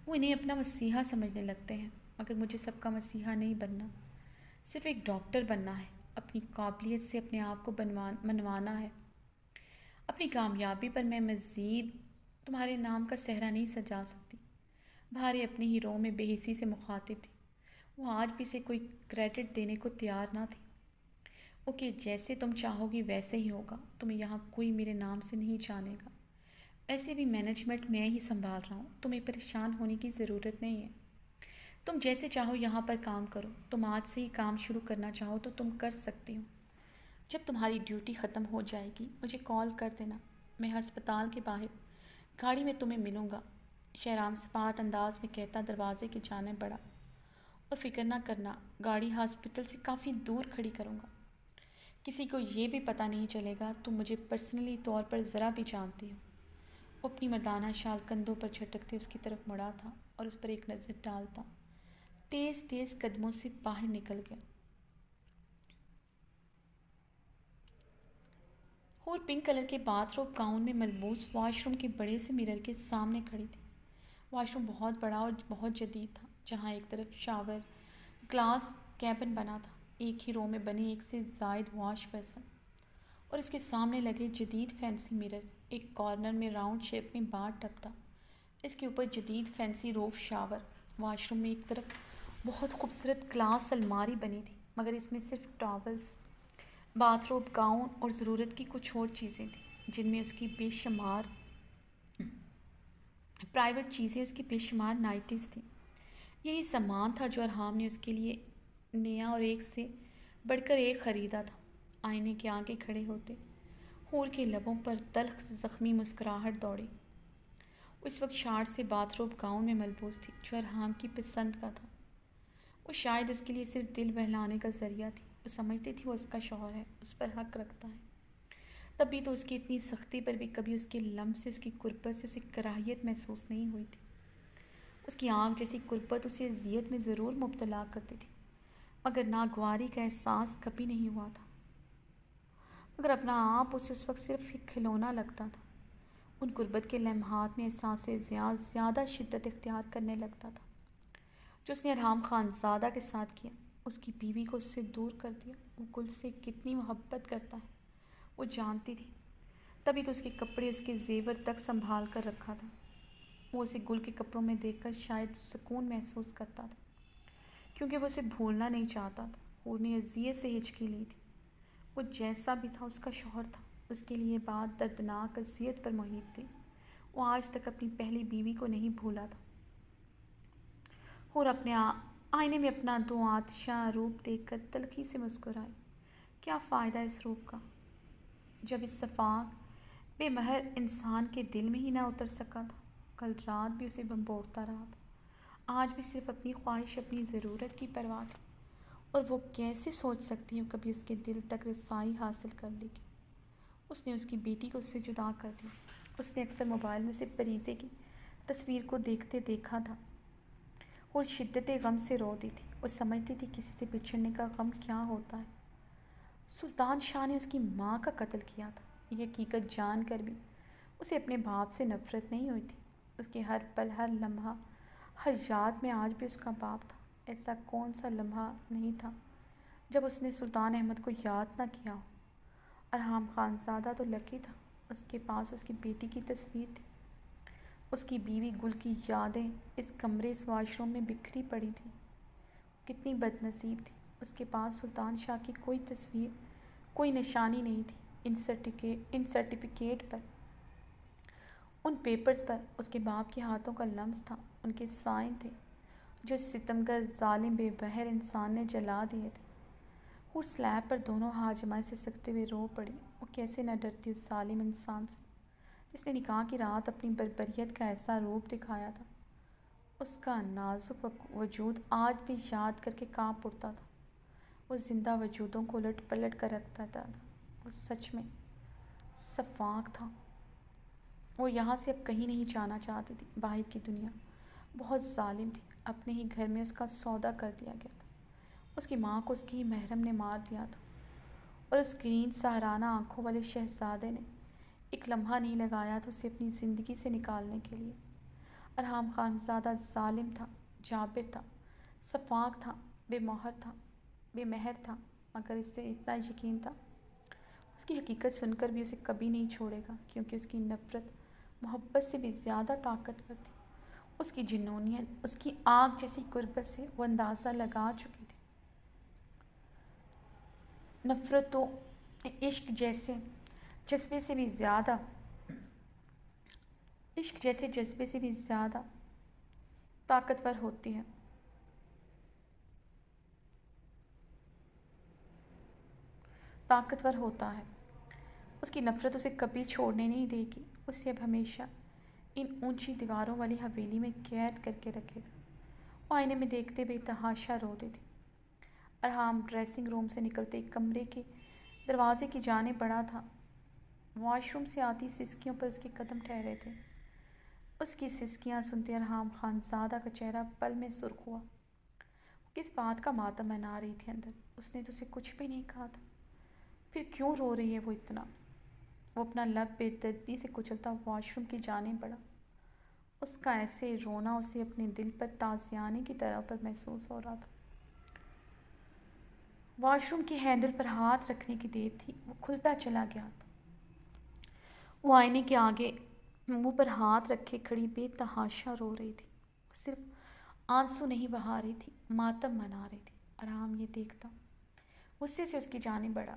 وہ انہیں اپنا مسیحا سمجھنے لگتے ہیں، مگر مجھے سب کا مسیحا نہیں بننا، صرف ایک ڈاکٹر بننا ہے، اپنی قابلیت سے اپنے آپ کو منوانا ہے۔ اپنی کامیابی پر میں مزید تمہارے نام کا صحرا نہیں سجا سکتی۔ بہارے اپنے ہی رو میں بے حسی سے مخاطب تھی۔ وہ آج بھی اسے کوئی کریڈٹ دینے کو تیار نہ تھی۔ اوکے، جیسے تم چاہو گی ویسے ہی ہوگا، تمہیں یہاں کوئی میرے نام سے نہیں جانے گا، ایسے بھی مینجمنٹ میں ہی سنبھال رہا ہوں، تمہیں پریشان ہونے کی ضرورت نہیں ہے۔ تم جیسے چاہو یہاں پر کام کرو، تم آج سے ہی کام شروع کرنا چاہو تو تم کر سکتی ہو۔ جب تمہاری ڈیوٹی ختم ہو جائے گی مجھے کال کر دینا، میں ہسپتال کے باہر گاڑی میں تمہیں ملوں گا۔ شہرام سپاٹ انداز میں کہتا دروازے کی جانب بڑھا۔ اور فکر نہ کرنا، گاڑی ہاسپٹل سے کافی دور کھڑی کروں گا، کسی کو یہ بھی پتہ نہیں چلے گا تم مجھے پرسنلی طور پر ذرا بھی جانتی ہو۔ وہ اپنی مردانہ شال کندھوں پر جھٹکتے اس کی طرف مڑا تھا اور اس پر ایک نظر ڈالتا تیز تیز قدموں سے باہر نکل گیا۔ اور پنک کلر کے باتھ روب گاؤن میں ملبوس واش روم کے بڑے سے مرر کے سامنے کھڑی تھی۔ واش روم بہت بڑا اور بہت جدید تھا، جہاں ایک طرف شاور گلاس کیبن بنا تھا، ایک ہی رو میں بنے ایک سے زائد واش بیسن اور اس کے سامنے لگے جدید فینسی مرر۔ ایک کارنر میں راؤنڈ شیپ میں باتھ ٹب تھا، اس کے اوپر جدید فینسی روف شاور۔ واش روم میں ایک طرف بہت خوبصورت گلاس الماری بنی تھی، مگر اس میں صرف ٹاولز، باتھ روب گاؤن اور ضرورت کی کچھ اور چیزیں تھیں، جن میں اس کی بے شمار پرائیویٹ چیزیں، اس کی بے شمار نائٹیز تھیں۔ یہی سامان تھا جو ارحام نے اس کے لیے نیا اور ایک سے بڑھ کر ایک خریدا تھا۔ آئینے کے آگے کھڑے ہوتے حور کے لبوں پر تلخ زخمی مسکراہٹ دوڑی۔ اس وقت شارٹ سے باتھ روب گاؤن میں ملبوس تھی جو ارحام کی پسند کا تھا۔ وہ شاید اس کے لیے صرف دل بہلانے کا ذریعہ تھی۔ وہ سمجھتی تھی وہ اس کا شوہر ہے، اس پر حق رکھتا ہے۔ تب بھی تو اس کی اتنی سختی پر بھی کبھی اس کے لمس سے، اس کی قربت سے اسے کراہیت محسوس نہیں ہوئی تھی۔ اس کی آنکھ جیسی قربت اسے اذیت میں ضرور مبتلا کرتی تھی، مگر ناگواری کا احساس کبھی نہیں ہوا تھا۔ مگر اپنا آپ اسے اس وقت صرف ایک کھلونا لگتا تھا۔ ان قربت کے لمحات میں احساس زیادہ شدت اختیار کرنے لگتا تھا جو اس نے ارحام خان زادہ کے ساتھ کیا۔ اس کی بیوی کو اس سے دور کر دیا۔ وہ گل سے کتنی محبت کرتا ہے وہ جانتی تھی، تبھی تو اس کے کپڑے، اس کے زیور تک سنبھال کر رکھا تھا۔ وہ اسے گل کے کپڑوں میں دیکھ کر شاید سکون محسوس کرتا تھا، کیونکہ وہ اسے بھولنا نہیں چاہتا تھا۔ حور نے اذیت سے ہچکی لی تھی۔ وہ جیسا بھی تھا اس کا شوہر تھا، اس کے لیے بات دردناک اذیت پر محیط تھی۔ وہ آج تک اپنی پہلی بیوی کو نہیں بھولا تھا۔ حور اپنے آئینے میں اپنا دو آتشاں روپ دیکھ کر تلخی سے مسکرائی۔ کیا فائدہ اس روپ کا جب اس شفاق بے مہر انسان کے دل میں ہی نہ اتر سکا تھا؟ کل رات بھی اسے بمبوڑتا رہا تھا، آج بھی صرف اپنی خواہش، اپنی ضرورت کی پرواہ تھی، اور وہ کیسے سوچ سکتی ہوں کبھی اس کے دل تک رسائی حاصل کر لے گی۔ اس نے اس کی بیٹی کو اس سے جدا کر دیا۔ اس نے اکثر موبائل میں اسے پریزے کی تصویر کو دیکھتے دیکھا تھا اور شدت غم سے رو دی تھی۔ وہ سمجھتی تھی کسی سے بچھڑنے کا غم کیا ہوتا ہے۔ سلطان شاہ نے اس کی ماں کا قتل کیا تھا، یہ حقیقت جان کر بھی اسے اپنے باپ سے نفرت نہیں ہوئی تھی۔ اس کے ہر پل، ہر لمحہ، ہر یاد میں آج بھی اس کا باپ تھا۔ ایسا کون سا لمحہ نہیں تھا جب اس نے سلطان احمد کو یاد نہ کیا ہو۔ ارحام خان زادہ تو لکی تھا، اس کے پاس اس کی بیٹی کی تصویر تھی۔ اس کی بیوی گل کی یادیں اس کمرے، اس واش روم میں بکھری پڑی تھیں۔ کتنی بد نصیب تھی، اس کے پاس سلطان شاہ کی کوئی تصویر، کوئی نشانی نہیں تھی۔ ان سرٹیفکیٹ پر، ان پیپرز پر اس کے باپ کے ہاتھوں کا لمس تھا، ان کے سائن تھے جو ستمگر ظالم بے بہر انسان نے جلا دیے تھے۔ وہ سلیب پر دونوں ہاتھ جمائے سسکتے ہوئے رو پڑی۔ وہ کیسے نہ ڈرتی اس ظالم انسان سے جس نے نکاح کی رات اپنی بربریت کا ایسا روپ دکھایا تھا۔ اس کا نازک وجود آج بھی یاد کر کے کانپ اٹھتا تھا۔ وہ زندہ وجودوں کو الٹ پلٹ کر رکھتا تھا۔ وہ سچ میں شفاق تھا۔ وہ یہاں سے اب کہیں نہیں جانا چاہتی تھی۔ باہر کی دنیا بہت ظالم تھی، اپنے ہی گھر میں اس کا سودا کر دیا گیا تھا۔ اس کی ماں کو اس کی ہی محرم نے مار دیا تھا، اور اس گرین سہرانہ آنکھوں والے شہزادے نے ایک لمحہ نہیں لگایا تھا اسے اپنی زندگی سے نکالنے کے لیے۔ ارحام خان زادہ ظالم تھا، جابر تھا، شفاق تھا، بے مہر تھا، مگر اس سے اتنا یقین تھا اس کی حقیقت سن کر بھی اسے کبھی نہیں چھوڑے گا، کیونکہ اس کی نفرت محبت سے بھی زیادہ طاقتور تھی۔ اس کی جنونیت، اس کی آگ جیسی قربت سے وہ اندازہ لگا چکی تھی۔ نفرت تو عشق جیسے جذبے سے بھی زیادہ طاقتور ہوتی ہے۔ طاقتور ہوتا ہے، اس کی نفرت اسے کبھی چھوڑنے نہیں دے گی، اسے اب ہمیشہ ان اونچی دیواروں والی حویلی میں قید کر کے رکھے گا۔ وہ آئینے میں دیکھتے ہوئے تحاشا رو دی تھی۔ ارحام ڈریسنگ روم سے نکلتے کمرے کے دروازے کی جانب بڑھا تھا۔ واش روم سے آتی سسکیوں پر اس کے قدم ٹھہرے تھے۔ اس کی سسکیاں سنتے ارحام خانزادہ کا چہرہ پل میں سرخ ہوا۔ وہ کس بات کا ماتم منا رہی تھی اندر؟ اس نے تو اسے کچھ بھی نہیں کہا تھا، پھر کیوں رو رہی ہے وہ اتنا؟ وہ اپنا لب بے دردی سے کچلتا واش روم کی جانب بڑھا۔ اس کا ایسے رونا اسے اپنے دل پر تازیانے کی طرح پر محسوس ہو رہا تھا۔ واش روم کے ہینڈل پر ہاتھ رکھنے کی دیر تھی، وہ کھلتا چلا گیا تھا۔ وہ آئینے کے آگے منہ پر ہاتھ رکھے کھڑی بے تحاشا رو رہی تھی۔ وہ صرف آنسو نہیں بہا رہی تھی، ماتم منا رہی تھی۔ ارحام یہ دیکھتا غصے سے اس کی جانب بڑھا۔